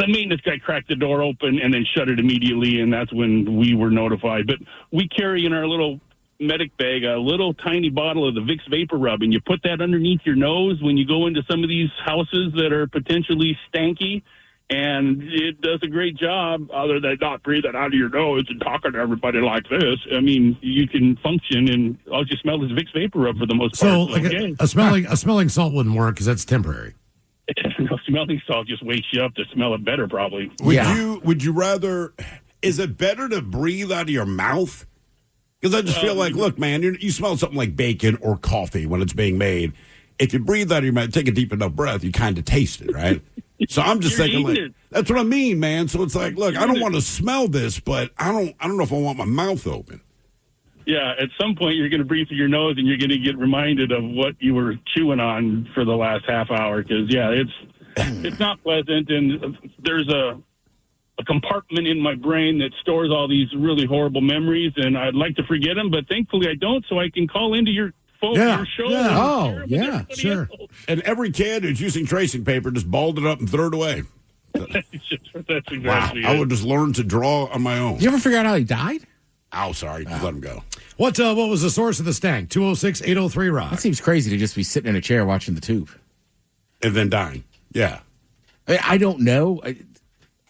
the maintenance guy cracked the door open and then shut it immediately, and that's when we were notified. But we carry in our little medic bag a little tiny bottle of the Vicks Vapor Rub, and you put that underneath your nose when you go into some of these houses that are potentially stanky, and it does a great job other than not breathing out of your nose and talking to everybody like this. I mean, you can function, and all you smell is Vicks Vapor Rub for the most part. So, like a smelling salt wouldn't work because that's temporary. No, smelling salt just wakes you up to smell it better, probably. Would you rather? Is it better to breathe out of your mouth? Because I just feel like, look, man, you smell something like bacon or coffee when it's being made. If you breathe out of your mouth, take a deep enough breath, you kind of taste it, right? So I'm just thinking, like, that's what I mean, man. So it's like, look, I don't want to smell this, but I don't know if I want my mouth open. Yeah, at some point you're going to breathe through your nose, and you're going to get reminded of what you were chewing on for the last half hour. Because it's not pleasant, and there's a compartment in my brain that stores all these really horrible memories, and I'd like to forget them, but thankfully I don't, so I can call into your phone, your show. Yeah. Oh, yeah, sure. And every kid who's using tracing paper just balled it up and threw it away. That's exactly Wow. it. I would just learn to draw on my own. You ever figure out how he died? Oh, sorry. Just let him go. What was the source of the stank? 206-803-ROCK. That seems crazy to just be sitting in a chair watching the tube. And then dying. Yeah. I don't know.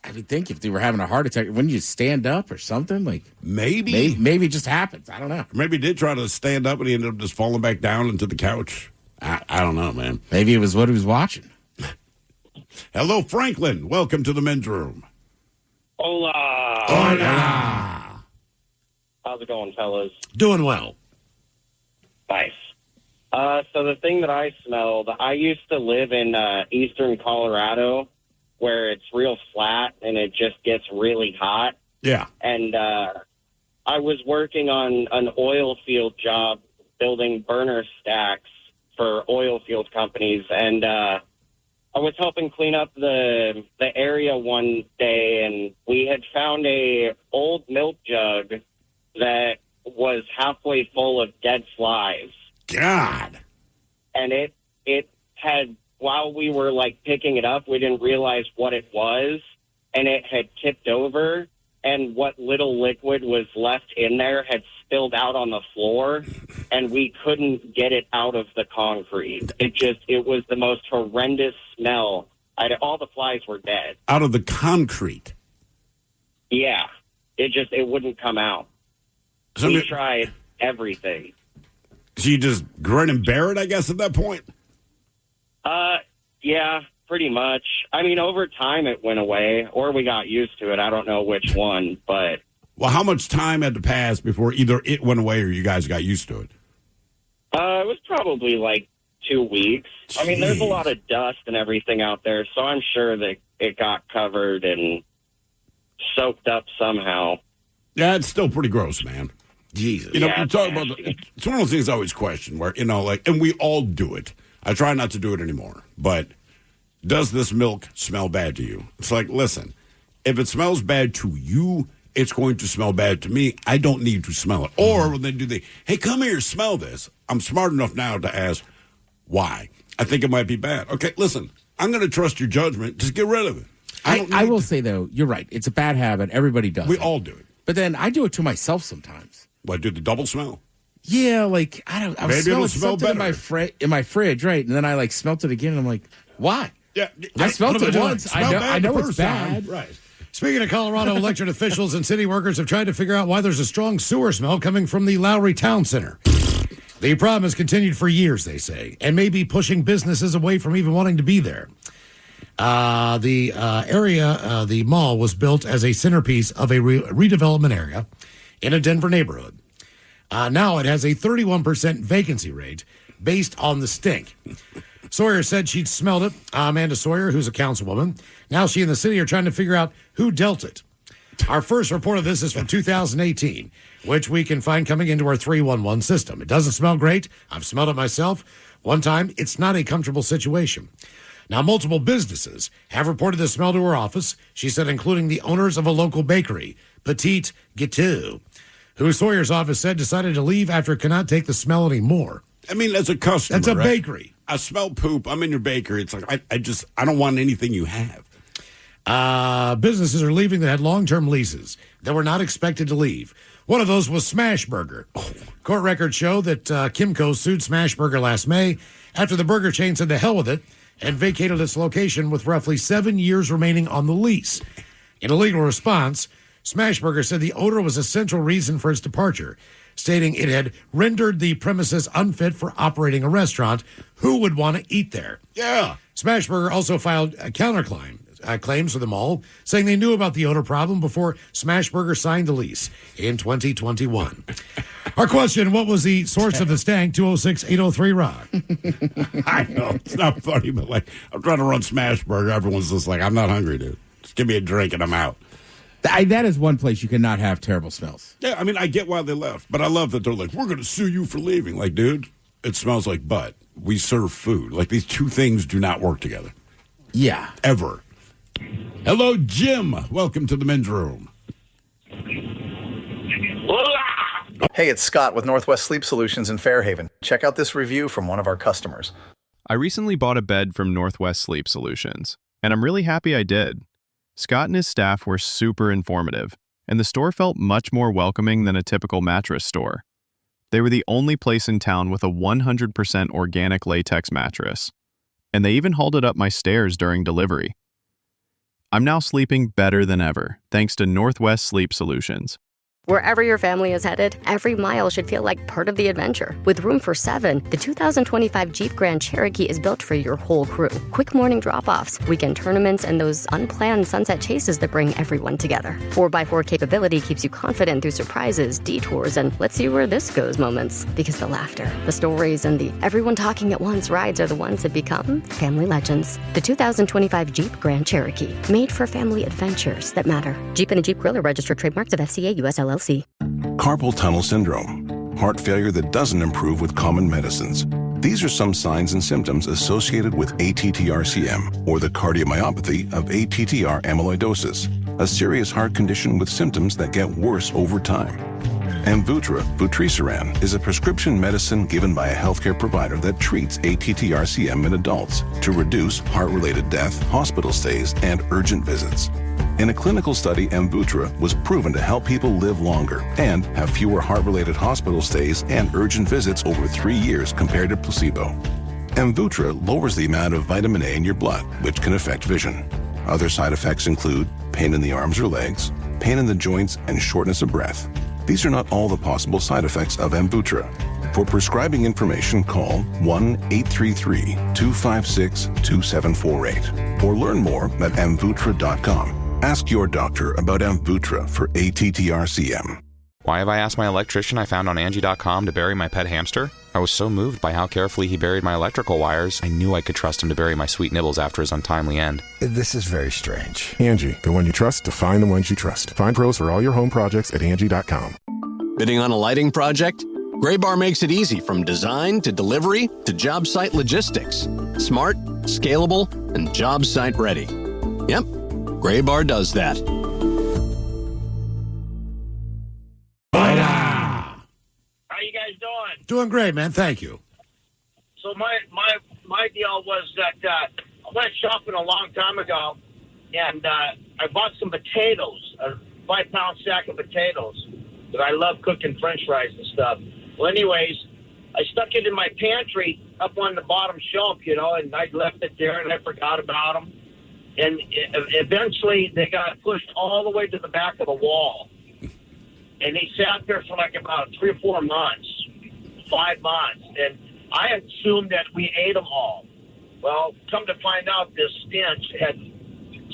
I would think if they were having a heart attack, wouldn't you stand up or something? Like Maybe it just happens. I don't know. Maybe he did try to stand up and he ended up just falling back down into the couch. I don't know, man. Maybe it was what he was watching. Hello, Franklin. Welcome to the men's room. Hola. Hola. How's it going, fellas? Doing well. Nice. So the thing that I smelled, I used to live in eastern Colorado where it's real flat and it just gets really hot. Yeah. And I was working on an oil field job building burner stacks for oil field companies. And I was helping clean up the area one day, and we had found a old milk jug that was halfway full of dead flies. God. And it had, while we were like picking it up, we didn't realize what it was, and it had tipped over, and what little liquid was left in there had spilled out on the floor, and we couldn't get it out of the concrete. It was the most horrendous smell. All the flies were dead. Out of the concrete? Yeah. It wouldn't come out. We tried everything. So you just grin and bear it, I guess, at that point? Yeah, pretty much. I mean, over time it went away, or we got used to it. I don't know which one, but... Well, how much time had to pass before either it went away or you guys got used to it? It was probably like 2 weeks. I mean, there's a lot of dust and everything out there, so I'm sure that it got covered and soaked up somehow. Yeah, it's still pretty gross, man. Jesus. You know, you talk about it's one of those things I always question where, and we all do it. I try not to do it anymore. But does this milk smell bad to you? It's like, listen, if it smells bad to you, it's going to smell bad to me. I don't need to smell it. Or when they do hey, come here, smell this. I'm smart enough now to ask why. I think it might be bad. Okay, listen, I'm going to trust your judgment. Just get rid of it. I will say, though, you're right. It's a bad habit. Everybody does We it. all do it. But then I do it to myself sometimes. What, do the double smell? Yeah, like, I was Maybe smelling it'll smell something better. in my fridge, right? And then I, smelt it again, and I'm like, why? Yeah, I smelt it once. I know it's first bad. time. Right. Speaking of Colorado, elected officials and city workers have tried to figure out why there's a strong sewer smell coming from the Lowry Town Center. The problem has continued for years, they say, and may be pushing businesses away from even wanting to be there. The area, the mall, was built as a centerpiece of a redevelopment area in a Denver neighborhood. Now it has a 31% vacancy rate based on the stink. Sawyer said she'd smelled it. Amanda Sawyer, who's a councilwoman. Now she and the city are trying to figure out who dealt it. Our first report of this is from 2018, which we can find coming into our 311 system. It doesn't smell great. I've smelled it myself. One time, it's not a comfortable situation. Now, multiple businesses have reported the smell to her office, she said, including the owners of a local bakery, Petite Gâteau, who Sawyer's office said decided to leave after it could not take the smell anymore. I mean, as a customer, that's a right? bakery. I smell poop. I'm in your bakery. It's like, I don't want anything you have. Businesses are leaving that had long-term leases that were not expected to leave. One of those was Smashburger. Court records show that Kimco sued Smashburger last May after the burger chain said to hell with it and vacated its location with roughly 7 years remaining on the lease. In a legal response, Smashburger said the odor was a central reason for its departure, stating it had rendered the premises unfit for operating a restaurant. Who would want to eat there? Yeah. Smashburger also filed a claims with the mall, saying they knew about the odor problem before Smashburger signed the lease in 2021. Our question, what was the source of the stank? 206-803-ROCK. I know, it's not funny, but like, I'm trying to run Smashburger. Everyone's just like, I'm not hungry, dude. Just give me a drink and I'm out. That is one place you cannot have terrible smells. Yeah, I mean, I get why they left, but I love that they're like, we're going to sue you for leaving. Like, dude, it smells like butt. We serve food. Like, these two things do not work together. Yeah. Ever. Hello, Jim. Welcome to the men's room. Hey, it's Scott with Northwest Sleep Solutions in Fairhaven. Check out this review from one of our customers. I recently bought a bed from Northwest Sleep Solutions, and I'm really happy I did. Scott and his staff were super informative, and the store felt much more welcoming than a typical mattress store. They were the only place in town with a 100% organic latex mattress, and they even hauled it up my stairs during delivery. I'm now sleeping better than ever, thanks to Northwest Sleep Solutions. Wherever your family is headed, every mile should feel like part of the adventure. With room for 7, the 2025 Jeep Grand Cherokee is built for your whole crew. Quick morning drop-offs, weekend tournaments, and those unplanned sunset chases that bring everyone together. 4x4 capability keeps you confident through surprises, detours, and let's see where this goes moments. Because the laughter, the stories, and the everyone talking at once rides are the ones that become family legends. The 2025 Jeep Grand Cherokee, made for family adventures that matter. Jeep and a Jeep Grill are registered trademarks of FCA US LLC. Carpal tunnel syndrome, heart failure that doesn't improve with common medicines. These are some signs and symptoms associated with ATTR-CM, or the cardiomyopathy of ATTR amyloidosis, a serious heart condition with symptoms that get worse over time. Amvuttra, vutrisiran, is a prescription medicine given by a healthcare provider that treats ATTR-CM in adults to reduce heart-related death, hospital stays, and urgent visits. In a clinical study, Amvuttra was proven to help people live longer and have fewer heart-related hospital stays and urgent visits over 3 years compared to placebo. Amvuttra lowers the amount of vitamin A in your blood, which can affect vision. Other side effects include pain in the arms or legs, pain in the joints, and shortness of breath. These are not all the possible side effects of Amvuttra. For prescribing information, call 1-833-256-2748 or learn more at amvuttra.com. Ask your doctor about Amvuttra for ATTR-CM. Why have I asked my electrician I found on Angie.com to bury my pet hamster? I was so moved by how carefully he buried my electrical wires, I knew I could trust him to bury my sweet nibbles after his untimely end. This is very strange. Angie, the one you trust to find the ones you trust. Find pros for all your home projects at Angie.com. Bidding on a lighting project? Graybar makes it easy from design to delivery to job site logistics. Smart, scalable, and job site ready. Yep. Graybar does that. How you guys doing? Doing great, man. Thank you. So my deal was that I went shopping a long time ago, and I bought some potatoes, a 5-pound sack of potatoes, because I love cooking French fries and stuff. Well, anyways, I stuck it in my pantry up on the bottom shelf, and I left it there, and I forgot about them. And eventually they got pushed all the way to the back of the wall. And they sat there for like about 3 or 4 months, 5 months. And I assumed that we ate them all. Well, come to find out, this stench had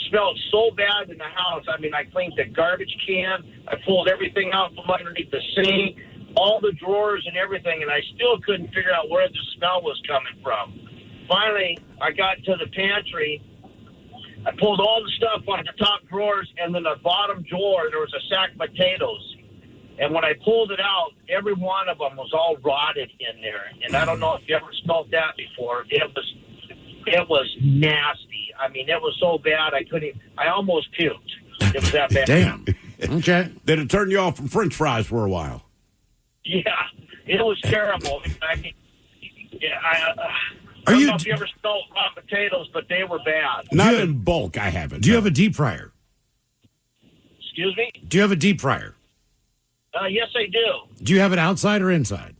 smelled so bad in the house. I mean, I cleaned the garbage can. I pulled everything out from underneath the sink, all the drawers and everything. And I still couldn't figure out where the smell was coming from. Finally, I got to the pantry. I pulled all the stuff out of the top drawers, and then the bottom drawer, there was a sack of potatoes. And when I pulled it out, every one of them was all rotted in there. And I don't know if you ever smelled that before. It was nasty. I mean, it was so bad I almost puked. It was that bad. Damn. Okay. Did it turn you off from French fries for a while? Yeah, it was terrible. I mean, I don't know if you ever smelled raw potatoes, but they were bad. Not in bulk, I haven't. Do you have a deep fryer? Excuse me? Do you have a deep fryer? Yes, I do. Do you have it outside or inside?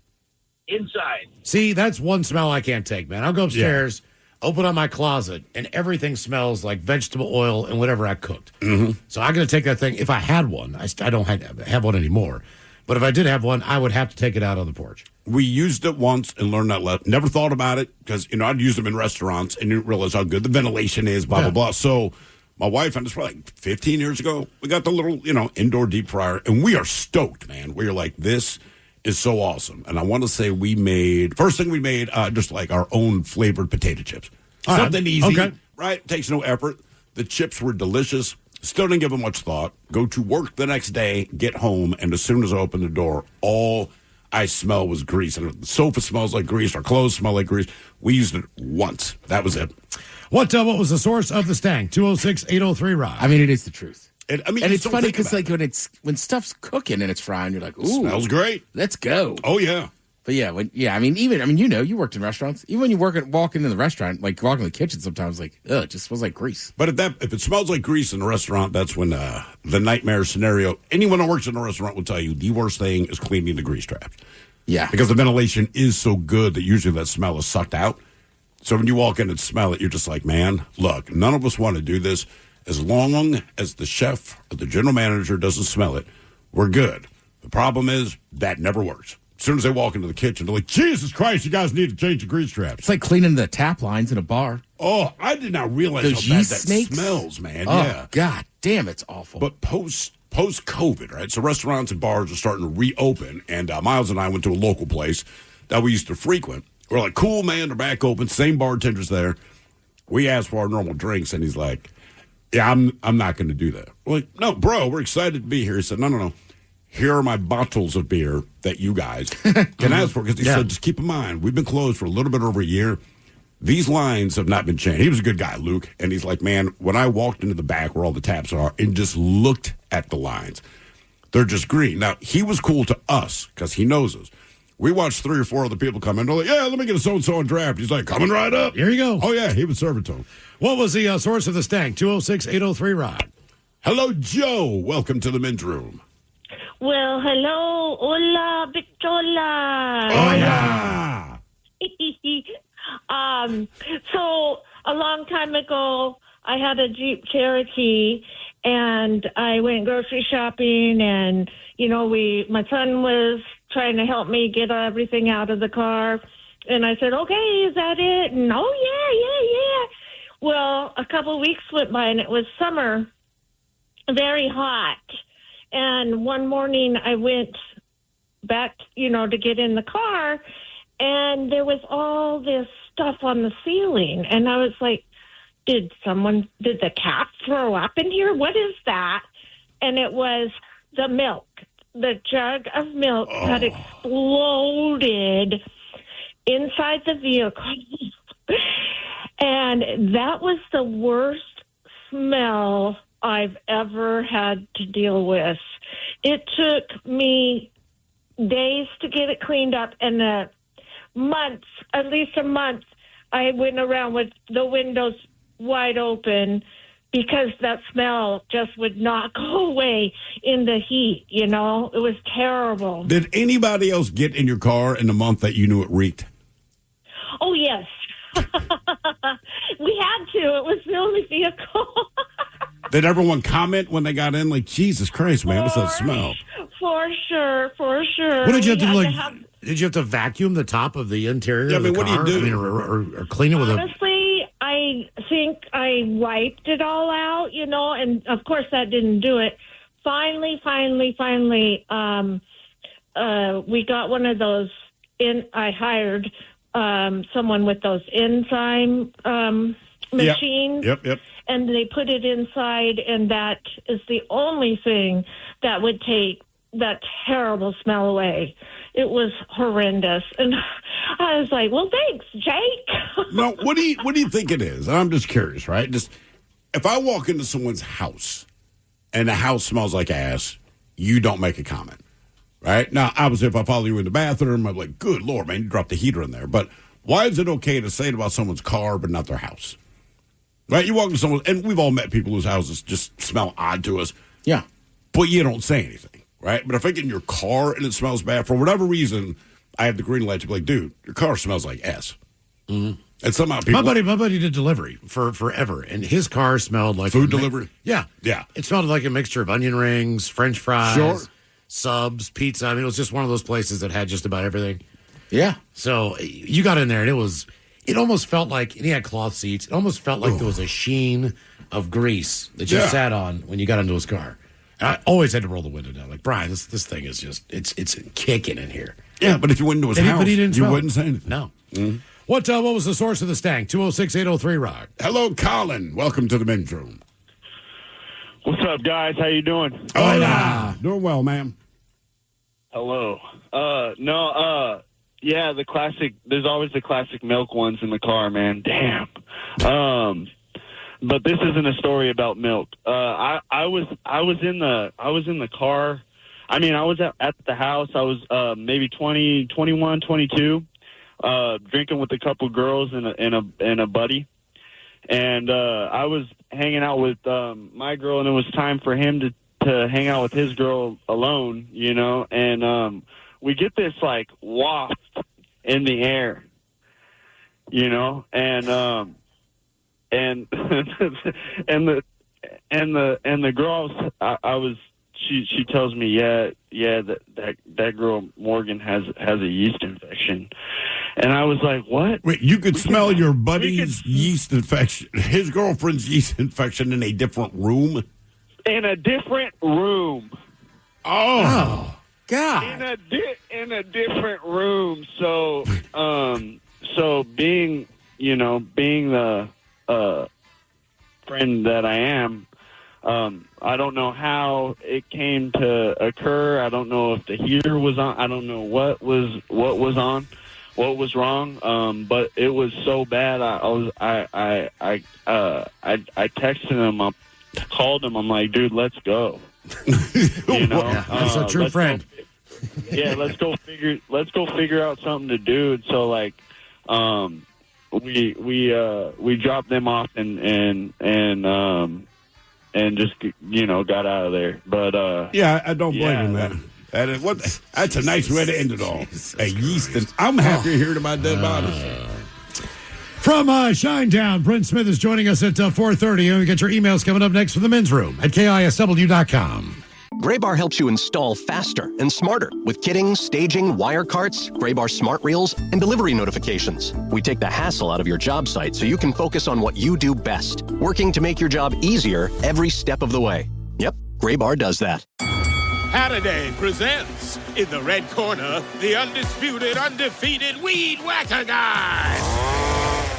Inside. See, that's one smell I can't take, man. I'll go upstairs, open up my closet, and everything smells like vegetable oil and whatever I cooked. Mm-hmm. So I'm going to take that thing. If I had one, I don't have one anymore. But if I did have one, I would have to take it out on the porch. We used it once and learned that lesson. Never thought about it because, I'd use them in restaurants and didn't realize how good the ventilation is, blah, blah, blah. So my wife, and this was like 15 years ago, we got the little, indoor deep fryer, and we are stoked, man. We're like, this is so awesome. And I want to say first thing we made, just like our own flavored potato chips. Something easy, right? Takes no effort. The chips were delicious. Still didn't give them much thought. Go to work the next day, get home, and as soon as I open the door, all I smell was grease. And the sofa smells like grease. Our clothes smell like grease. We used it once. That was it. What was the source of the stank? 206-803-ROCK. I mean, it is the truth. And it's funny because when stuff's cooking and it's frying, you're like, ooh, smells great. Let's go. Oh yeah. But you worked in restaurants. Even when you walk into the restaurant, like walk in the kitchen, sometimes it just smells like grease. But if it smells like grease in a restaurant, that's when the nightmare scenario. Anyone who works in a restaurant will tell you the worst thing is cleaning the grease traps. Yeah, because the ventilation is so good that usually that smell is sucked out. So when you walk in and smell it, you're just like, man, look, none of us want to do this. As long as the chef or the general manager doesn't smell it, we're good. The problem is that never works. As soon as they walk into the kitchen, they're like, Jesus Christ, you guys need to change the grease traps. It's like cleaning the tap lines in a bar. Oh, I did not realize those how bad yeast that snakes smells, man. Oh, yeah. God damn, it's awful. But post-COVID, right, so restaurants and bars are starting to reopen, and Miles and I went to a local place that we used to frequent. We're like, cool, man, they're back open, same bartender's there. We asked for our normal drinks, and he's like, yeah, I'm not going to do that. We're like, no, bro, we're excited to be here. He said, no. Here are my bottles of beer that you guys can ask for. Because he said, just keep in mind, we've been closed for a little bit over a year. These lines have not been changed. He was a good guy, Luke. And he's like, man, when I walked into the back where all the taps are and just looked at the lines, they're just green. Now, he was cool to us because he knows us. We watched 3 or 4 other people come in. They're like, yeah, let me get a so-and-so on draft. He's like, coming right up. Here you go. Oh, yeah, he would serve it to him. What was the source of the stank? 206-803-ROCK. Hello, Joe. Welcome to the men's room. Well, hello. Hola, Victola. Hola. So a long time ago, I had a Jeep Cherokee, and I went grocery shopping, and, my son was trying to help me get everything out of the car. And I said, okay, is that it? And, yeah. Well, a couple of weeks went by, and it was summer, very hot. And one morning I went back, to get in the car, and there was all this stuff on the ceiling. And I was like, did the cat throw up in here? What is that? And it was the milk. The jug of milk had exploded inside the vehicle. And that was the worst smell I've ever had to deal with. It took me days to get it cleaned up, and at least a month, I went around with the windows wide open because that smell just would not go away in the heat, It was terrible. Did anybody else get in your car in the month that you knew it reeked? Oh, yes. We had to. It was the only vehicle. Did everyone comment when they got in? Like, Jesus Christ, man, what's that smell? For sure. What did you have to do? Did you have to vacuum the top of the interior of the car? What do you do? Or clean it with Honestly, I think I wiped it all out, and of course that didn't do it. Finally, we got one of those I hired someone with those enzyme machines. Yep. And they put it inside, and that is the only thing that would take that terrible smell away. It was horrendous. And I was like, well, thanks, Jake. No, what do you think it is? I'm just curious, right? Just if I walk into someone's house and the house smells like ass, you don't make a comment, right? Now, obviously, if I follow you in the bathroom, I'm like, good Lord, man, you dropped the heater in there. But Why is it okay to say it about someone's car but not their house? Right? You walk into someone, and we've all met people whose houses just smell odd to us. Yeah. But you don't say anything, right? But if I get in your car and it smells bad, for whatever reason, I have the green light to be like, dude, your car smells like S. Mm-hmm. And somehow people... My buddy did delivery for forever, and his car smelled like... Food delivery? Yeah. Yeah. It smelled like a mixture of onion rings, French fries, Sure. subs, pizza. I mean, it was just one of those places that had just about everything. Yeah. So you got in there, and it almost felt like, and he had cloth seats, it almost felt like there was a sheen of grease that you sat on when you got into his car. And I always had to roll the window down. Like, Brian, this thing is just, it's kicking in here. Yeah, but if you went into his house, you wouldn't say anything. No. Mm-hmm. What was the source of the stank? 206-803-ROCK. Hello, Colin. Welcome to the men's room. What's up, guys? How you doing? Hola. Doing well, ma'am. Hello. Yeah, the classic. There's always the classic milk ones in the car, man. Damn. But this isn't a story about milk. I was in the car. I mean, I was at the house. I was maybe 20, 21, 22, drinking with a couple girls and a buddy. And I was hanging out with my girl, and it was time for him to hang out with his girl alone, you know. And we get this like waft in the air, you know, and and the girl she tells me that girl Morgan has a yeast infection. And I was like, what? Wait, you could smell your buddy's yeast infection, his girlfriend's yeast infection in a different room? In a different room. Oh, God. In a different room. So being the friend that I am, I don't know how it came to occur. I don't know if the heater was on. I don't know what was on. What was wrong? But it was so bad. I texted him. I called him. I'm like, dude, let's go. You know, that's a true friend. Let's go figure out something to do. And so like, we dropped them off and just got out of there. But I don't blame him, man. That's a nice way to end it all. A yeast. I'm happy hearing about dead bodies. From Shinetown, Prince Smith is joining us at 4:30, and we get your emails coming up next from the men's room at KISW.com. Graybar helps you install faster and smarter with kitting, staging, wire carts, Graybar smart reels, and delivery notifications. We take the hassle out of your job site so you can focus on what you do best, working to make your job easier every step of the way. Yep, Graybar does that. Halliday presents, in the red corner, the undisputed, undefeated Weed Whacker Guy.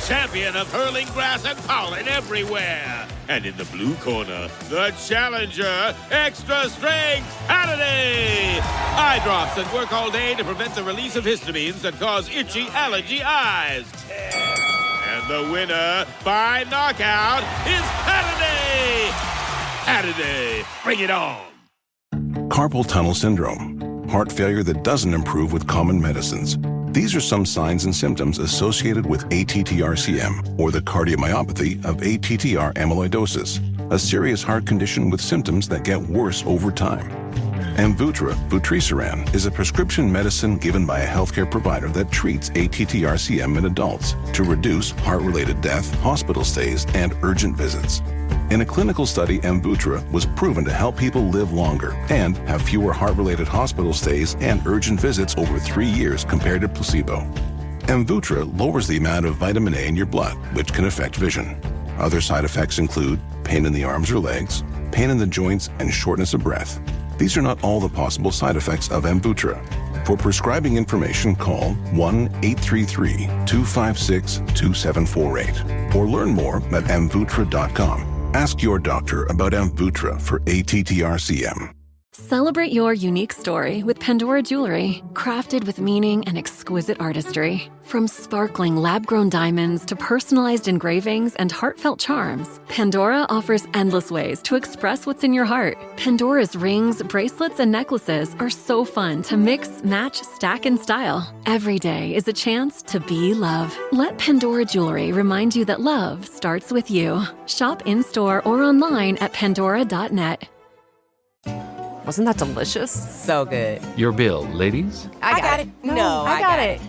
Champion of hurling grass and pollen everywhere. And in the blue corner, the challenger, extra strength Halliday. Eye drops that work all day to prevent the release of histamines that cause itchy allergy eyes. And the winner by knockout is Halliday. Halliday, bring it on. Carpal tunnel syndrome, heart failure that doesn't improve with common medicines. These are some signs and symptoms associated with ATTR-CM, or the cardiomyopathy of ATTR amyloidosis, a serious heart condition with symptoms that get worse over time. Amvuttra, vutrisiran, is a prescription medicine given by a healthcare provider that treats ATTR-CM in adults to reduce heart-related death, hospital stays, and urgent visits. In a clinical study, Amvuttra was proven to help people live longer and have fewer heart-related hospital stays and urgent visits over 3 years compared to placebo. Amvuttra lowers the amount of vitamin A in your blood, which can affect vision. Other side effects include pain in the arms or legs, pain in the joints, and shortness of breath. These are not all the possible side effects of Amvuttra. For prescribing information, call 1-833-256-2748 or learn more at amvuttra.com. Ask your doctor about Amvuttra for ATTR-CM. Celebrate your unique story with Pandora Jewelry, crafted with meaning and exquisite artistry. From sparkling lab-grown diamonds to personalized engravings and heartfelt charms, Pandora offers endless ways to express what's in your heart. Pandora's rings, bracelets, and necklaces are so fun to mix, match, stack, and style. Every day is a chance to be love. Let Pandora Jewelry remind you that love starts with you. Shop in-store or online at pandora.net. Wasn't that delicious? So good. Your bill, ladies? I got it. No, I got it.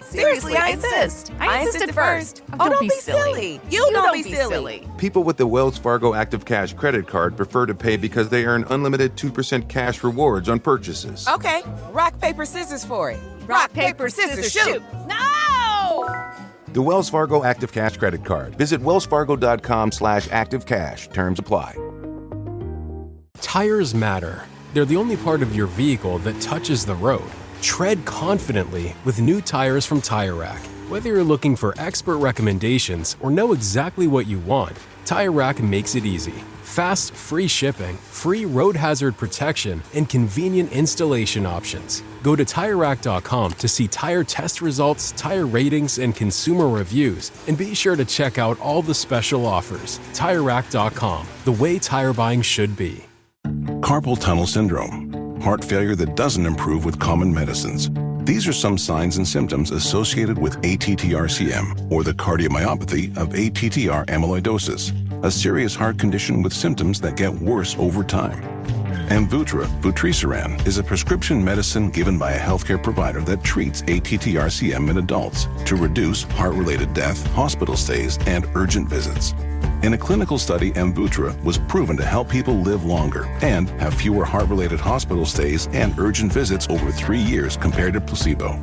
Seriously, I insist. I insisted first. Oh, don't be silly. You don't be silly. People with the Wells Fargo Active Cash credit card prefer to pay because they earn unlimited 2% cash rewards on purchases. Okay, rock, paper, scissors for it. Rock, paper, scissors, shoot. No! The Wells Fargo Active Cash credit card. Visit wellsfargo.com/activecash. Terms apply. Tires matter. They're the only part of your vehicle that touches the road. Tread confidently with new tires from Tire Rack. Whether you're looking for expert recommendations or know exactly what you want, Tire Rack makes it easy. Fast, free shipping, free road hazard protection, and convenient installation options. Go to TireRack.com to see tire test results, tire ratings, and consumer reviews, and be sure to check out all the special offers. TireRack.com, the way tire buying should be. Carpal tunnel syndrome, heart failure that doesn't improve with common medicines. These are some signs and symptoms associated with ATTR-CM, or the cardiomyopathy of ATTR amyloidosis, a serious heart condition with symptoms that get worse over time. Amvuttra, vutrisiran, is a prescription medicine given by a healthcare provider that treats ATTR-CM in adults to reduce heart-related death, hospital stays, and urgent visits. In a clinical study, Amvuttra was proven to help people live longer and have fewer heart-related hospital stays and urgent visits over 3 years compared to placebo.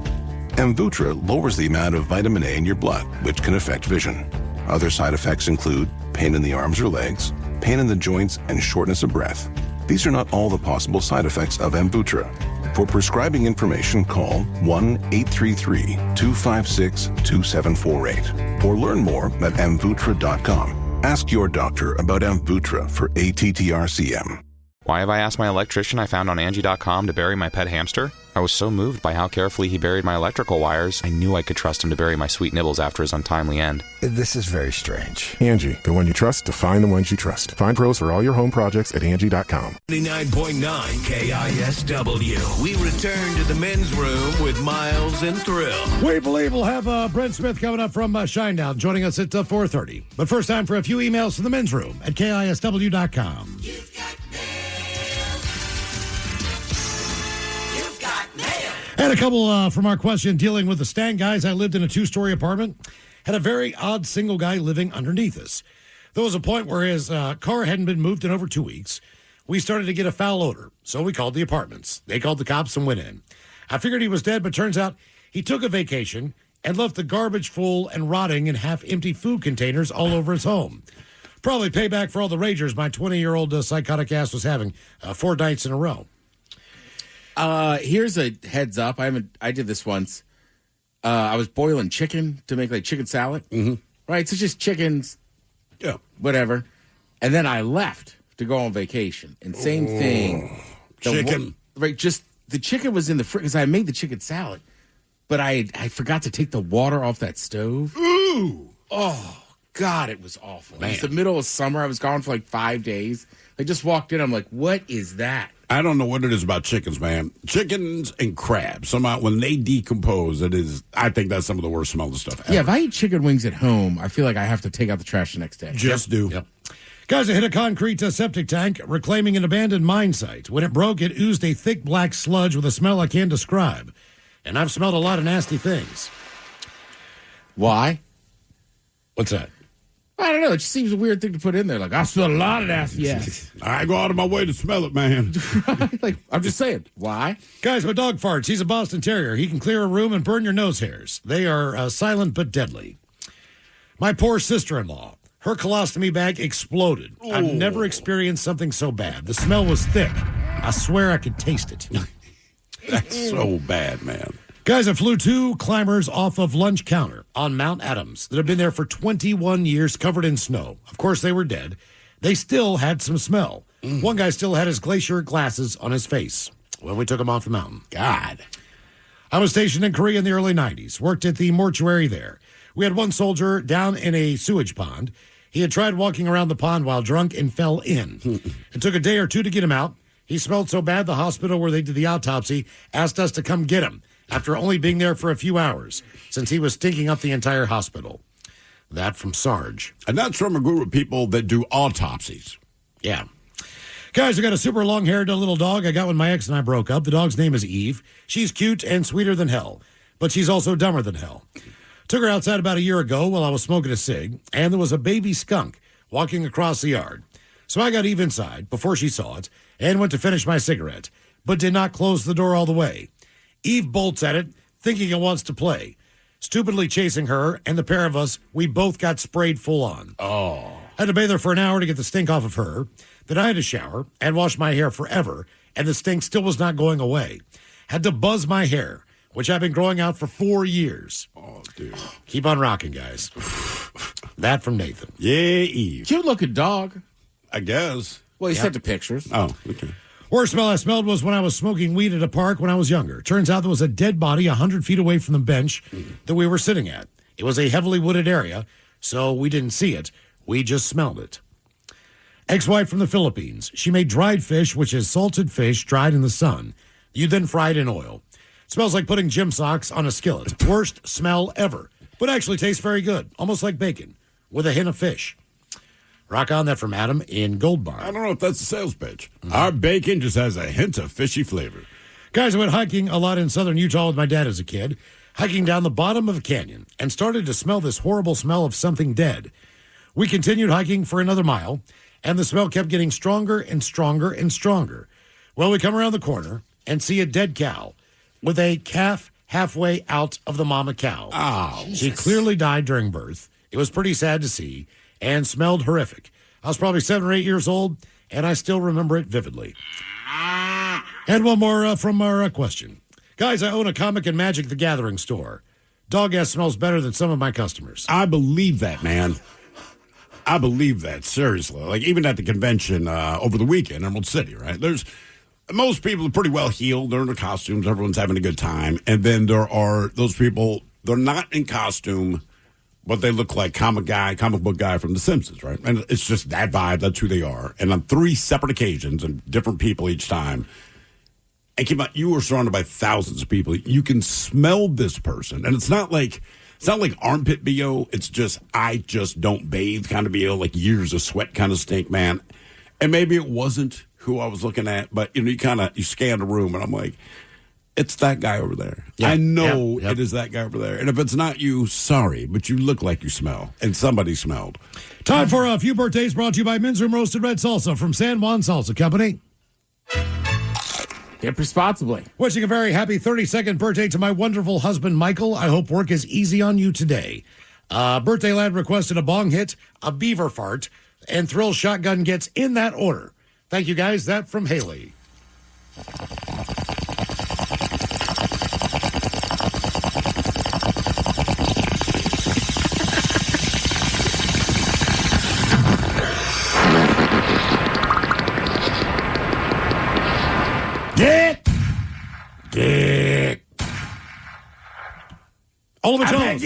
Amvuttra lowers the amount of vitamin A in your blood, which can affect vision. Other side effects include pain in the arms or legs, pain in the joints, and shortness of breath. These are not all the possible side effects of Amvuttra. For prescribing information, call 1-833-256-2748 or learn more at amvuttra.com. Ask your doctor about Amvuttra for ATTR-CM. Why have I asked my electrician I found on Angie.com to bury my pet hamster? I was so moved by how carefully he buried my electrical wires, I knew I could trust him to bury my sweet nibbles after his untimely end. This is very strange. Angie, the one you trust to find the ones you trust. Find pros for all your home projects at Angie.com. 99.9 KISW. We return to the men's room with Miles and Thrill. We believe we'll have Brent Smith coming up from Shinedown, joining us at 4:30. But first, time for a few emails to the men's room at KISW.com. You've got And a couple from our question dealing with the stand guys. I lived in a 2-story apartment, had a very odd single guy living underneath us. There was a point where his car hadn't been moved in over 2 weeks. We started to get a foul odor, so we called the apartments. They called the cops and went in. I figured he was dead, but turns out he took a vacation and left the garbage full and rotting in half-empty food containers all over his home. Probably payback for all the ragers my 20-year-old psychotic ass was having 4 nights in a row. Here's a heads up. I did this once. I was boiling chicken to make like chicken salad. Mm-hmm. Right? So just chickens, yeah, whatever. And then I left to go on vacation. And same thing. Chicken. Right, just the chicken was in the fridge because I made the chicken salad. But I forgot to take the water off that stove. Ooh. Oh, God, it was awful. Man. It was the middle of summer. I was gone for like 5 days. I just walked in. I'm like, what is that? I don't know what it is about chickens, man. Chickens and crabs. Somehow, when they decompose, I think that's some of the worst smelling stuff ever. Yeah, if I eat chicken wings at home, I feel like I have to take out the trash the next day. Just do. Yep. Guys, I hit a concrete septic tank reclaiming an abandoned mine site. When it broke, it oozed a thick black sludge with a smell I can't describe. And I've smelled a lot of nasty things. Why? What's that? I don't know. It just seems a weird thing to put in there. Like, I smell a lot of nasty. Yeah. I go out of my way to smell it, man. Like, I'm just saying. Why? Guys, my dog farts. He's a Boston Terrier. He can clear a room and burn your nose hairs. They are silent but deadly. My poor sister-in-law. Her colostomy bag exploded. Ooh. I've never experienced something so bad. The smell was thick. I swear I could taste it. That's so bad, man. Guys, I flew 2 climbers off of Lunch Counter on Mount Adams that have been there for 21 years covered in snow. Of course, they were dead. They still had some smell. One guy still had his glacier glasses on his face when we took him off the mountain. God. I was stationed in Korea in the early 90s, worked at the mortuary there. We had one soldier down in a sewage pond. He had tried walking around the pond while drunk and fell in. It took a day or two to get him out. He smelled so bad the hospital where they did the autopsy asked us to come get him after only being there for a few hours, since he was stinking up the entire hospital. That from Sarge. And that's from a group of people that do autopsies. Yeah. Guys, I got a super long-haired little dog I got when my ex and I broke up. The dog's name is Eve. She's cute and sweeter than hell, but she's also dumber than hell. Took her outside about a year ago while I was smoking a cig, and there was a baby skunk walking across the yard. So I got Eve inside before she saw it and went to finish my cigarette, but did not close the door all the way. Eve bolts at it, thinking it wants to play. Stupidly chasing her, and the pair of us, we both got sprayed full on. Oh. Had to bathe her for an hour to get the stink off of her. Then I had to shower and wash my hair forever, and the stink still was not going away. Had to buzz my hair, which I've been growing out for 4 years. Oh, dude. Keep on rocking, guys. That from Nathan. Yeah, Eve. Cute looking dog. I guess. Well, he sent the pictures. Oh, okay. Worst smell I smelled was when I was smoking weed at a park when I was younger. Turns out there was a dead body 100 feet away from the bench that we were sitting at. It was a heavily wooded area, so we didn't see it. We just smelled it. Ex-wife from the Philippines. She made dried fish, which is salted fish dried in the sun. You then fry it in oil. It smells like putting gym socks on a skillet. Worst smell ever, but actually tastes very good, almost like bacon, with a hint of fish. Rock on, that from Adam in Gold Bar. I don't know if that's a sales pitch. Our bacon just has a hint of fishy flavor. Guys, I went hiking a lot in southern Utah with my dad as a kid, hiking down the bottom of a canyon, and started to smell this horrible smell of something dead. We continued hiking for another mile, and the smell kept getting stronger and stronger and stronger. Well, we come around the corner and see a dead cow with a calf halfway out of the mama cow. Oh, she clearly died during birth. It was pretty sad to see and smelled horrific. I was probably 7 or 8 years old, and I still remember it vividly. And one more from our question. Guys, I own a Comic and Magic the Gathering store. Dog ass smells better than some of my customers. I believe that, man. I believe that, seriously. Like, even at the convention over the weekend, Emerald City, right? Most people are pretty well healed. They're in their costumes. Everyone's having a good time. And then there are those people, they're not in costume, but they look like comic book guy from The Simpsons, right? And it's just that vibe. That's who they are. And on 3 separate occasions and different people each time. And keep in mind, you were surrounded by thousands of people. You can smell this person. And it's not like armpit BO. It's just, I just don't bathe kind of BO, like years of sweat kind of stink, man. And maybe it wasn't who I was looking at, but you scan the room and I'm like, it's that guy over there. Yep, I know yep. it is that guy over there. And if it's not you, sorry, but you look like you smell. And somebody smelled. Time for a few birthdays brought to you by Men's Room Roasted Red Salsa from San Juan Salsa Company. Dip responsibly. Wishing a very happy 32nd birthday to my wonderful husband, Michael. I hope work is easy on you today. Birthday lad requested a bong hit, a beaver fart, and Thrill Shotgun gets in that order. Thank you, guys. That from Haley. Get. Oliver Jones.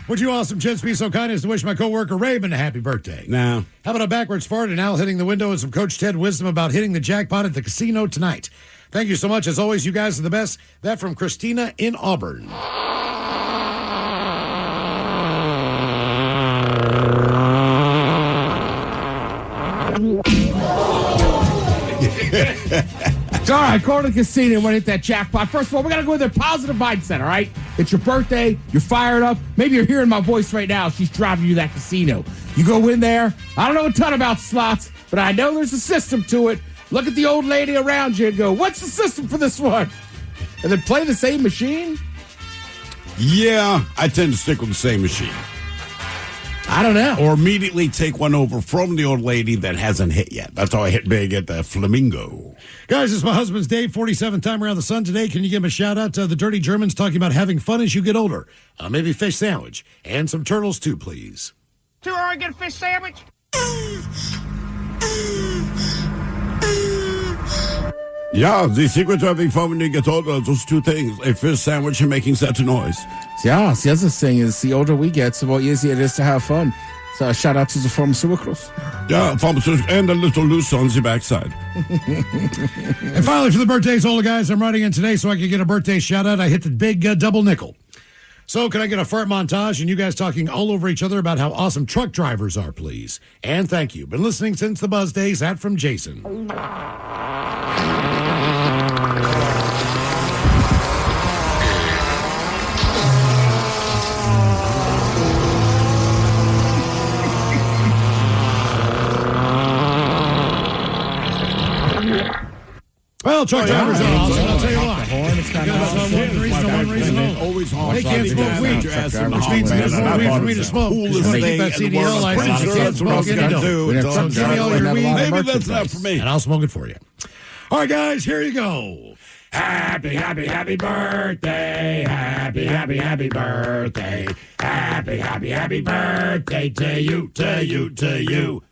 Would you awesome chits be so kind as to wish my coworker Raymond a happy birthday? No. How about a backwards fart and Al hitting the window and some Coach Ted wisdom about hitting the jackpot at the casino tonight? Thank you so much. As always, you guys are the best. That from Christina in Auburn. All right, go to the casino and want to hit that jackpot. First of all, we got to go with a positive mindset, all right? It's your birthday. You're fired up. Maybe you're hearing my voice right now. She's driving you to that casino. You go in there. I don't know a ton about slots, but I know there's a system to it. Look at the old lady around you and go, what's the system for this one? And then play the same machine? Yeah, I tend to stick with the same machine. I don't know. Or immediately take one over from the old lady that hasn't hit yet. That's how I hit big at the Flamingo. Guys, it's my husband's day, 47th time around the sun today. Can you give him a shout out to the Dirty Germans talking about having fun as you get older? Maybe fish sandwich and some turtles too, please. $2 get a fish sandwich? Yeah, the secret to having fun when you get older are those two things: a fish sandwich and making such a noise. Yeah, the other thing is the older we get, the more easier it is to have fun. So shout out to the pharmaceuticals. Yeah, pharmaceuticals and a little loose on the backside. And finally, for the birthdays, all the guys I'm writing in today so I can get a birthday shout out, I hit the big double nickel. So can I get a fart montage and you guys talking all over each other about how awesome truck drivers are, please? And thank you. Been listening since the Buzz days. That from Jason. Well, truck drivers are awesome. I'll tell you why. One reason only. They can't smoke weed, which means there's no weed for me to smoke. Just want to keep that CDL license. You can't smoke any dope. So give me all your weed. Maybe that's not for me. And I'll smoke it for you. All right, guys, here you go. Happy, happy, happy birthday. Happy, happy, happy birthday. Happy, happy, happy birthday to you, to you, to you.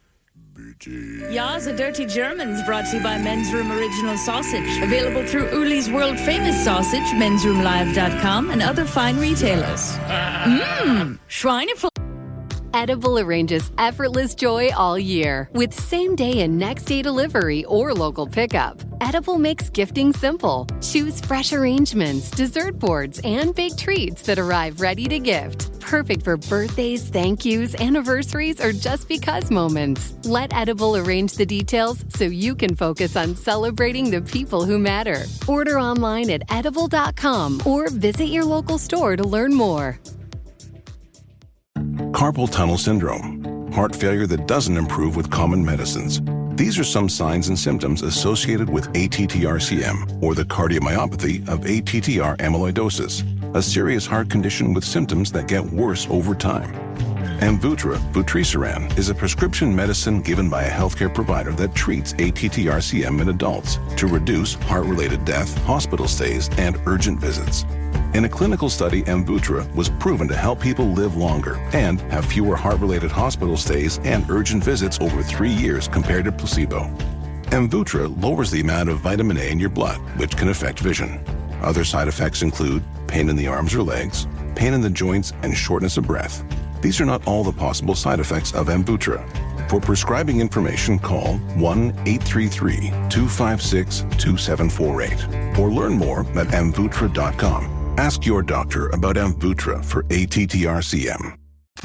Ya's a Dirty Germans brought to you by Men's Room Original Sausage. Available through Uli's World Famous Sausage, mensroomlive.com, and other fine retailers. Schweinefleisch. Edible arranges effortless joy all year with same-day and next-day delivery or local pickup. Edible makes gifting simple. Choose fresh arrangements, dessert boards, and big treats that arrive ready to gift. Perfect for birthdays, thank yous, anniversaries, or just because moments. Let Edible arrange the details so you can focus on celebrating the people who matter. Order online at edible.com or visit your local store to learn more. Carpal tunnel syndrome, heart failure that doesn't improve with common medicines. These are some signs and symptoms associated with ATTR-CM, or the cardiomyopathy of ATTR amyloidosis, a serious heart condition with symptoms that get worse over time. Amvuttra, vutrisiran, is a prescription medicine given by a healthcare provider that treats ATTR-CM in adults to reduce heart-related death, hospital stays, and urgent visits. In a clinical study, Amvuttra was proven to help people live longer and have fewer heart-related hospital stays and urgent visits over 3 years compared to placebo. Amvuttra lowers the amount of vitamin A in your blood, which can affect vision. Other side effects include pain in the arms or legs, pain in the joints, and shortness of breath. These are not all the possible side effects of Amvuttra. For prescribing information, call 1-833-256-2748 or learn more at amvuttra.com. Ask your doctor about Amvuttra for ATTR-CM.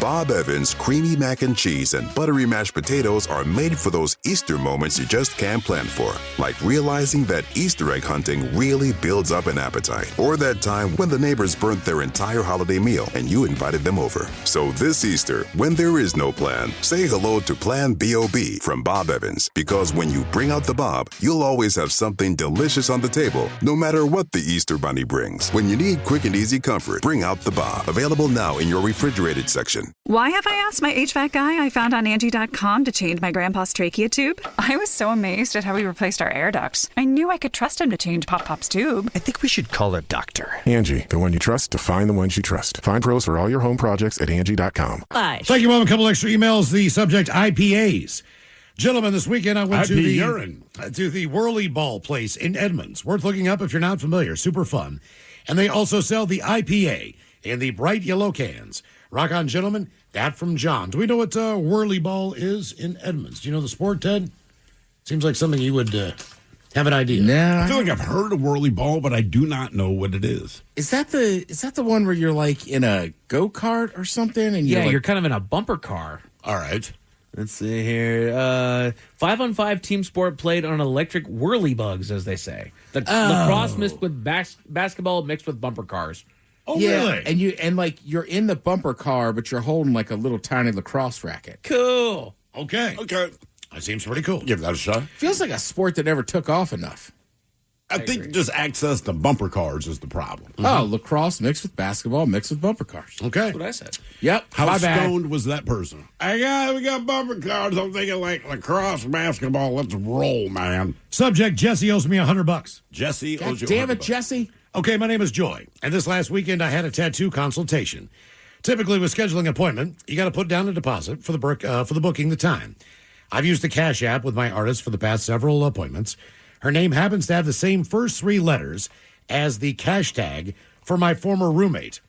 Bob Evans' creamy mac and cheese and buttery mashed potatoes are made for those Easter moments you just can't plan for, like realizing that Easter egg hunting really builds up an appetite, or that time when the neighbors burnt their entire holiday meal and you invited them over. So this Easter, when there is no plan, say hello to Plan B.O.B. from Bob Evans, because when you bring out the Bob, you'll always have something delicious on the table, no matter what the Easter Bunny brings. When you need quick and easy comfort, bring out the Bob. Available now in your refrigerated section. Why have I asked my HVAC guy I found on Angie.com to change my grandpa's trachea tube? I was so amazed at how he replaced our air ducts. I knew I could trust him to change Pop-Pop's tube. I think we should call a doctor. Angie, the one you trust to find the ones you trust. Find pros for all your home projects at Angie.com. Thank you, Mom. A couple extra emails. The subject, IPAs. Gentlemen, this weekend I went to the Whirly Ball place in Edmonds. Worth looking up if you're not familiar. Super fun. And they also sell the IPA in the bright yellow cans. Rock on, gentlemen. That from John. Do we know what Whirly Ball is in Edmonds? Do you know the sport, Ted? Seems like something you would have an idea. Nah. I feel like I've heard of Whirly Ball, but I do not know what it is. Is that the one where you're like in a go-kart or something? And you're kind of in a bumper car. All right. Let's see here. 5-on-5 team sport played on electric whirly bugs, as they say. The lacrosse mixed with basketball mixed with bumper cars. Oh, yeah, really? And you're in the bumper car, but you're holding like a little tiny lacrosse racket. Cool. Okay. That seems pretty cool. Give that a shot. Feels like a sport that never took off enough. I think just access to bumper cars is the problem. Mm-hmm. Oh, lacrosse mixed with basketball mixed with bumper cars. Okay. That's what I said. Yep. How stoned was that person? We got bumper cars. I'm thinking like lacrosse, basketball. Let's roll, man. Subject, Jesse owes me $100. Jesse owes you $100. Damn it, Jesse. Okay, my name is Joy, and this last weekend I had a tattoo consultation. Typically, with scheduling an appointment, you got to put down a deposit for the booking the time. I've used the Cash App with my artist for the past several appointments. Her name happens to have the same first 3 letters as the cash tag for my former roommate.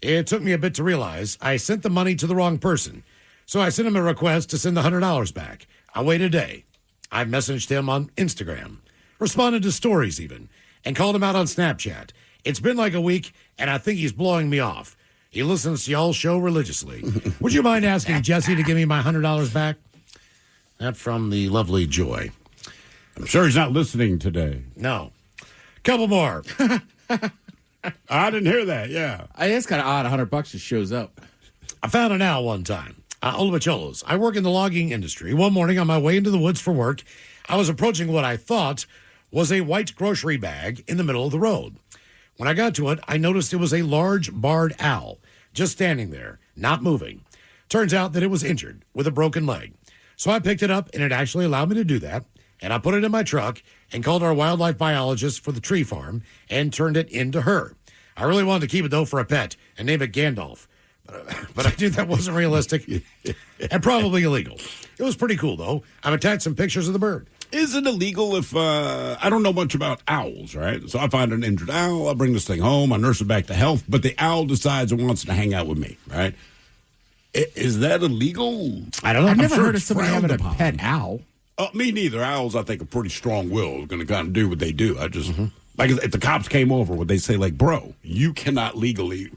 It took me a bit to realize I sent the money to the wrong person, so I sent him a request to send the $100 back. I waited a day. I messaged him on Instagram, responded to stories even, and called him out on Snapchat. It's been like a week, and I think he's blowing me off. He listens to y'all's show religiously. Would you mind asking Jesse to give me my $100 back? That from the lovely Joy. I'm sure he's not listening today. No. Couple more. I didn't hear that, yeah. It's kind of odd. $100 just shows up. I found an owl one time. Olivacholos. I work in the logging industry. One morning on my way into the woods for work, I was approaching what I thought was a white grocery bag in the middle of the road. When I got to it, I noticed it was a large barred owl, just standing there, not moving. Turns out that it was injured with a broken leg. So I picked it up, and it actually allowed me to do that. And I put it in my truck and called our wildlife biologist for the tree farm and turned it into her. I really wanted to keep it, though, for a pet and name it Gandalf. But I knew that wasn't realistic and probably illegal. It was pretty cool, though. I've attached some pictures of the bird. Is it illegal if I don't know much about owls, right? So I find an injured owl, I bring this thing home, I nurse it back to health, but the owl decides it wants to hang out with me, right? Is that illegal? I don't know. I've never heard of somebody having a pet owl. Me neither. Owls, I think, are pretty strong-willed, going to kind of do what they do. I just, like, if the cops came over, would they say, like, bro, you cannot legally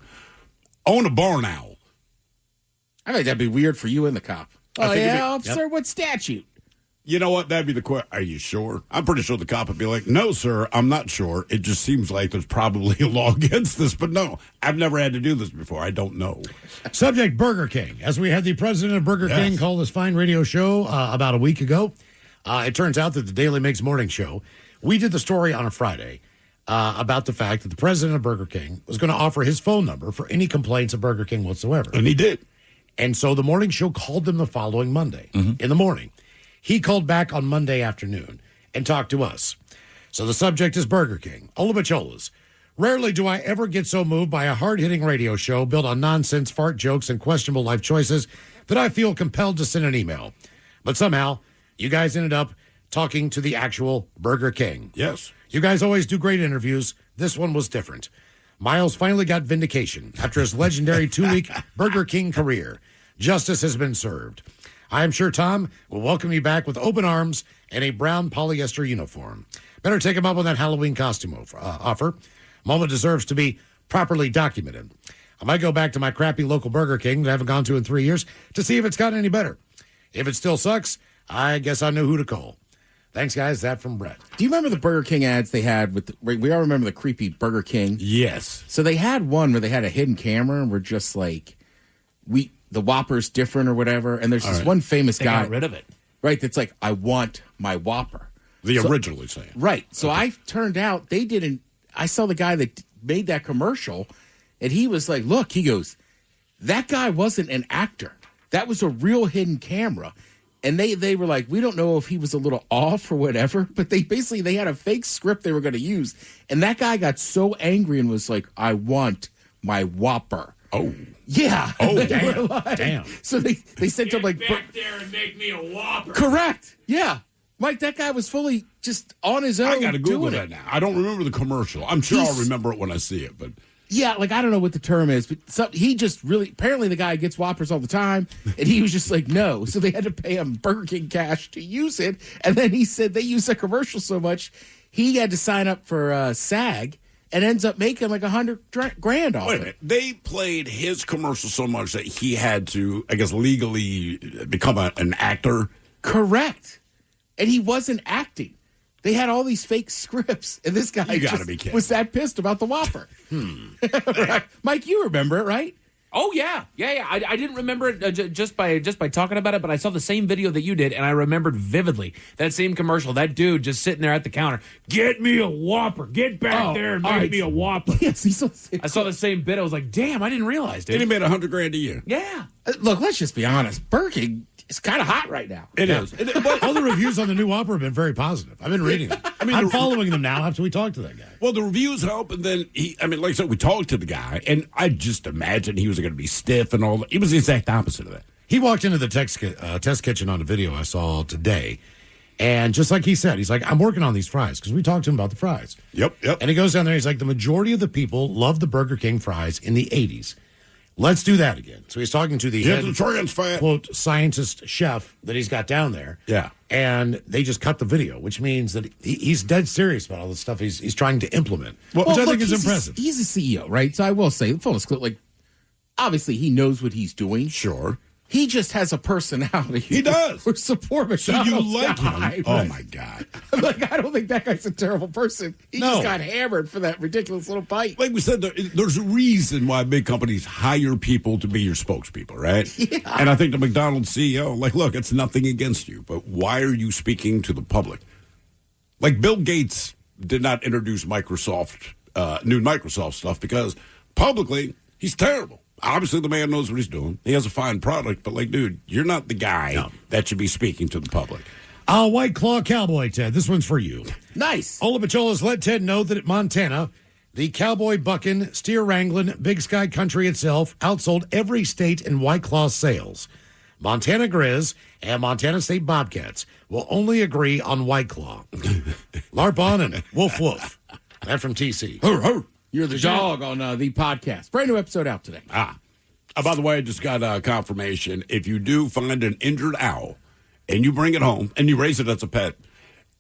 own a barn owl? I think that'd be weird for you and the cop. Oh, yeah, officer, Yep. what statute? You know what? That'd be the question. Are you sure? I'm pretty sure the cop would be like, no, sir, I'm not sure. It just seems like there's probably a law against this. But no, I've never had to do this before. I don't know. Subject, Burger King. As we had the president of Burger King call this fine radio show about a week ago, it turns out that the Daily Mix morning show, we did the story on a Friday about the fact that the president of Burger King was going to offer his phone number for any complaints of Burger King whatsoever. And he did. And so the morning show called them the following Monday in the morning. He called back on Monday afternoon and talked to us. So the subject is Burger King. Olivacholas. Rarely do I ever get so moved by a hard-hitting radio show built on nonsense, fart jokes, and questionable life choices that I feel compelled to send an email. But somehow, you guys ended up talking to the actual Burger King. Yes. You guys always do great interviews. This one was different. Miles finally got vindication after his legendary 2-week Burger King career. Justice has been served. I am sure Tom will welcome you back with open arms and a brown polyester uniform. Better take him up on that Halloween costume offer. Moment deserves to be properly documented. I might go back to my crappy local Burger King that I haven't gone to in 3 years to see if it's gotten any better. If it still sucks, I guess I know who to call. Thanks, guys. That from Brett. Do you remember the Burger King ads they had with? We all remember the creepy Burger King. Yes. So they had one where they had a hidden camera and we're just like, the Whopper's different or whatever. And there's this one famous guy. They got rid of it. Right. That's like, I want my Whopper. Originally saying. Right. So I turned out they didn't. I saw the guy that made that commercial and he was like, look, he goes, that guy wasn't an actor. That was a real hidden camera. And they were like, we don't know if he was a little off or whatever, but they had a fake script they were going to use. And that guy got so angry and was like, I want my Whopper. Oh. Yeah. Oh, damn. Like, damn. So they sent him like. Back there and make me a Whopper. Correct. Yeah. Mike, that guy was fully just on his own. I got to Google doing that it. now. I don't remember the commercial. I'm sure I'll remember it when I see it, but. Yeah, like I don't know what the term is, but he just really apparently the guy gets Whoppers all the time, and he was just like no, so they had to pay him Burger King cash to use it, and then he said they used the commercial so much he had to sign up for SAG and ends up making like $100,000 off Wait a it. minute. They played his commercial so much that he had to, I guess, legally become an actor. Correct, and he wasn't acting. They had all these fake scripts, and this guy was that pissed about the Whopper. Right. Mike, you remember it, right? Oh, yeah. I didn't remember it just by talking about it, but I saw the same video that you did, and I remembered vividly that same commercial. That dude just sitting there at the counter. Get me a Whopper. Get back there and make me a Whopper. Yes, I saw the same bit. I was like, damn, I didn't realize, dude. And he made $100,000 a year. Yeah. Look, let's just be honest. Burger King is kind of hot right now. It is. But all the reviews on the new Whopper have been very positive. I've been reading them. I'm following them now after we talked to that guy. Well, the reviews help, and then like I said, we talked to the guy, and I just imagined he was going to be stiff and all that. He was the exact opposite of that. He walked into the test kitchen on a video I saw today. And just like he said, he's like, I'm working on these fries because we talked to him about the fries. Yep. And he goes down there. He's like, the majority of the people loved the Burger King fries in the 80s. Let's do that again. So he's talking to the head, quote, scientist chef that he's got down there. Yeah. And they just cut the video, which means that he's dead serious about all the stuff he's trying to implement, which I think is impressive. He's a CEO, right? So I will say, full disclosure, like, obviously he knows what he's doing. Sure. He just has a personality. He does. For support So you like him. Right? Oh, my God. Like, I don't think that guy's a terrible person. He No. just got hammered for that ridiculous little bite. Like we said, there's a reason why big companies hire people to be your spokespeople, right? Yeah. And I think the McDonald's CEO, like, look, it's nothing against you, but why are you speaking to the public? Like, Bill Gates did not introduce Microsoft, new Microsoft stuff because publicly, he's terrible. Obviously, the man knows what he's doing. He has a fine product, but, like, dude, you're not the guy that should be speaking to the public. White Claw Cowboy, Ted. This one's for you. Nice. Ola Pacholas let Ted know that at Montana, the cowboy bucking, steer wrangling, Big Sky country itself outsold every state in White Claw sales. Montana Grizz and Montana State Bobcats will only agree on White Claw. LARP on and woof woof. That from TC. Hur, hur. You're the dog on the podcast. Brand new episode out today. By the way, I just got confirmation. If you do find an injured owl and you bring it home and you raise it as a pet,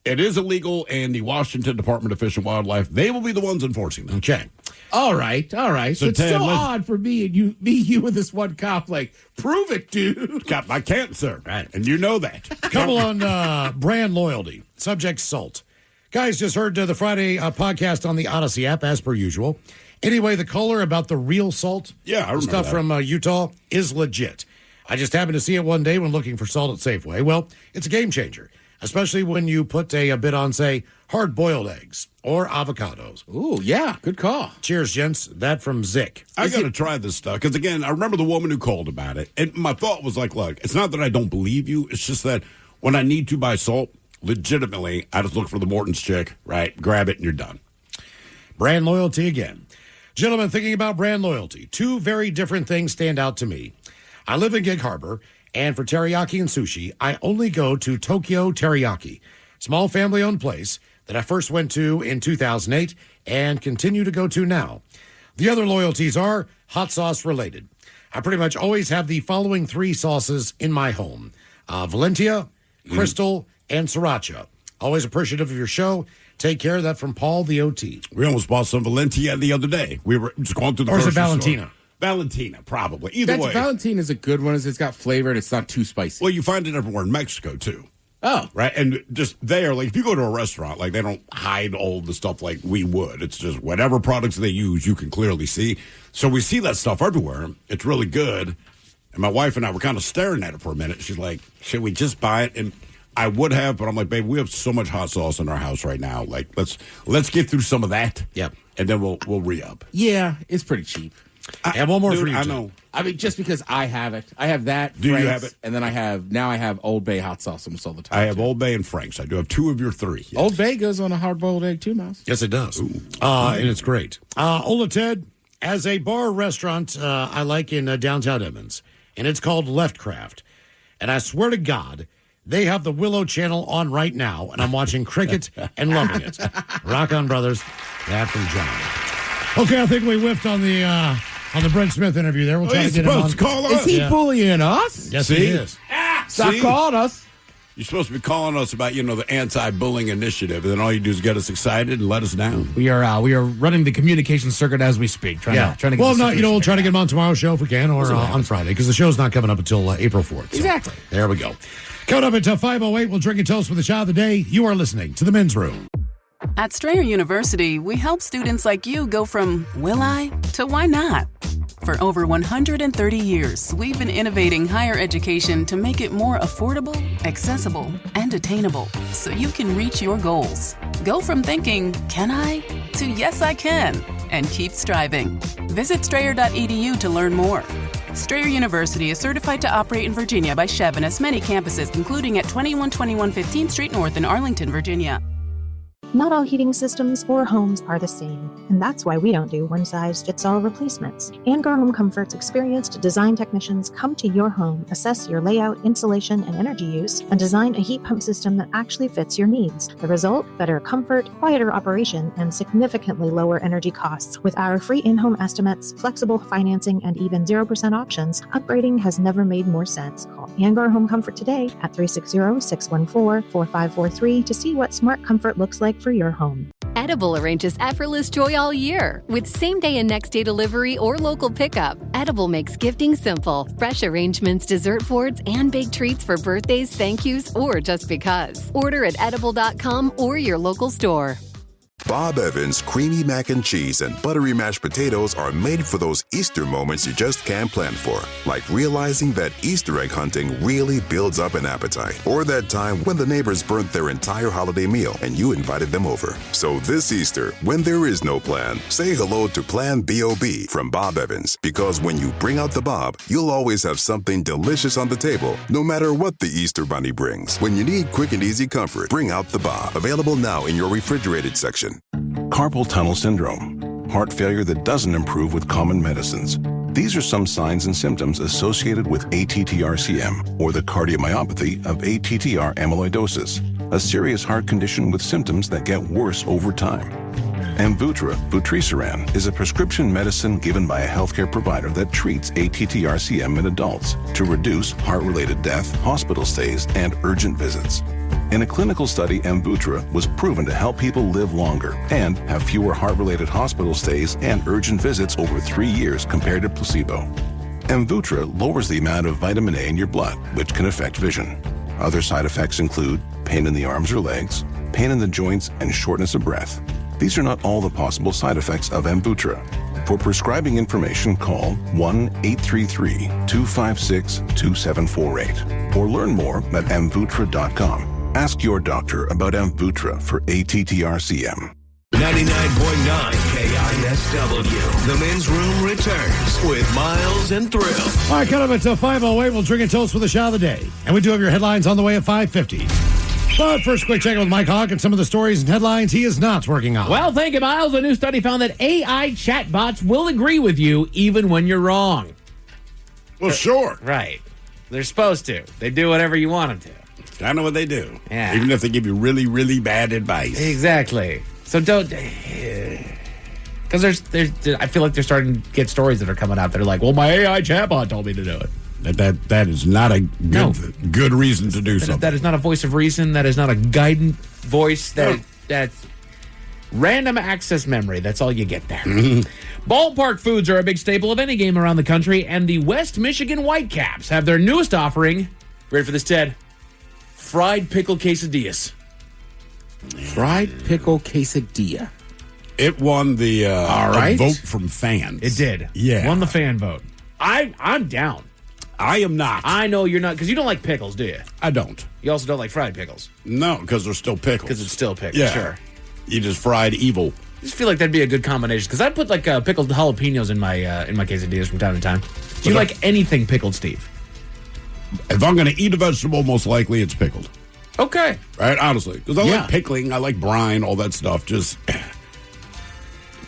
it is illegal, and the Washington Department of Fish and Wildlife, they will be the ones enforcing that. Okay. All right. So it's Ted, so odd for me and you with this one cop, like, prove it, dude. I can't, sir. Right. And you know that. Couple on brand loyalty. Subject salt. Guys, just heard the Friday podcast on the Odyssey app, as per usual. Anyway, the caller about the real salt, I remember stuff that. from Utah, is legit. I just happened to see it one day when looking for salt at Safeway. Well, it's a game changer, especially when you put a bit on, say, hard-boiled eggs or avocados. Ooh, yeah, good call. Cheers, gents. That from Zick. I got to try this stuff because, again, I remember the woman who called about it, and my thought was like, look, it's not that I don't believe you. It's just that when I need to buy salt, legitimately, I just look for the Morton's chick, right? Grab it and you're done. Brand loyalty again. Gentlemen, thinking about brand loyalty, two very different things stand out to me. I live in Gig Harbor, and for teriyaki and sushi, I only go to Tokyo Teriyaki, small family-owned place that I first went to in 2008 and continue to go to now. The other loyalties are hot sauce related. I pretty much always have the following three sauces in my home. Valentia, Crystal, and Sriracha. Always appreciative of your show. Take care of that from Paul, the OT. We almost bought some Valentia the other day. We were just going through the Or is it grocery Valentina? store. Valentina, probably. Either way. Valentina's a good one. It's got flavor and it's not too spicy. Well, you find it everywhere in Mexico, too. Oh. Right? And just there, like, if you go to a restaurant, like, they don't hide all the stuff like we would. It's just whatever products they use, you can clearly see. So we see that stuff everywhere. It's really good. And my wife and I were kind of staring at it for a minute. She's like, should we just buy it? And I would have, but I'm like, babe, we have so much hot sauce in our house right now. Like, let's get through some of that. Yep. And then we'll re-up. Yeah, it's pretty cheap. And one more Dude, for you, I too. know. I mean, just because I have it. I have that. Do you Frank's, have it? And then I have Old Bay hot sauce almost all the time. I have Old Bay and Frank's. I do have two of your three. Yes. Old Bay goes on a hard-boiled egg, too, Mouse. Yes, it does. And it's great. Ola Ted, as a bar restaurant I like in downtown Edmonds, and it's called Leftcraft. And I swear to God, they have the Willow Channel on right now, and I'm watching cricket and loving it. Rock on, brothers. That from John. Okay, I think we whiffed on the Brent Smith interview there. We'll try to get him on. to call us. Is he bullying us? Yes, See? he is. Stop calling us. You're supposed to be calling us about, the anti-bullying initiative, and then all you do is get us excited and let us down. We are running the communication circuit as we speak. Trying to get well, the no, situation we'll try to get him on tomorrow's show if we can, or on Friday, because the show's not coming up until April 4th. So Exactly. there we go. Coming up at 5:08, we'll drink a toast with the child of the day. You are listening to The Men's Room. At Strayer University, we help students like you go from will I to why not. For over 130 years, we've been innovating higher education to make it more affordable, accessible, and attainable so you can reach your goals. Go from thinking, can I, to yes, I can, and keep striving. Visit strayer.edu to learn more. Strayer University is certified to operate in Virginia by Chev and has many campuses, including at 2121 15th Street North in Arlington, Virginia. Not all heating systems or homes are the same, and that's why we don't do one-size-fits-all replacements. Angar Home Comfort's experienced design technicians come to your home, assess your layout, insulation, and energy use, and design a heat pump system that actually fits your needs. The result? Better comfort, quieter operation, and significantly lower energy costs. With our free in-home estimates, flexible financing, and even 0% options, upgrading has never made more sense. Call Angar Home Comfort today at 360-614-4543 to see what smart comfort looks like for your home. Edible arranges effortless joy all year with same-day and next-day delivery or local pickup. Edible makes gifting simple. Fresh arrangements, dessert boards, and big treats for birthdays, thank yous, or just because. Order at edible.com or your local store. Bob Evans Creamy Mac and Cheese and Buttery Mashed Potatoes are made for those Easter moments you just can't plan for. Like realizing that Easter egg hunting really builds up an appetite. Or that time when the neighbors burnt their entire holiday meal and you invited them over. So this Easter, when there is no plan, say hello to Plan B.O.B. from Bob Evans. Because when you bring out the Bob, you'll always have something delicious on the table, no matter what the Easter Bunny brings. When you need quick and easy comfort, bring out the Bob. Available now in your refrigerated section. Carpal tunnel syndrome, heart failure that doesn't improve with common medicines. These are some signs and symptoms associated with ATTR-CM, or the cardiomyopathy of ATTR amyloidosis, a serious heart condition with symptoms that get worse over time. Amvuttra, vutrisiran, is a prescription medicine given by a healthcare provider that treats ATTR-CM in adults to reduce heart-related death, hospital stays, and urgent visits. In a clinical study, Amvuttra was proven to help people live longer and have fewer heart-related hospital stays and urgent visits over 3 years compared to placebo. Amvuttra lowers the amount of vitamin A in your blood, which can affect vision. Other side effects include pain in the arms or legs, pain in the joints, and shortness of breath. These are not all the possible side effects of Amvuttra. For prescribing information, call 1-833-256-2748 or learn more at amvuttra.com. Ask your doctor about Amvuttra for ATTR-CM. 99.9 KISW. The men's room returns with Miles and Thrill. All right, coming up at 5:08, we'll drink a toast for the shot of the day. And we do have your headlines on the way at 5:50. But first, quick check-in with Mike Hawk and some of the stories and headlines he is not working on. Well, thank you, Miles. A new study found that AI chatbots will agree with you even when you're wrong. Well, sure. Right. They're supposed to. They do whatever you want them to. I know what they do. Yeah. Even if they give you really, really bad advice. Exactly. So don't... Because I feel like they're starting to get stories that are coming out that are like, well, my AI chatbot told me to do it. That is not a good reason to do something. That is not a voice of reason. That is not a guidant voice. That's random access memory. That's all you get there. Ballpark foods are a big staple of any game around the country, and the West Michigan Whitecaps have their newest offering. Ready for this, Ted? Fried pickle quesadillas. Fried pickle quesadilla. It won the vote from fans. It did. Yeah. Won the fan vote. I'm down. I am not. I know you're not, because you don't like pickles, do you? I don't. You also don't like fried pickles. No, because they're still pickles. Because it's still pickles, yeah. Sure. You just fried evil. I just feel like that'd be a good combination, because I'd put like pickled jalapenos in my quesadillas from time to time. Do you like anything pickled, Steve? If I'm going to eat a vegetable, most likely it's pickled. Okay. Right? Honestly. Because I like pickling, I like brine, all that stuff. Just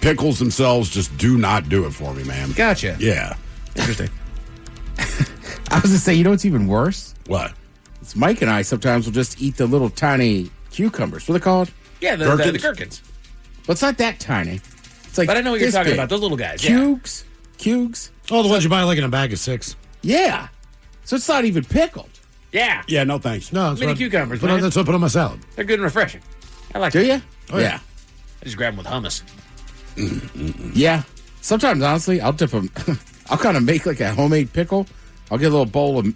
pickles themselves just do not do it for me, man. Gotcha. Yeah. Interesting. I was going to say, you know what's even worse? What? It's Mike and I sometimes will just eat the little tiny cucumbers. What are they called? Yeah, the gherkins. But it's not that tiny. It's like, but I know what you're talking big. about. Those little guys. Cugs. Oh, the ones you buy like in a bag of 6. Yeah. So it's not even pickled. Yeah. Yeah, no thanks. No, mini cucumbers, man. That's what I put on my salad. They're good and refreshing. I like Do them. you? Oh, yeah. I just grab them with hummus. Yeah. Sometimes, honestly, I'll dip them. I'll kind of make like a homemade pickle. I'll get a little bowl of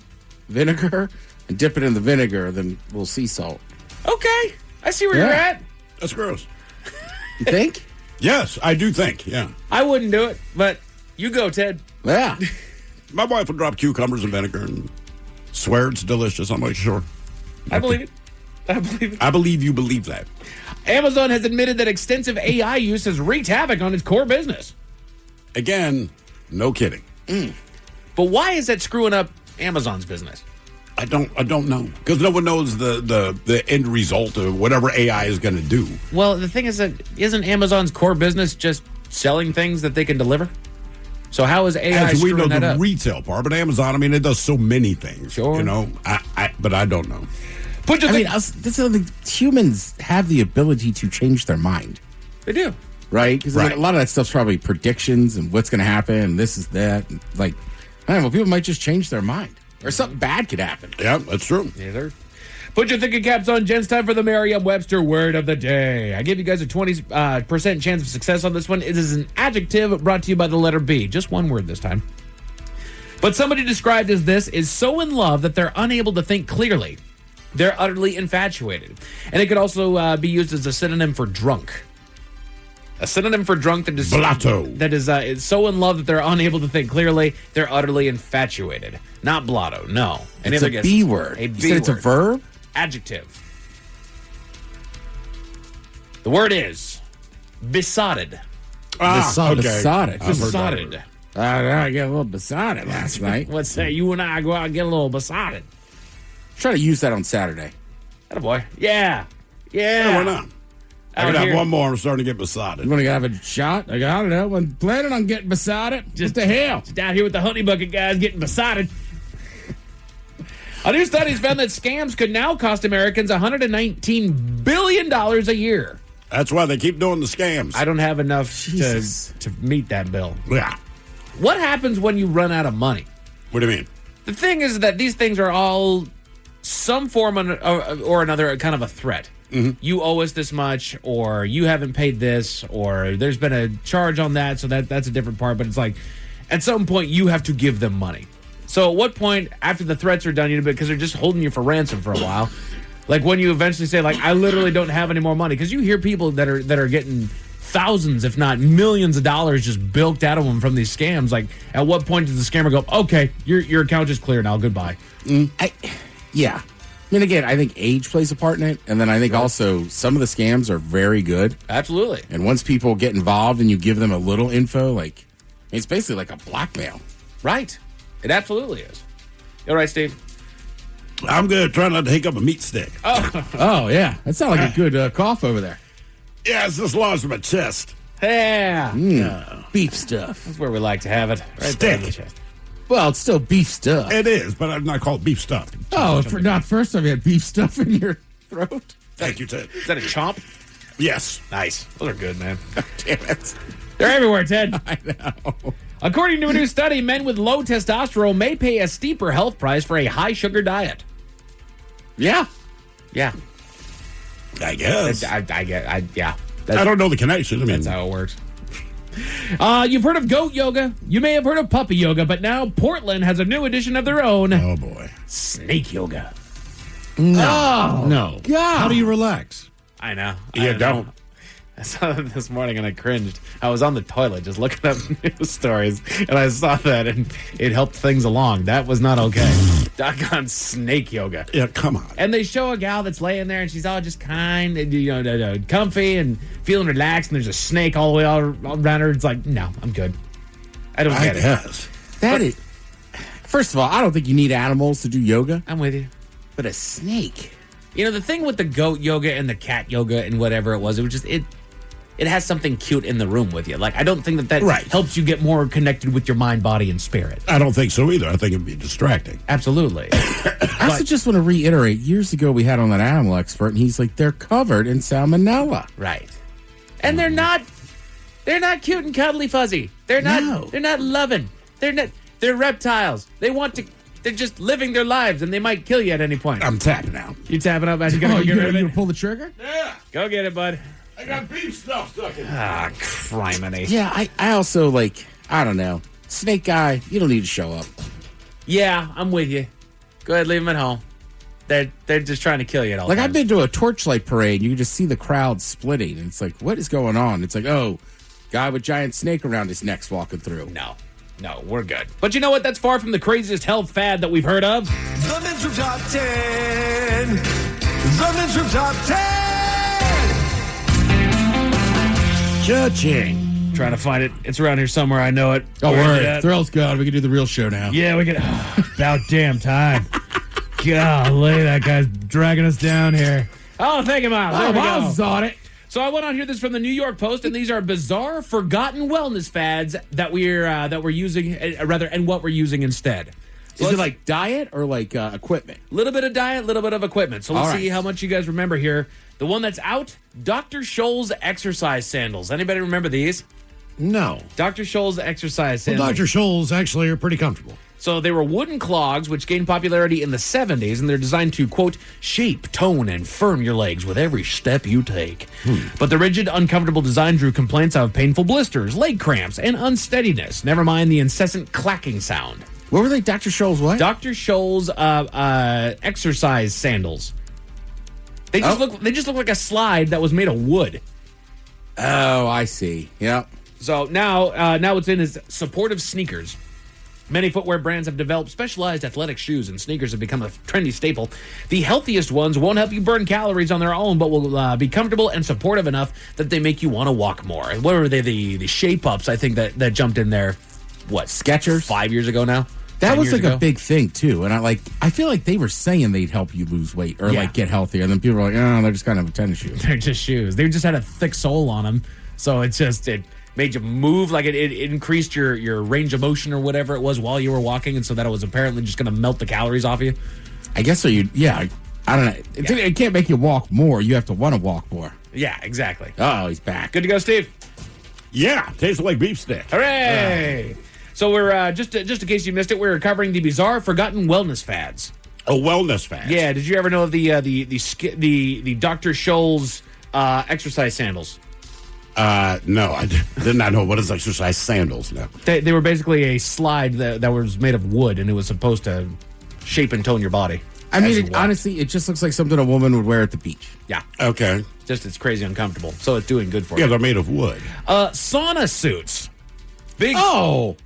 vinegar and dip it in the vinegar, then a little sea salt. Okay. I see where you're at. That's gross. You think? Yes, I do think, yeah. I wouldn't do it, but you go, Ted. Yeah. My wife would drop cucumbers and vinegar and swear it's delicious. I'm like, sure. I believe it. I believe it. I believe you believe that. Amazon has admitted that extensive AI use has wreaked havoc on its core business. Again, no kidding. But why is that screwing up Amazon's business? I don't know, because no one knows the end result of whatever AI is going to do. Well, the thing is that isn't Amazon's core business just selling things that they can deliver? So how is AI As we know screwing that the up? retail part, but Amazon, I mean, it does so many things. Sure. You know, but I don't know. Humans have the ability to change their mind. They do. Right? Because a lot of that stuff's probably predictions and what's going to happen, and this is that. And I don't know, people might just change their mind. Or something bad could happen. Yeah, that's true. Yes, sir. Put your thinking caps on, gents. Time for the Merriam-Webster word of the day. I give you guys a 20% chance of success on this one. It is an adjective brought to you by the letter B. Just one word this time. But somebody described as this is so in love that they're unable to think clearly. They're utterly infatuated. And it could also be used as a synonym for drunk. A synonym for drunk that is blotto. That is so in love that they're unable to think clearly. They're utterly infatuated. Not blotto. No. It's a B word. A B You said it's a word. verb? Adjective. The word is besotted. Besotted. Besotted. I got a little besotted last night. Let's say you and I go out and get a little besotted. Try to use that on Saturday. Attaboy. Yeah. Yeah, why not? I Out could have here. one more. I'm starting to get besotted. You want to have a shot? I don't know. I'm planning on getting besotted. What the hell? Just down here with the honey bucket guys getting besotted. A new study has found that scams could now cost Americans $119 billion a year. That's why they keep doing the scams. I don't have enough to meet that bill. Yeah. What happens when you run out of money? What do you mean? The thing is that these things are all some form or another kind of a threat. Mm-hmm. You owe us this much, or you haven't paid this, or there's been a charge on that, so that's a different part. But it's like, at some point, you have to give them money. So at what point, after the threats are done, because they're just holding you for ransom for a while, like when you eventually say, like, I literally don't have any more money, because you hear people that are getting thousands, if not millions of dollars just bilked out of them from these scams. Like, at what point does the scammer go, okay, your account is clear now, goodbye? Yeah. I mean, again, I think age plays a part in it. And then I think also some of the scams are very good. Absolutely. And once people get involved and you give them a little info, like, it's basically like a blackmail. Right. It absolutely is. You all right, Steve? I'm going to try not to hiccup a meat stick. Oh, yeah. That sounds like a good cough over there. Yeah, it's just lodged in my chest. Yeah. Beef stuff. That's where we like to have it. Right there in the chest. Well, it's still beef stuff. It is, but I'm not called beef stuff. Oh, not first time you had beef stuff in your throat. Thank you, Ted. Is that a chomp? Yes. Nice. Those are good, man. Damn it. They're everywhere, Ted. I know. According to a new study, men with low testosterone may pay a steeper health price for a high sugar diet. Yeah. Yeah. I guess. Yeah. I don't know the connection. I mean, that's how it works. You've heard of goat yoga. You may have heard of puppy yoga, but now Portland has a new edition of their own. Oh, boy. Snake yoga. No. No. God. How do you relax? I know. You don't. I saw that this morning and I cringed. I was on the toilet just looking up news stories and I saw that and it helped things along. That was not okay. Doggone snake yoga. Yeah, come on. And they show a gal that's laying there and she's all just kind and, comfy and feeling relaxed and there's a snake all the way all around her. It's like, no, I'm good. I don't get it. That is. First of all, I don't think you need animals to do yoga. I'm with you. But a snake. You know, the thing with the goat yoga and the cat yoga and whatever it was just, it has something cute in the room with you. Like, I don't think that helps you get more connected with your mind, body, and spirit. I don't think so either. I think it'd be distracting. Absolutely. I also just want to reiterate, years ago we had on that animal expert, and he's like, they're covered in salmonella. Right. And they're not cute and cuddly fuzzy. They're not loving. They're reptiles. They're just living their lives, and they might kill you at any point. I'm tapping out. You tapping out? You gonna get rid of it? You pull the trigger? Yeah. Go get it, bud. I got beef stuff stuck in there. Ah, criminy. Yeah, I also, I don't know. Snake guy, you don't need to show up. Yeah, I'm with you. Go ahead, leave them at home. They're just trying to kill you at all times. I've been to a torchlight parade, and you can just see the crowd splitting, and it's like, what is going on? It's like, oh, guy with giant snake around his neck's walking through. No, we're good. But you know what? That's far from the craziest health fad that we've heard of. The Men's Room Top 10. The Men's Room Top 10. Cha-ching. Trying to find it. It's around here somewhere. I know it. Oh, word. Thrill's gone. We can do the real show now. Yeah, we can. About damn time. Golly, that guy's dragging us down here. Oh, thank you, Miles. There we Miles go. is on it. So I went on here. This is from the New York Post, and these are bizarre, forgotten wellness fads that we're using, and what we're using instead. So is it like diet or like equipment? A little bit of diet, a little bit of equipment. So let's All see right. how much you guys remember here. The one that's out, Dr. Scholl's exercise sandals. Anybody remember these? No. Dr. Scholl's exercise Well, sandals. Dr. Scholl's actually are pretty comfortable. So they were wooden clogs, which gained popularity in the 70s, and they're designed to, quote, shape, tone, and firm your legs with every step you take. But the rigid, uncomfortable design drew complaints of painful blisters, leg cramps, and unsteadiness, never mind the incessant clacking sound. What were they, Dr. Scholl's what? Dr. Scholl's exercise sandals. They just look like a slide that was made of wood. Oh, I see. Yep. So now what's in is supportive sneakers. Many footwear brands have developed specialized athletic shoes, and sneakers have become a trendy staple. The healthiest ones won't help you burn calories on their own, but will be comfortable and supportive enough that they make you want to walk more. What were they? The shape-ups, I think, that jumped in there, what, Skechers? 5 years ago now? That 10 was years like ago? a big thing, too. And I feel like they were saying they'd help you lose weight or like get healthier. And then people were like, oh, they're just kind of a tennis shoe. They're just shoes. They just had a thick sole on them. So it made you move, like it increased your range of motion or whatever it was while you were walking, and so that it was apparently just going to melt the calories off you. I guess so. I don't know. It can't make you walk more. You have to want to walk more. Yeah, exactly. Oh, he's back. Good to go, Steve. Yeah, tastes like beef stick. Hooray! So we're just in case you missed it, we're covering the bizarre, forgotten wellness fads. Oh, wellness fads. Yeah. Did you ever know of the Dr. Scholl's exercise sandals? No, I did not know what is exercise sandals. No, They were basically a slide that was made of wood, and it was supposed to shape and tone your body. I mean, honestly, it just looks like something a woman would wear at the beach. Yeah. Okay. Just it's crazy uncomfortable. So it's doing good for you. Yeah, they're made of wood. Sauna suits. Big. Oh.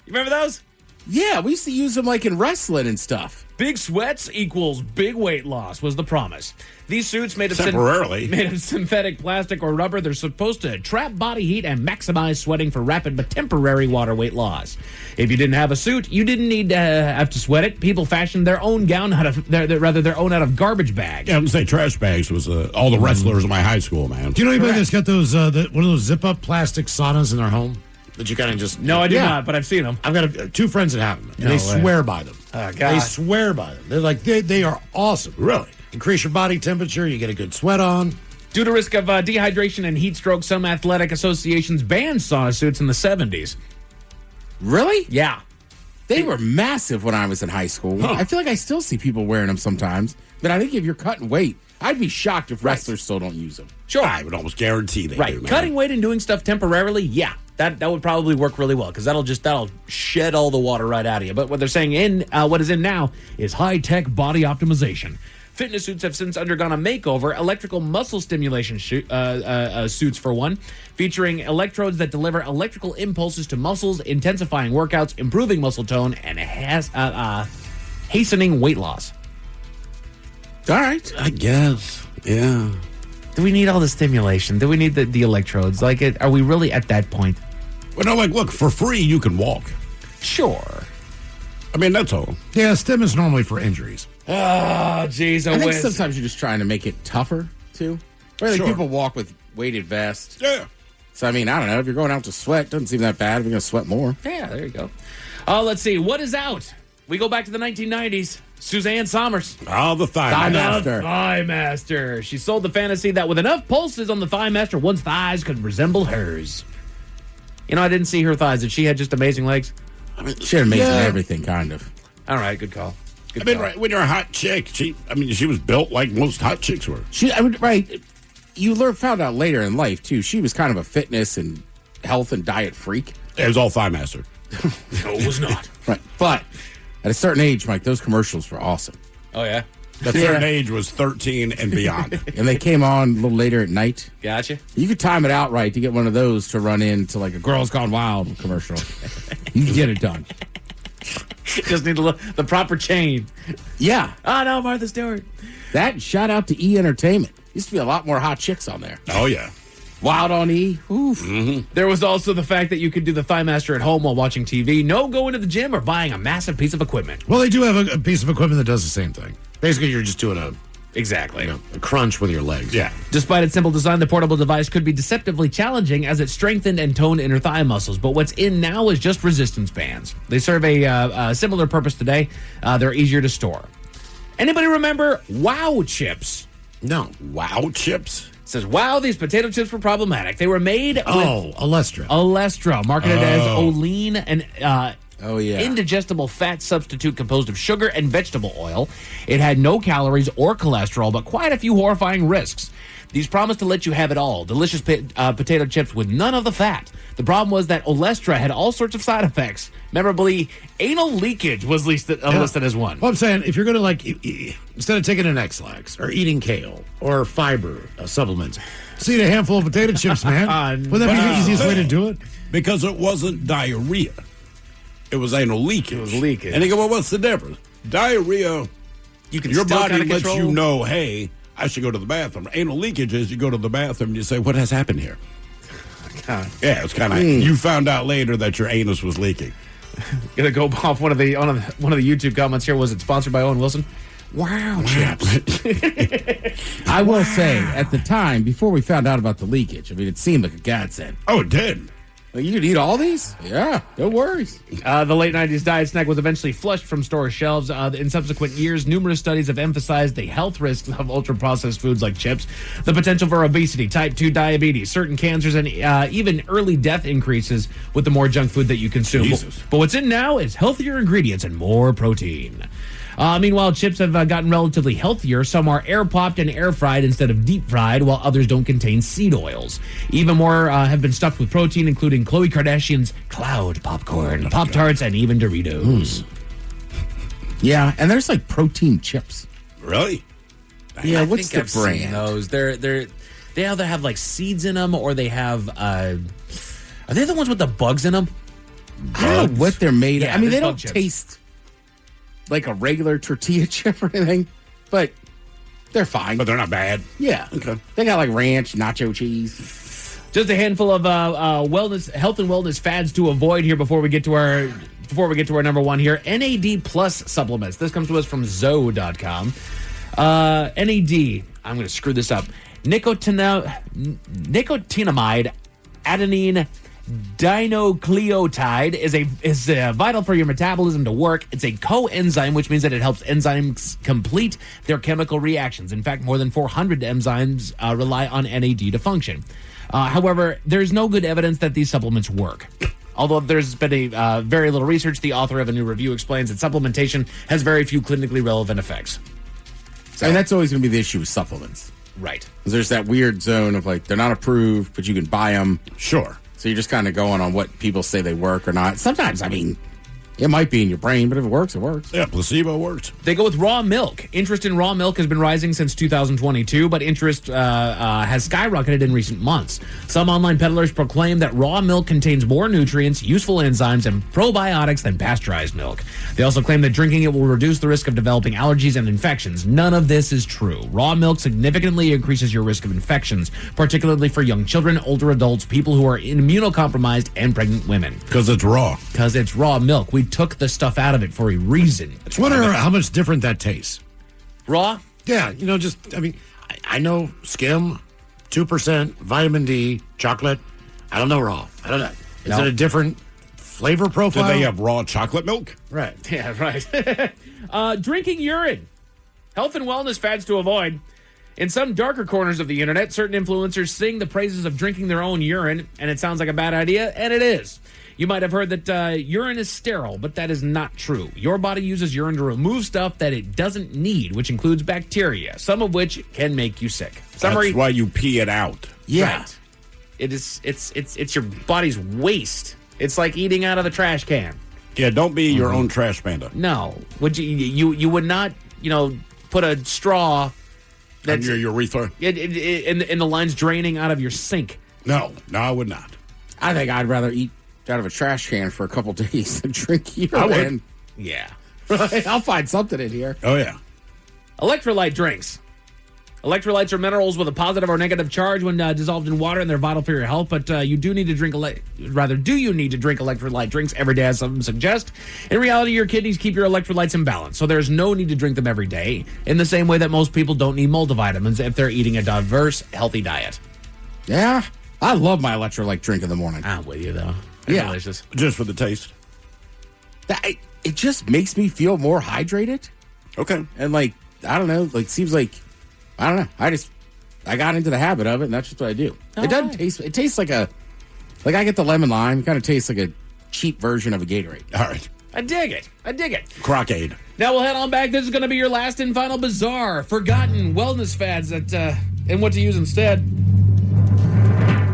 You remember those? Yeah, we used to use them like in wrestling and stuff. Big sweats equals big weight loss was the promise. These suits made of synthetic plastic or rubber, they're supposed to trap body heat and maximize sweating for rapid but temporary water weight loss. If you didn't have a suit, you didn't need to have to sweat it. People fashioned their own gown out of their own out of garbage bags. Yeah, I would say trash bags was all the wrestlers in my high school, man. Do you know anybody that's got those one of those zip-up plastic saunas in their home? That you kind of just... No, I do not, but I've seen them. I've got two friends that have them, and they swear by them. Oh, God. They swear by them. They're like, they are awesome. Really? Increase your body temperature, you get a good sweat on. Due to risk of dehydration and heat stroke, some athletic associations banned sauna suits in the 70s. Really? Yeah. They were massive when I was in high school. I feel like I still see people wearing them sometimes. But I think if you're cutting weight, I'd be shocked if wrestlers still don't use them. Sure. I would almost guarantee they do, man. Cutting weight and doing stuff temporarily, yeah. That would probably work really well because that'll shed all the water right out of you. But what they're saying what is in now is high-tech body optimization. Fitness suits have since undergone a makeover, electrical muscle stimulation suits for one, featuring electrodes that deliver electrical impulses to muscles, intensifying workouts, improving muscle tone, and hastening weight loss. All right. I guess. Yeah. Do we need all the stimulation? Do we need the electrodes? Are we really at that point? Well, no, look, for free, you can walk. Sure. I mean, that's all. Yeah, stim is normally for injuries. Oh, jeez. I think sometimes you're just trying to make it tougher, too. Where Sure. people walk with weighted vests. Yeah. So, I mean, I don't know. If you're going out to sweat, doesn't seem that bad if you're going to sweat more. Yeah, there you go. Let's see. What is out? We go back to the 1990s. Suzanne Somers. Oh, the Thigh Master. Thigh Master. She sold the fantasy that with enough pulses on the Thigh Master, one's thighs could resemble hers. You know, I didn't see her thighs. Did she have just amazing legs? I mean, she had amazing everything, kind of. All right, good call. I mean, right, when you're a hot chick, she was built like most hot chicks were. You found out later in life, too. She was kind of a fitness and health and diet freak. It was all Thigh Master. No, it was not. Right. But at a certain age, Mike, those commercials were awesome. Oh, yeah? The certain age was 13 and beyond. And they came on a little later at night. Gotcha. You could time it out right to get one of those to run into like a Girls Gone Wild commercial. You can get it done. Just need the proper chain. Yeah. Oh, no, Martha Stewart. That shout out to E! Entertainment. Used to be a lot more hot chicks on there. Oh, yeah. Wild on E. Oof. There was also the fact that you could do the Thigh Master at home while watching TV. No going to the gym or buying a massive piece of equipment. Well, they do have a piece of equipment that does the same thing. Basically, you're just doing a crunch with your legs. Yeah. Despite its simple design, the portable device could be deceptively challenging as it strengthened and toned inner thigh muscles. But what's in now is just resistance bands. They serve a similar purpose today. They're easier to store. Anybody remember Wow chips? No. Wow chips? It says, wow, these potato chips were problematic. They were made with Olestra, marketed as Olean and Oh, yeah. indigestible fat substitute composed of sugar and vegetable oil. It had no calories or cholesterol, but quite a few horrifying risks. These promised to let you have it all. Delicious potato chips with none of the fat. The problem was that Olestra had all sorts of side effects. Memorably, anal leakage was listed as one. Well, I'm saying, if you're going to, instead of taking an X-Lax or eating kale or fiber supplements, just eat a handful of potato chips, man. Wouldn't that be the easiest way to do it? Because it wasn't diarrhea. It was anal leakage. It was leakage. And you go, well, what's the difference? Diarrhea, your body lets you know, hey, I should go to the bathroom. Anal leakage is you go to the bathroom and you say, what has happened here? Yeah, it's kind of, you found out later that your anus was leaking. Gonna go off one of the YouTube comments here. Was it sponsored by Owen Wilson? Wow, chips. I will say, at the time, before we found out about the leakage, I mean, it seemed like a godsend. Oh, it did. Like, you could eat all these? Yeah, no worries. The late 90s diet snack was eventually flushed from store shelves. In subsequent years, numerous studies have emphasized the health risks of ultra-processed foods like chips, the potential for obesity, type 2 diabetes, certain cancers, and even early death increases with the more junk food that you consume. Jesus. But what's in now is healthier ingredients and more protein. Meanwhile, chips have gotten relatively healthier. Some are air-popped and air-fried instead of deep-fried, while others don't contain seed oils. Even more have been stuffed with protein, including Khloe Kardashian's Cloud Popcorn, Pop-Tarts, and even Doritos. Yeah, and there's like protein chips. Really? Yeah, I what's think the I've brand? seen those. They either have like seeds in them, or they have. Are they the ones with the bugs in them? I don't know what they're made of. Yeah, I mean, there's they bug don't chips. taste like a regular tortilla chip or anything, but they're fine. But they're not bad. Yeah. Okay. They got like ranch, nacho cheese. Just a handful of health and wellness fads to avoid here before we get to our number one here. NAD plus supplements. This comes to us from Zoe.com. NAD. I'm going to screw this up. Nicotinamide adenine dinucleotide is vital for your metabolism to work. It's a coenzyme, which means that it helps enzymes complete their chemical reactions. In fact, more than 400 enzymes rely on NAD to function. However, there's no good evidence that these supplements work. Although there's been a very little research, the author of a new review explains that supplementation has very few clinically relevant effects. So, and that's always going to be the issue with supplements. Right. There's that weird zone of like, they're not approved, but you can buy them. Sure. So you're just kind of going on what people say they work or not. Sometimes, I mean, it might be in your brain, but if it works, it works. Yeah, placebo works. They go with raw milk. Interest in raw milk has been rising since 2022, but interest has skyrocketed in recent months. Some online peddlers proclaim that raw milk contains more nutrients, useful enzymes, and probiotics than pasteurized milk. They also claim that drinking it will reduce the risk of developing allergies and infections. None of this is true. Raw milk significantly increases your risk of infections, particularly for young children, older adults, people who are immunocompromised, and pregnant women. Because it's raw. Because it's raw milk. We took the stuff out of it for a reason. I wonder how much different that tastes. Raw? Yeah, I know skim, 2%, vitamin D, chocolate. I don't know raw. I don't know. Is it a different flavor profile? Do they have raw chocolate milk? Right. Yeah, right. Drinking urine. Health and wellness fads to avoid. In some darker corners of the internet, certain influencers sing the praises of drinking their own urine, and it sounds like a bad idea, and it is. You might have heard that urine is sterile, but that is not true. Your body uses urine to remove stuff that it doesn't need, which includes bacteria, some of which can make you sick. That's why you pee it out. Yeah. Right. It's your body's waste. It's like eating out of the trash can. Yeah, don't be your own trash panda. No. Would you would not, put a straw that's in your urethra? In the lines draining out of your sink. No, I would not. I think I'd rather eat out of a trash can for a couple days than drink urine. I would. Yeah. Right? I'll find something in here. Oh, yeah. Electrolyte drinks. Electrolytes are minerals with a positive or negative charge when dissolved in water, and they're vital for your health. But do you need to drink electrolyte drinks every day, as some suggest? In reality, your kidneys keep your electrolytes in balance, so there's no need to drink them every day. In the same way that most people don't need multivitamins if they're eating a diverse, healthy diet. Yeah, I love my electrolyte drink in the morning. I'm with you though. They're delicious. Just for the taste. It just makes me feel more hydrated. Okay, and I don't know. Seems like. I don't know. I got into the habit of it, and that's just what I do. It doesn't taste. It tastes like I get the lemon lime. It kind of tastes like a cheap version of a Gatorade. All right. I dig it. Crockade. Now we'll head on back. This is going to be your last and final bizarre, forgotten wellness fads and what to use instead.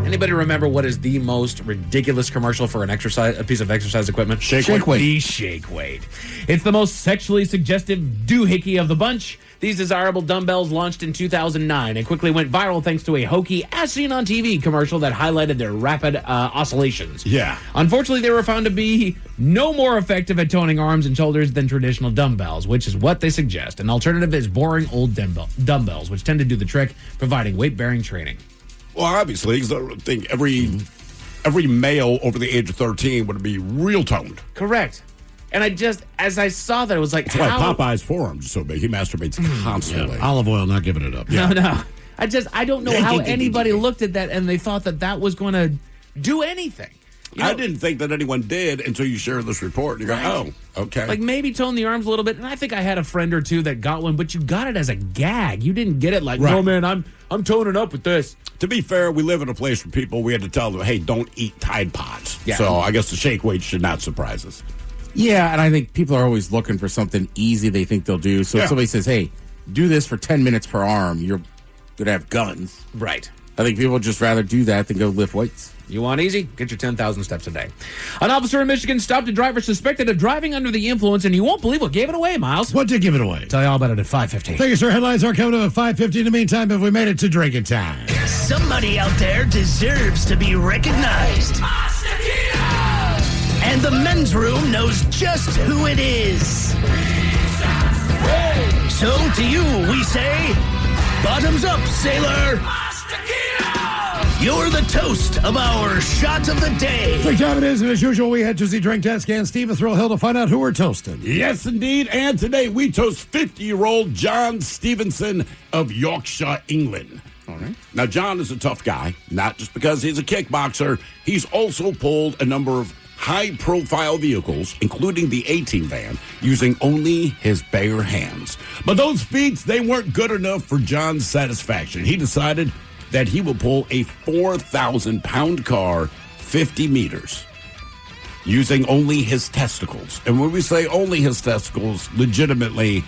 Anybody remember what is the most ridiculous commercial for a piece of exercise equipment? Shake weight. The shake weight. It's the most sexually suggestive doohickey of the bunch. These desirable dumbbells launched in 2009 and quickly went viral thanks to a hokey as seen on TV commercial that highlighted their rapid oscillations. Yeah. Unfortunately, they were found to be no more effective at toning arms and shoulders than traditional dumbbells, which is what they suggest. An alternative is boring old dumbbells, which tend to do the trick, providing weight-bearing training. Well, obviously, because I think every male over the age of 13 would be real toned. Correct. And as I saw that, it was like, that's why Popeye's forearms are so big. He masturbates constantly. Yeah, olive oil, not giving it up. Yeah. No. I don't know how anybody looked at that and they thought that was going to do anything. I didn't think that anyone did until you shared this report. And you go, oh, okay. Maybe tone the arms a little bit. And I think I had a friend or two that got one, but you got it as a gag. You didn't get it no, man, I'm toning up with this. To be fair, we live in a place where we had to tell them, hey, don't eat Tide Pods. Yeah. So I guess the shake weight should not surprise us. Yeah, and I think people are always looking for something easy they think they'll do. So if somebody says, hey, do this for 10 minutes per arm, you're going to have guns. Right. I think people would just rather do that than go lift weights. You want easy? Get your 10,000 steps a day. An officer in Michigan stopped a driver suspected of driving under the influence, and you won't believe what gave it away, Miles. What did give it away? Tell you all about it at 5:50. Thank you, sir. Headlines are coming up at 5:50. In the meantime, have we made it to drinking time? Somebody out there deserves to be recognized. And the men's room knows just who it is. So to you, we say, bottoms up, sailor. You're the toast of our shot of the day. Drink time it is, and as usual, we head to the drink test and Steve a Thrill Hill to find out who we're toasting. Yes, indeed. And today we toast 50-year-old John Stevenson of Yorkshire, England. All right. Now, John is a tough guy, not just because he's a kickboxer. He's also pulled a number of high-profile vehicles, including the A-Team van, using only his bare hands. But those feats, they weren't good enough for John's satisfaction. He decided that he will pull a 4,000-pound car 50 meters using only his testicles. And when we say only his testicles, legitimately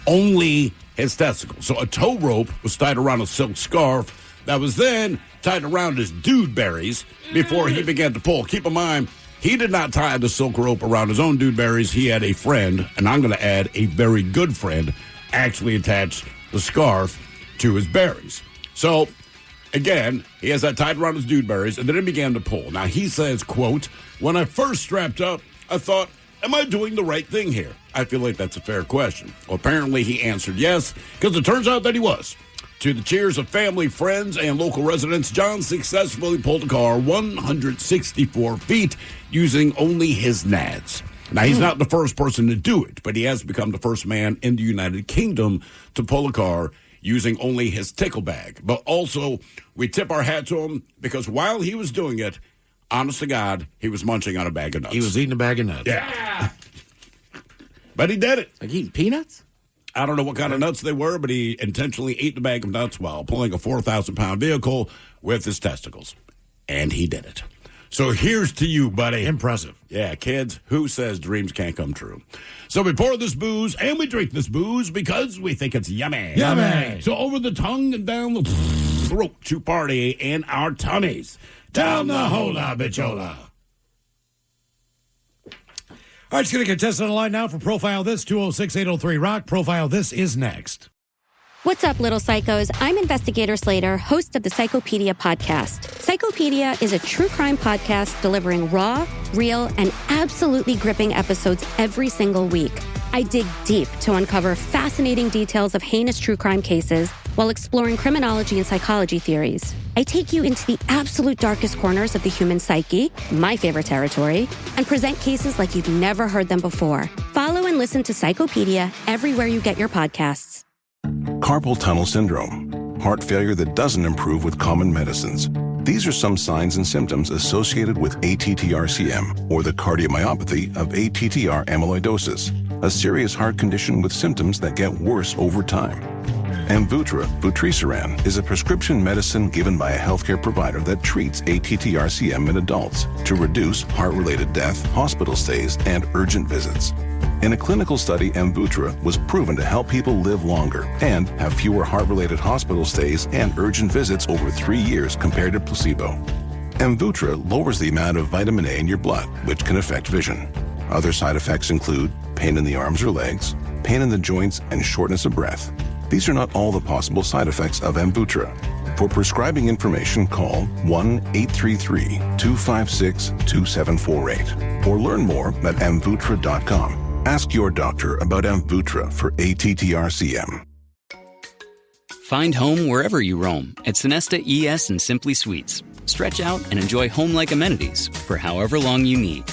only his testicles. So a tow rope was tied around a silk scarf that was then tied around his dude berries before he began to pull. Keep in mind, he did not tie the silk rope around his own dude berries. He had a friend, and I'm going to add a very good friend, actually attached the scarf to his berries. So again, he has that tied around his dude berries, and then he began to pull. Now, he says, quote, when I first strapped up, I thought, am I doing the right thing here? I feel like that's a fair question. Well, apparently he answered yes, because it turns out that he was. To the cheers of family, friends, and local residents, John successfully pulled the car 164 feet using only his nads. Now, he's not the first person to do it, but he has become the first man in the United Kingdom to pull a car using only his tickle bag. But also, we tip our hat to him because while he was doing it, honest to God, he was munching on a bag of nuts. He was eating a bag of nuts. Yeah. But he did it. Like eating peanuts? I don't know what kind of nuts they were, but he intentionally ate the bag of nuts while pulling a 4,000-pound vehicle with his testicles. And he did it. So here's to you, buddy. Impressive. Yeah, kids, who says dreams can't come true? So we pour this booze and we drink this booze because we think it's yummy. Yummy. So over the tongue and down the throat to party in our tummies. Down the hola, bichola. All right, it's going to contest on the line now for Profile This, 206-803-ROCK. Profile This is next. What's up, little psychos? I'm Investigator Slater, host of the Psychopedia podcast. Psychopedia is a true crime podcast delivering raw, real, and absolutely gripping episodes every single week. I dig deep to uncover fascinating details of heinous true crime cases while exploring criminology and psychology theories. I take you into the absolute darkest corners of the human psyche, my favorite territory, and present cases like you've never heard them before. Follow and listen to Psychopedia everywhere you get your podcasts. Carpal tunnel syndrome, heart failure that doesn't improve with common medicines. These are some signs and symptoms associated with ATTR-CM, or the cardiomyopathy of ATTR amyloidosis, a serious heart condition with symptoms that get worse over time. Amvuttra, vutrisiran, is a prescription medicine given by a healthcare provider that treats ATTR-CM in adults to reduce heart-related death, hospital stays, and urgent visits. In a clinical study, Amvuttra was proven to help people live longer and have fewer heart-related hospital stays and urgent visits over 3 years compared to placebo. Amvuttra lowers the amount of vitamin A in your blood, which can affect vision. Other side effects include pain in the arms or legs, pain in the joints, and shortness of breath. These are not all the possible side effects of Amvuttra. For prescribing information, call 1-833-256-2748 or learn more at amvuttra.com. Ask your doctor about Amvuttra for ATTR-CM. Find home wherever you roam at Sonesta ES and Simply Suites. Stretch out and enjoy home-like amenities for however long you need.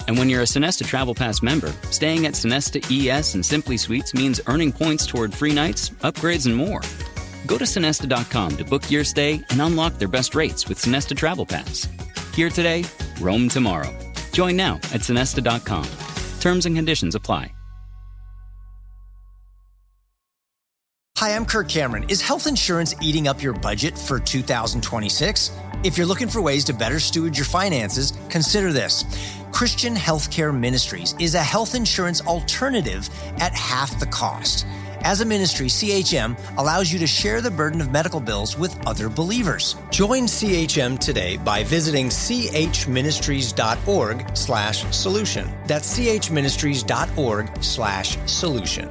And when you're a Sonesta Travel Pass member, staying at Sonesta ES and Simply Suites means earning points toward free nights, upgrades, and more. Go to Sonesta.com to book your stay and unlock their best rates with Sonesta Travel Pass. Here today, roam tomorrow. Join now at Sonesta.com. Terms and conditions apply. Hi, I'm Kirk Cameron. Is health insurance eating up your budget for 2026? If you're looking for ways to better steward your finances, consider this. Christian Healthcare Ministries is a health insurance alternative at half the cost. As a ministry, CHM allows you to share the burden of medical bills with other believers. Join CHM today by visiting chministries.org/solution. That's chministries.org/solution.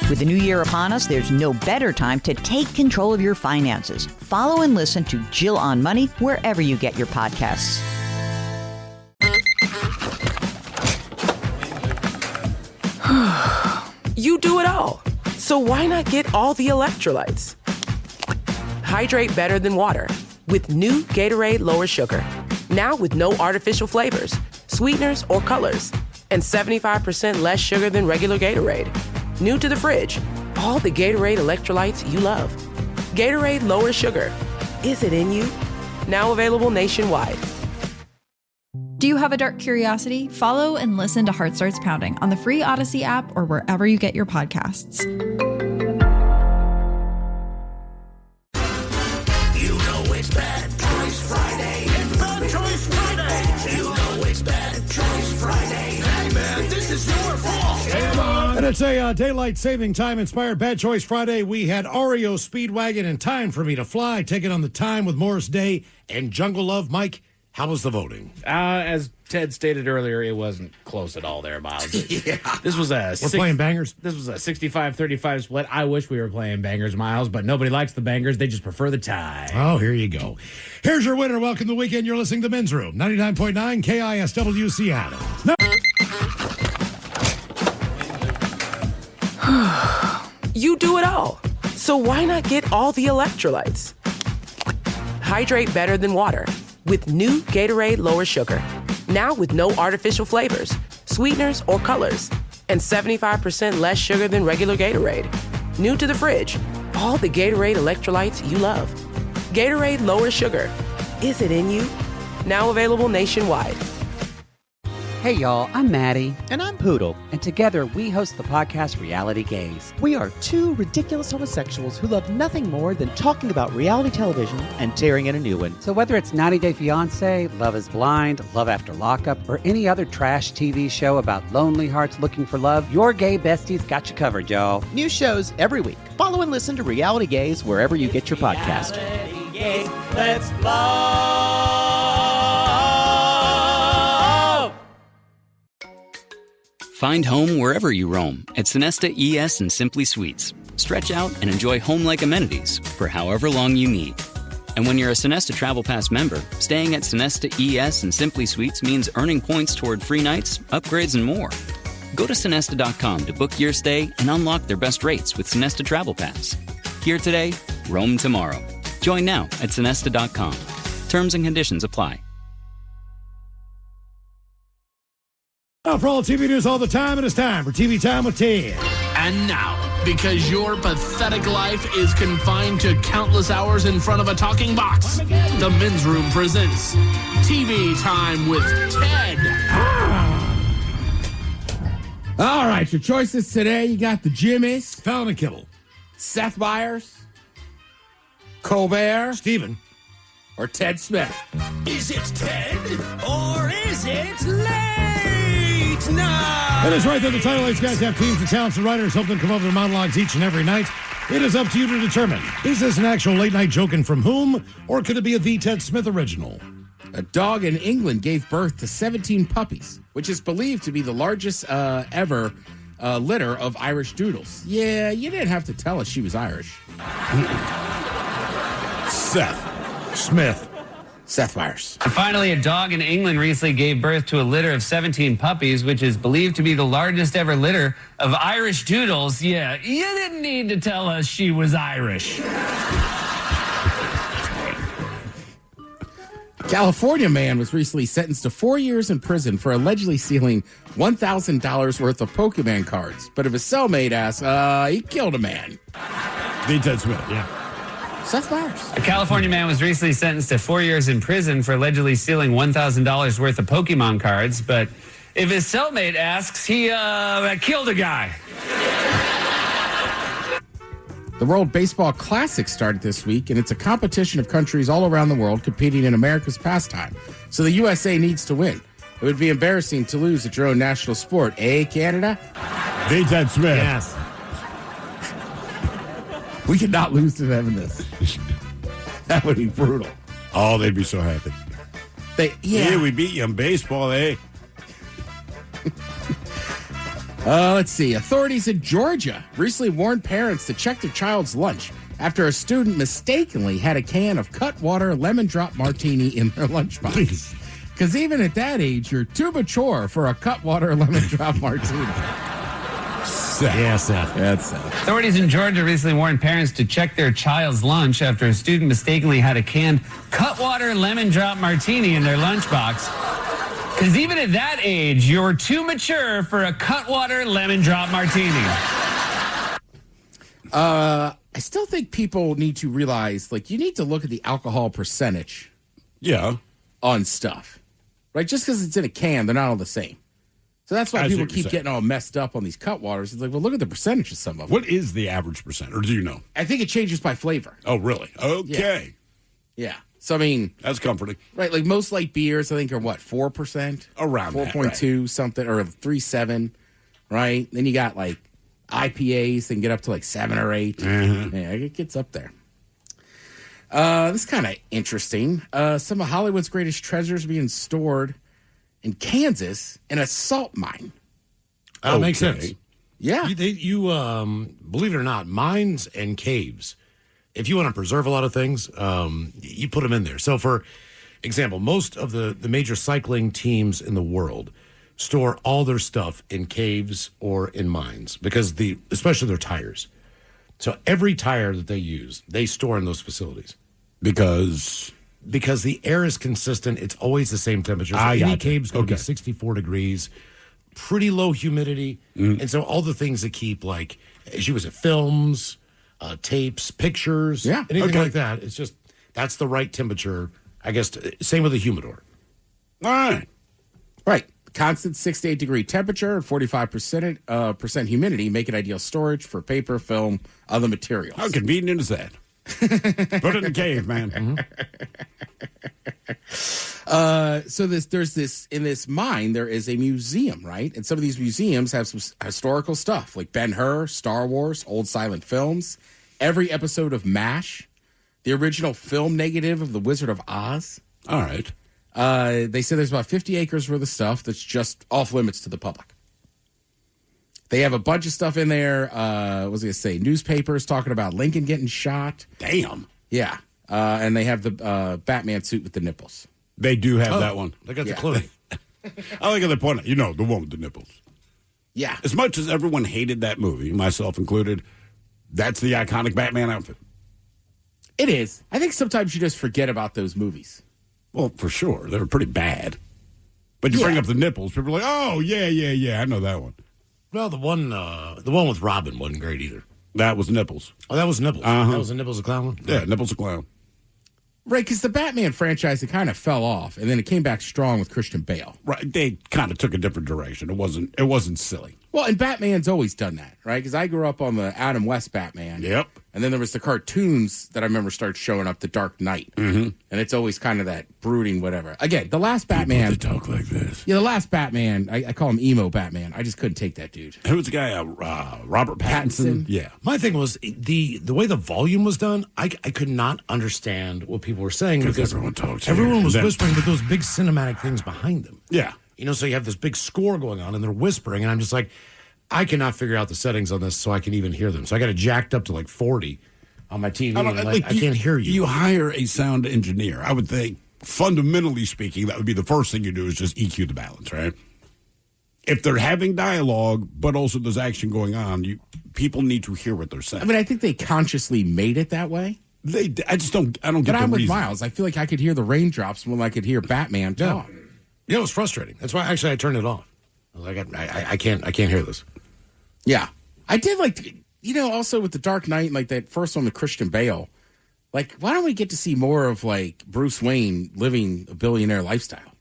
With the new year upon us, there's no better time to take control of your finances. Follow and listen to Jill on Money wherever you get your podcasts. You do it all. So why not get all the electrolytes? Hydrate better than water with new Gatorade Lower Sugar. Now with no artificial flavors, sweeteners, or colors. And 75% less sugar than regular Gatorade. New to the fridge, all the Gatorade electrolytes you love. Gatorade Lower Sugar. Is it in you? Now available nationwide. Do you have a dark curiosity? Follow and listen to Heart Starts Pounding on the free Odyssey app or wherever you get your podcasts. You know it's Bad Choice Friday. It's Bad Choice Friday. You know it's Bad Choice Friday. Hey, man, this is your fault. Come on. And it's a daylight saving time inspired Bad Choice Friday. We had REO Speedwagon and Time for Me to Fly taking on the time with Morris Day and Jungle Love. Mike, how was the voting? As Ted stated earlier, it wasn't close at all there, Miles. This was We're playing bangers? This was a 65-35 split. I wish we were playing bangers, Miles, but nobody likes the bangers. They just prefer the tie. Oh, here you go. Here's your winner. Welcome to the weekend. You're listening to Men's Room, 99.9 KISW Seattle. No. You do it all. So why not get all the electrolytes? Hydrate better than water with new Gatorade Lower Sugar. Now with no artificial flavors, sweeteners, or colors. And 75% less sugar than regular Gatorade. New to the fridge, all the Gatorade electrolytes you love. Gatorade Lower Sugar. Is it in you? Now available nationwide. Hey y'all, I'm Maddie. And I'm Poodle. And together we host the podcast Reality Gaze. We are two ridiculous homosexuals who love nothing more than talking about reality television and tearing in a new one. So whether it's 90 Day Fiancé, Love is Blind, Love After Lockup, or any other trash TV show about lonely hearts looking for love, your gay besties got you covered, y'all. New shows every week. Follow and listen to Reality Gaze wherever you get your podcast. Reality Gaze, let's love. Find home wherever you roam at Sonesta ES and Simply Suites. Stretch out and enjoy home-like amenities for however long you need. And when you're a Sonesta Travel Pass member, staying at Sonesta ES and Simply Suites means earning points toward free nights, upgrades, and more. Go to Sonesta.com to book your stay and unlock their best rates with Sonesta Travel Pass. Here today, roam tomorrow. Join now at Sonesta.com. Terms and conditions apply. Now, for all TV news all the time, it is time for TV Time with Ted. And now, because your pathetic life is confined to countless hours in front of a talking box, the Men's Room presents TV Time with Ted. All right, your choices today. You got the Jimmys, Fallon and Kibble, Seth Meyers, Colbert, Steven, or Ted Smith. Is it Ted or is it late night? That is right there. The Title Lights guys have teams of talents and writers help them come up with their monologues each and every night. It is up to you to determine, is this an actual late night joke and from whom, or could it be a The Ted Smith original? A dog in England gave birth to 17 puppies, which is believed to be the largest ever litter of Irish doodles. Yeah, you didn't have to tell us she was Irish. Seth Smith. Seth Meyers. And finally, a dog in England recently gave birth to a litter of 17 puppies, which is believed to be the largest ever litter of Irish doodles. Yeah, you didn't need to tell us she was Irish. California man was recently sentenced to 4 years in prison for allegedly stealing $1,000 worth of Pokemon cards. But if his cellmate asks, he killed a man. The Ted Smith, yeah. Seth Meyers. A California man was recently sentenced to 4 years in prison for allegedly stealing $1,000 worth of Pokemon cards. But if his cellmate asks, he killed a guy. The World Baseball Classic started this week, and it's a competition of countries all around the world competing in America's pastime. So the USA needs to win. It would be embarrassing to lose at your own national sport, eh, Canada? The Ted Smith. Yes. We could not lose to them in this. That would be brutal. Oh, they'd be so happy. Yeah, we beat you in baseball, eh? Let's see. Authorities in Georgia recently warned parents to check their child's lunch after a student mistakenly had a can of Cutwater lemon drop martini in their lunchbox. Because even at that age, you're too mature for a Cutwater lemon drop martini. Yeah, Seth. That's Seth. Authorities in Georgia recently warned parents to check their child's lunch after a student mistakenly had a canned Cutwater lemon drop martini in their lunchbox. Because even at that age, you're too mature for a Cutwater lemon drop martini. I still think people need to realize, like, you need to look at the alcohol percentage. Yeah. On stuff. Right? Just because it's in a can, they're not all the same. So that's why people keep getting all messed up on these Cutwaters. It's like, well, look at the percentage of some of them. What is the average percent, or do you know? I think it changes by flavor. Oh, really? Okay. Yeah. So, I mean... That's comforting. Right, like most light beers, I think, are what, 4%? Around 4.2 right. Something, or 3.7, right? Then you got, like, IPAs that can get up to, like, 7 or 8. Mm-hmm. Yeah, it gets up there. This is kind of interesting. Some of Hollywood's greatest treasures being stored in Kansas in a salt mine. Makes sense. Yeah. You believe it or not, mines and caves, if you want to preserve a lot of things, you put them in there. So, for example, most of the major cycling teams in the world store all their stuff in caves or in mines because especially their tires. So every tire that they use, they store in those facilities. Because the air is consistent. It's always the same temperature. So any cave's going to be 64 degrees, pretty low humidity. And so all the things that keep, like, as you said, films, tapes, pictures, anything like that. It's just, that's the right temperature, I guess. Same with the humidor. All right. Right. Constant 6 to 8 degree temperature and 45% percent humidity make it ideal storage for paper, film, other materials. How convenient is that? Put it in a cave, man. So there's this in this mine. There is a museum, right? And some of these museums have some historical stuff, like Ben-Hur, Star Wars, old silent films, every episode of MASH, the original film negative of The Wizard of Oz. All right. They say there's about 50 acres worth of stuff that's just off limits to the public. They have a bunch of stuff in there. What was I going to say? Newspapers talking about Lincoln getting shot. Damn. Yeah. and they have the Batman suit with the nipples. They do have that one. They got the clothing. I like how they point out, the one with the nipples. Yeah. As much as everyone hated that movie, myself included, that's the iconic Batman outfit. It is. I think sometimes you just forget about those movies. Well, for sure. They were pretty bad. But you bring up the nipples, people are like, oh, yeah, I know that one. Well, the one with Robin wasn't great either. That was Nipples. Oh, that was Nipples. Uh-huh. That was the Nipples the Clown one? Yeah, Nipples the Clown. Right, because the Batman franchise, it kind of fell off, and then it came back strong with Christian Bale. Right, they kind of took a different direction. It wasn't silly. Well, and Batman's always done that, right? Because I grew up on the Adam West Batman. Yep. And then there was the cartoons that I remember started showing up, The Dark Knight. Mm-hmm. And it's always kind of that brooding whatever. Again, the last Batman. They talk like this. Yeah, the last Batman, I call him Emo Batman. I just couldn't take that dude. Who was the guy? Robert Pattinson? Yeah. My thing was the way the volume was done, I could not understand what people were saying because everyone talks. Everyone was whispering with those big cinematic things behind them. Yeah. So you have this big score going on and they're whispering, and I'm just like, I cannot figure out the settings on this so I can even hear them. So I got it jacked up to like 40 on my TV. I can't hear you. You hire a sound engineer. I would think, fundamentally speaking, that would be the first thing you do is just EQ the balance, right? If they're having dialogue, but also there's action going on, people need to hear what they're saying. I mean, I think they consciously made it that way. I don't get the reason. But I'm with Miles. I feel like I could hear the raindrops when I could hear Batman talk. Yeah, it was frustrating. That's why actually I turned it off. I was like, I can't hear this. Yeah. I did like, also with The Dark Knight and like that first one with Christian Bale, like, why don't we get to see more of like Bruce Wayne living a billionaire lifestyle?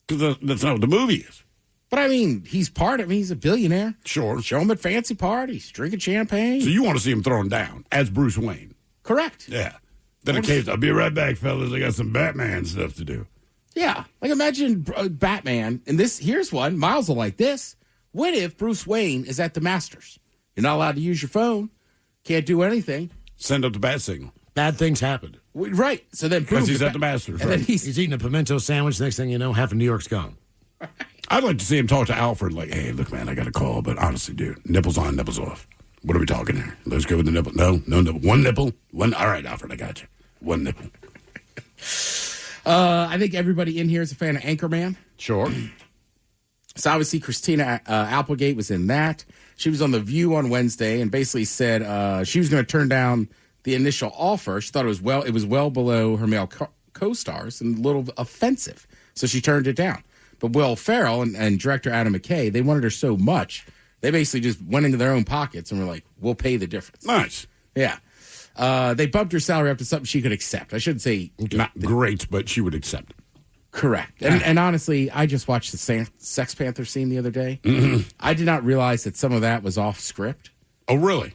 Because that's not what the movie is. But I mean, he's he's a billionaire. Sure. Show him at fancy parties, drinking champagne. So you want to see him thrown down as Bruce Wayne. Correct. Yeah. Then I'll be right back, fellas. I got some Batman stuff to do. Yeah. Like imagine Batman, and here's one. Miles will like this. What if Bruce Wayne is at the Masters? You're not allowed to use your phone. Can't do anything. Send up the bat signal. Bad things happened. Right. So then because he's at the Masters. And right? then he's eating a pimento sandwich. Next thing you know, half of New York's gone. I'd like to see him talk to Alfred like, hey, look, man, I got a call, but honestly, dude, nipples on, nipples off. What are we talking here? Let's go with the nipple. No nipple. One nipple. One. All right, Alfred, I got you. One nipple. I think everybody in here is a fan of Anchorman. Sure. So obviously Christina Applegate was in that. She was on The View on Wednesday and basically said she was going to turn down the initial offer. She thought it was well below her male co-stars and a little offensive. So she turned it down. But Will Ferrell and director Adam McKay, they wanted her so much, they basically just went into their own pockets and were like, we'll pay the difference. Nice. Yeah. They bumped her salary up to something she could accept. I shouldn't say not great, but she would accept it. Correct. And honestly, I just watched the Sex Panther scene the other day. Mm-hmm. I did not realize that some of that was off script. Oh, really?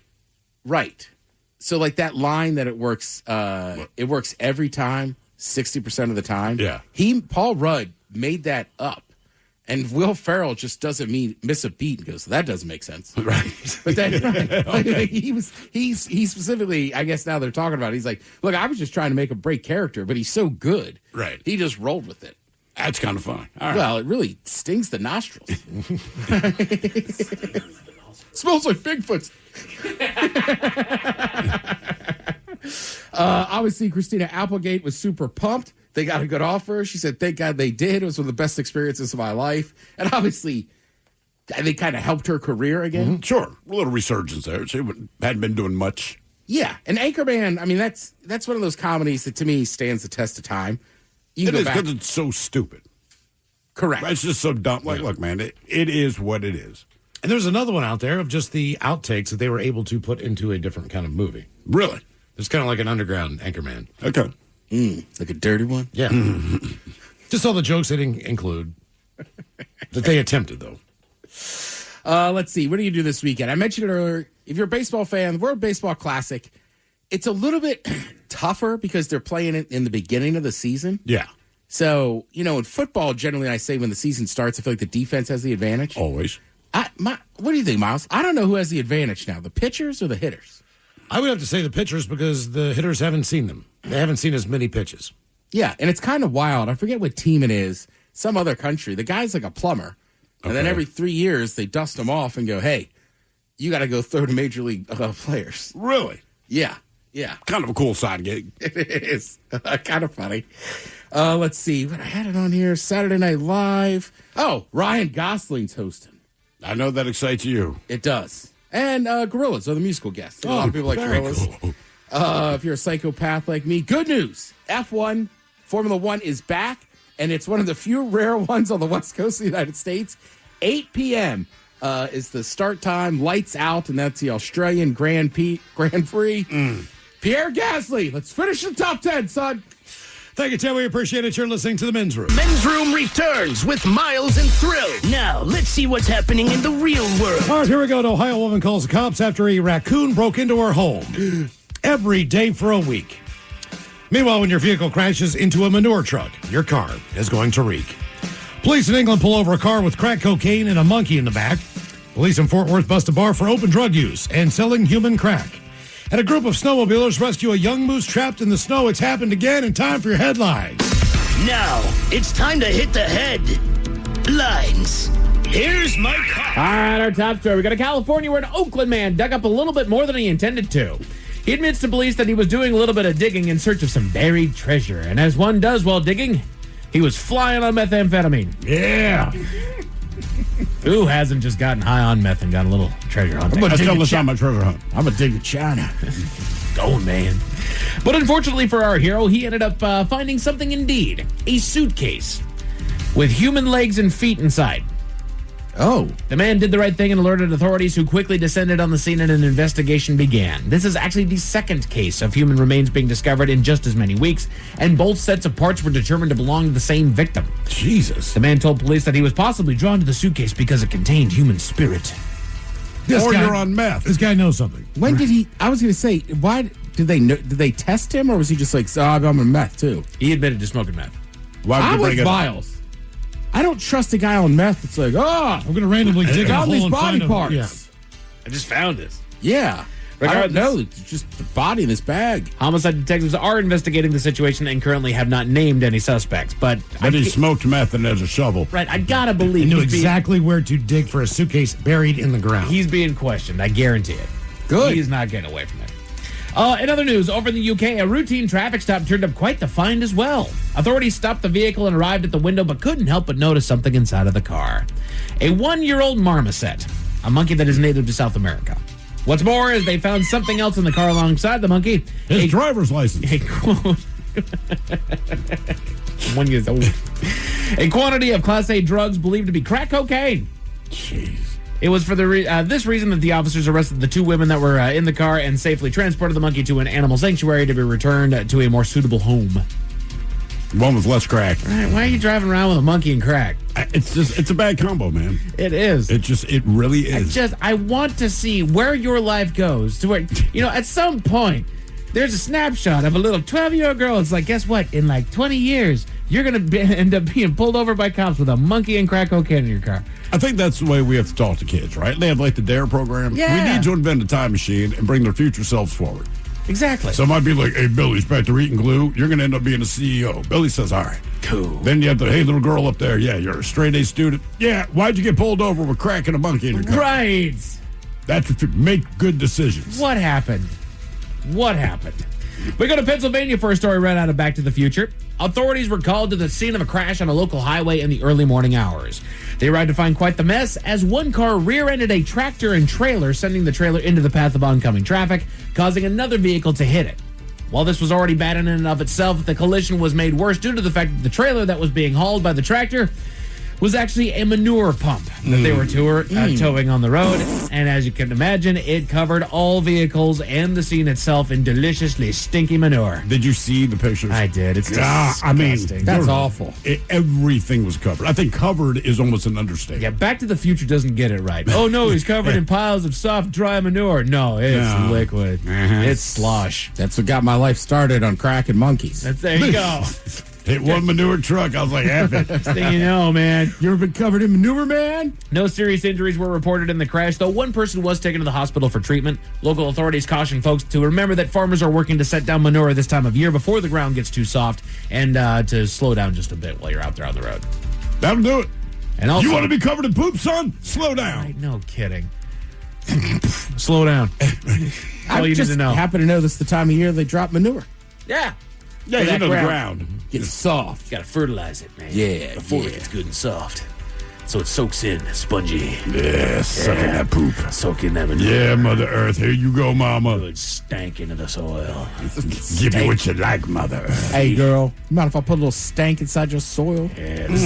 Right. So like that line that it works every time, 60% of the time. Yeah. Paul Rudd made that up. And Will Ferrell just doesn't miss a beat and goes, that doesn't make sense. Right. But then okay. he specifically, I guess now they're talking about it, he's like, look, I was just trying to make a break character, but he's so good. Right. He just rolled with it. That's kind of fun. All right. Well, it really stings the nostrils. Smells like Bigfoot. Obviously, Christina Applegate was super pumped. They got a good offer. She said, thank God they did. It was one of the best experiences of my life. And obviously, they kind of helped her career again. Mm-hmm. Sure. A little resurgence there. She hadn't been doing much. Yeah. And Anchorman, I mean, that's one of those comedies that to me stands the test of time. It is because it's so stupid. Correct. It's just so dumb. Like, look, man, it is what it is. And there's another one out there of just the outtakes that they were able to put into a different kind of movie. Really? It's kind of like an underground Anchorman. Okay. Like a dirty one? Yeah. Just all the jokes they didn't include that they attempted, though. Let's see. What do you do this weekend? I mentioned it earlier. If you're a baseball fan, the World Baseball Classic, it's a little bit tougher because they're playing it in the beginning of the season. Yeah. So, in football, generally, I say when the season starts, I feel like the defense has the advantage. Always. What do you think, Miles? I don't know who has the advantage now, the pitchers or the hitters? I would have to say the pitchers because the hitters haven't seen them. They haven't seen as many pitches. Yeah, and it's kind of wild. I forget what team it is. Some other country. The guy's like a plumber. And then every 3 years, they dust him off and go, hey, you got to go throw to Major League players. Really? Yeah. Yeah. Kind of a cool side gig. It is. Kind of funny. Let's see. But I had it on here. Saturday Night Live. Oh, Ryan Gosling's hosting. I know that excites you. It does. And Gorillas are the musical guests. A lot of people like Gorillas. Cool. If you're a psychopath like me, good news. F1, Formula One is back, and it's one of the few rare ones on the West Coast of the United States. 8 p.m. Is the start time. Lights out, and that's the Australian Grand Prix. Pierre Gasly, let's finish the top 10, son. Thank you, Tim. We appreciate it. You're listening to The Men's Room. Men's Room returns with Miles and Thrill. Now, let's see what's happening in the real world. All right, here we go. An Ohio woman calls the cops after a raccoon broke into her home. Every day for a week. Meanwhile, when your vehicle crashes into a manure truck, your car is going to reek. Police in England pull over a car with crack cocaine and a monkey in the back. Police in Fort Worth bust a bar for open drug use and selling human crack. And a group of snowmobilers rescue a young moose trapped in the snow. It's happened again. In time for your headlines. Now, it's time to hit the headlines. Here's my car. All right, our top story. We got a California where an Oakland man dug up a little bit more than he intended to. He admits to police that he was doing a little bit of digging in search of some buried treasure. And as one does while digging, he was flying on methamphetamine. Yeah. Who hasn't just gotten high on meth and got a little treasure hunting? Let's tell us how much treasure hunt. I'm going to dig to China. Going, man. But unfortunately for our hero, he ended up finding something indeed. A suitcase with human legs and feet inside. Oh. The man did the right thing and alerted authorities, who quickly descended on the scene and an investigation began. This is actually the second case of human remains being discovered in just as many weeks, and both sets of parts were determined to belong to the same victim. Jesus. The man told police that he was possibly drawn to the suitcase because it contained human spirit. You're on meth. This guy knows something. When did he? I was going to say, why did they know? Did they test him, or was he just like, I'm on meth too? He admitted to smoking meth. Why would I'm you bring with it up? Miles. I don't trust a guy on meth. It's like, I'm going to randomly dig a found hole these and body find him. parts. Yeah. I just found this. Yeah. I don't know. It's just the body in this bag. Homicide detectives are investigating the situation and currently have not named any suspects. But he smoked meth and there's a shovel. Right, I gotta believe He knew he's exactly where to dig for a suitcase buried in the ground. He's being questioned. I guarantee it. Good. He's not getting away from it. In other news, over in the UK, a routine traffic stop turned up quite the find as well. Authorities stopped the vehicle and arrived at the window, but couldn't help but notice something inside of the car. A 1-year-old marmoset, a monkey that is native to South America. What's more is they found something else in the car alongside the monkey. His driver's license. A quote. 1 year old. A quantity of Class A drugs believed to be crack cocaine. Jeez. It was for this reason that the officers arrested the 2 women that were in the car and safely transported the monkey to an animal sanctuary to be returned to a more suitable home. One with less crack. Right, why are you driving around with a monkey and crack? It's a bad combo, man. It is. It really is. I want to see where your life goes to where, at some point, there's a snapshot of a little 12-year-old girl. It's like, guess what? In like 20 years, you're going to end up being pulled over by cops with a monkey and crack cocaine in your car. I think that's the way we have to talk to kids, right? They have like the DARE program. Yeah. We need to invent a time machine and bring their future selves forward. Exactly. So it might be like, hey, Billy's back to eating glue. You're going to end up being a CEO. Billy says, all right. Cool. Then you have the, hey, little girl up there. Yeah, you're a straight A student. Yeah, why'd you get pulled over with crack and a monkey in your car? Right. That's what you make good decisions. What happened? We go to Pennsylvania for a story right out of Back to the Future. Authorities were called to the scene of a crash on a local highway in the early morning hours. They arrived to find quite the mess as one car rear-ended a tractor and trailer, sending the trailer into the path of oncoming traffic, causing another vehicle to hit it. While this was already bad in and of itself, the collision was made worse due to the fact that the trailer that was being hauled by the tractor was actually a manure pump that they were towing on the road. And as you can imagine, it covered all vehicles and the scene itself in deliciously stinky manure. Did you see the pictures? I did. It's disgusting. I mean, that's awful. Everything was covered. I think covered is almost an understatement. Yeah, Back to the Future doesn't get it right. Oh, no, he's covered in piles of soft, dry manure. No, it's liquid. It's slosh. That's what got my life started on crack and monkeys. There you go. Hit one manure truck. I was like, F it. Next thing you know, man. You ever been covered in manure, man? No serious injuries were reported in the crash, though one person was taken to the hospital for treatment. Local authorities caution folks to remember that farmers are working to set down manure this time of year before the ground gets too soft, and to slow down just a bit while you're out there on the road. That'll do it. And also, you want to be covered in poop, son? Slow down. Right, no kidding. Slow down. All you need to know. Happen to know this is the time of year they drop manure. Yeah. Yeah, For that into the ground. ground. Get soft. You got to fertilize it, man. Yeah, Before yeah. it gets good and soft. So it soaks in, spongy. Yeah, suck in that poop. Soak in that manure. Yeah, Mother Earth. Here you go, Mama. Good stank into the soil. Give you what you like, Mother Earth. Hey, girl, you mind if I put a little stank inside your soil? Yeah, this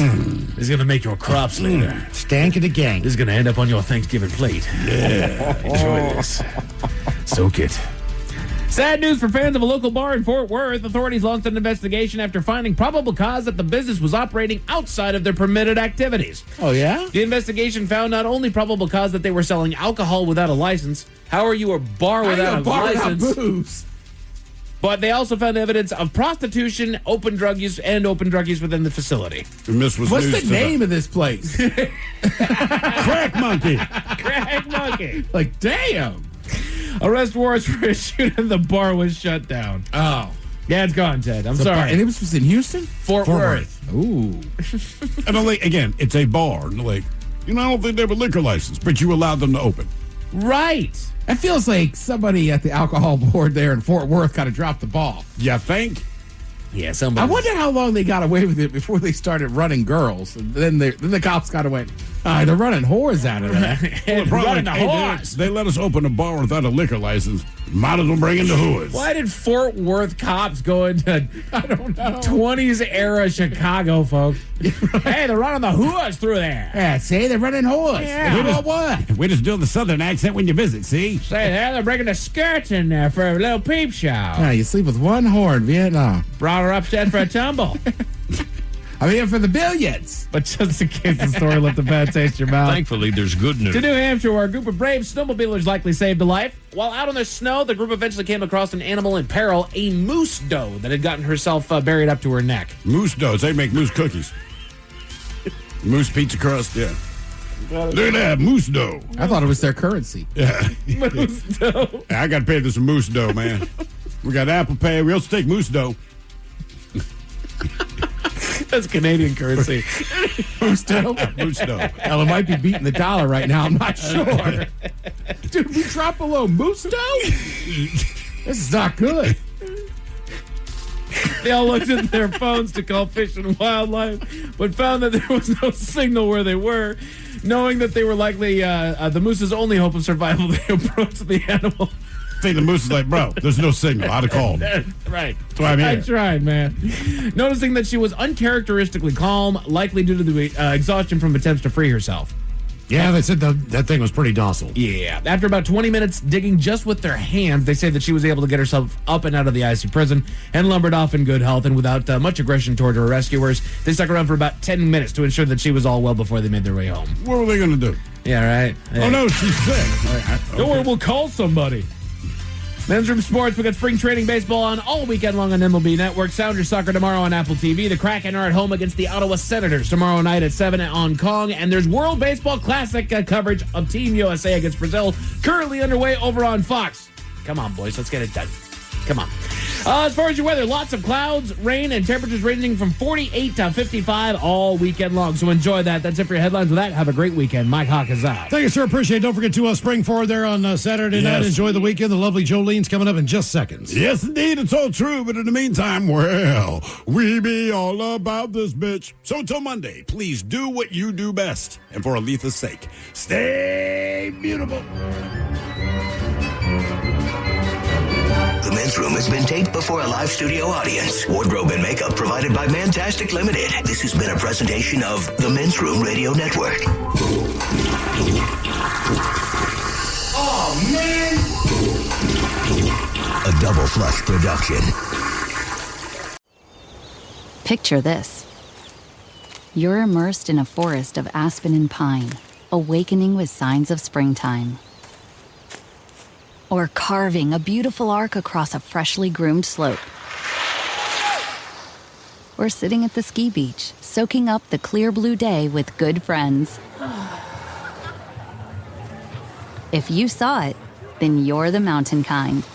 is going to make your crops later. Stank of the gang. This is going to end up on your Thanksgiving plate. Yeah. Enjoy this. Soak it. Sad news for fans of a local bar in Fort Worth. Authorities launched an investigation after finding probable cause that the business was operating outside of their permitted activities. Oh, yeah? The investigation found not only probable cause that they were selling alcohol without a license. How are you a bar without a license? Booze? But they also found evidence of prostitution, open drug use within the facility. And this was What's news the name of this place? Crack Monkey. Crack Monkey. Like, damn. Arrest warrants were issued and the bar was shut down. Oh. Yeah, it's gone, Ted. I'm The sorry. bar- and it was in Houston? Fort Worth. Ooh. And like, again, it's a bar. And like, I don't think they have a liquor license, but you allowed them to open. Right. It feels like somebody at the alcohol board there in Fort Worth kind of dropped the ball. You think? Yeah, I somebody. wonder how long they got away with it before they started running girls. And then the cops kind of went, all right, they're running whores out of there. Running the Hey, horse. they let us open a bar without a liquor license. Might as well bring in the whores. Why did Fort Worth cops go into 20s era Chicago, folks? Hey, they're running the whores through there. Yeah, see, they're running whores. Yeah. What? We just do the southern accent when you visit, see? Say there, they're bringing the skirts in there for a little peep show. Yeah, you sleep with one whore in Vietnam. Brought her upstairs for a tumble. I'm here for the billiards. But just in case the story left a bad taste in your mouth. Thankfully, there's good news. To New Hampshire, where a group of brave snowmobilers likely saved a life. While out on the snow, the group eventually came across an animal in peril, a moose doe that had gotten herself buried up to her neck. Moose doughs. They make moose cookies. Moose pizza crust, yeah. Look at that, moose dough. I thought it was their currency. Yeah. Moose doe. I got to pay this moose dough, man. We got Apple Pay. We also take moose dough. That's Canadian currency. Moose dough? Moose dough. Hell, it might be beating the dollar right now. I'm not sure. Dude, we drop below moose dough? This is not good. They all looked at their phones to call Fish and Wildlife, but found that there was no signal where they were. Knowing that they were likely the moose's only hope of survival, they approached the animal. I think the moose is like, bro, there's no signal. I'd have called. Right. That's why I'm here. I tried, man. Noticing that she was uncharacteristically calm, likely due to the exhaustion from attempts to free herself. Yeah, they said that thing was pretty docile. Yeah. After about 20 minutes digging just with their hands, they say that she was able to get herself up and out of the icy prison and lumbered off in good health and without much aggression toward her rescuers. They stuck around for about 10 minutes to ensure that she was all well before they made their way home. What were they going to do? Yeah, right. Oh, no, she's sick. Don't worry, we'll call somebody. Men's Room Sports, we got spring training baseball on all weekend long on MLB Network. Sounders soccer tomorrow on Apple TV. The Kraken are at home against the Ottawa Senators tomorrow night at 7 on Kong. And there's World Baseball Classic coverage of Team USA against Brazil currently underway over on Fox. Come on, boys, let's get it done. Come on. As far as your weather, lots of clouds, rain, and temperatures ranging from 48 to 55 all weekend long. So enjoy that. That's it for your headlines. With that, have a great weekend. Mike Hawk is out. Thank you, sir. Appreciate it. Don't forget to spring forward there on Saturday night. Enjoy the weekend. The lovely Jolene's coming up in just seconds. Yes, indeed. It's all true. But in the meantime, well, we be all about this bitch. So until Monday, please do what you do best. And for Aletha's sake, stay beautiful. The Men's Room has been taped before a live studio audience. Wardrobe and makeup provided by Mantastic Limited. This has been a presentation of the Men's Room Radio Network. Oh, man! A Double Flush production. Picture this. You're immersed in a forest of aspen and pine, awakening with signs of springtime. Or carving a beautiful arc across a freshly groomed slope. Or sitting at the ski beach, soaking up the clear blue day with good friends. If you saw it, then you're the mountain kind.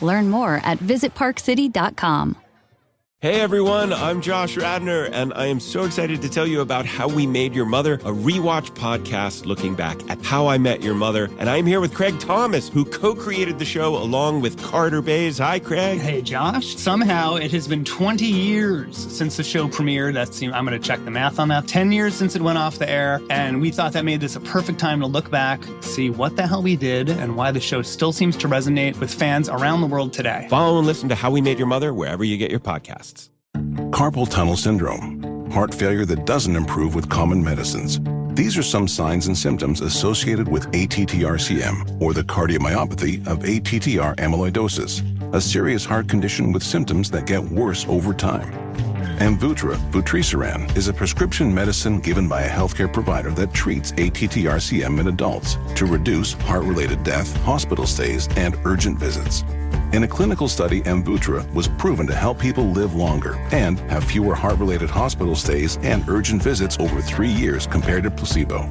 Learn more at visitparkcity.com. Hey everyone, I'm Josh Radner, and I am so excited to tell you about How We Made Your Mother, a rewatch podcast looking back at How I Met Your Mother. And I'm here with Craig Thomas, who co-created the show along with Carter Bays. Hi, Craig. Hey, Josh. Somehow it has been 20 years since the show premiered. I'm going to check the math on that. 10 years since it went off the air, and we thought that made this a perfect time to look back, see what the hell we did, and why the show still seems to resonate with fans around the world today. Follow and listen to How We Made Your Mother wherever you get your podcasts. Carpal tunnel syndrome, heart failure that doesn't improve with common medicines. These are some signs and symptoms associated with ATTR-CM, or the cardiomyopathy of ATTR amyloidosis, a serious heart condition with symptoms that get worse over time. Amvuttra, vutrisiran, is a prescription medicine given by a healthcare provider that treats ATTR-CM in adults to reduce heart-related death, hospital stays, and urgent visits. In a clinical study, Amvuttra was proven to help people live longer and have fewer heart-related hospital stays and urgent visits over 3 years compared to placebo.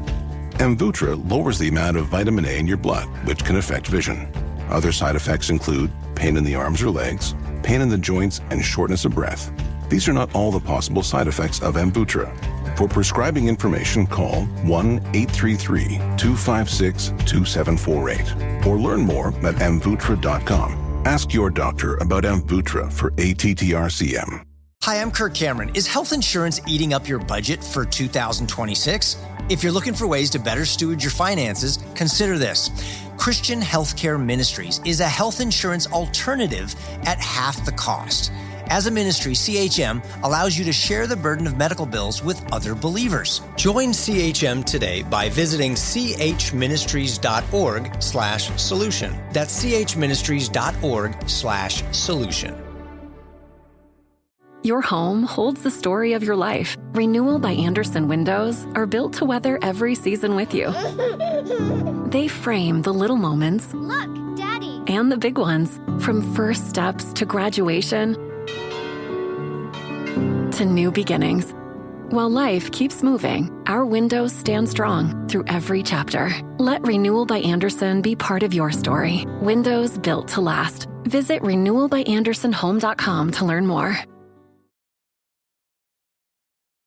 Amvuttra lowers the amount of vitamin A in your blood, which can affect vision. Other side effects include pain in the arms or legs, pain in the joints, and shortness of breath. These are not all the possible side effects of Amvuttra. For prescribing information, call 1-833-256-2748 or learn more at amvuttra.com. Ask your doctor about Amvuttra for ATTR-CM. Hi, I'm Kirk Cameron. Is health insurance eating up your budget for 2026? If you're looking for ways to better steward your finances, consider this. Christian Healthcare Ministries is a health insurance alternative at half the cost. As a ministry, CHM allows you to share the burden of medical bills with other believers. Join CHM today by visiting chministries.org/solution. That's chministries.org/solution. Your home holds the story of your life. Renewal by Andersen windows are built to weather every season with you. They frame the little moments. Look, Daddy. And the big ones, from first steps to graduation to new beginnings. While life keeps moving, our windows stand strong through every chapter. Let Renewal by Andersen be part of your story. Windows built to last. Visit renewalbyandersenhome.com to learn more.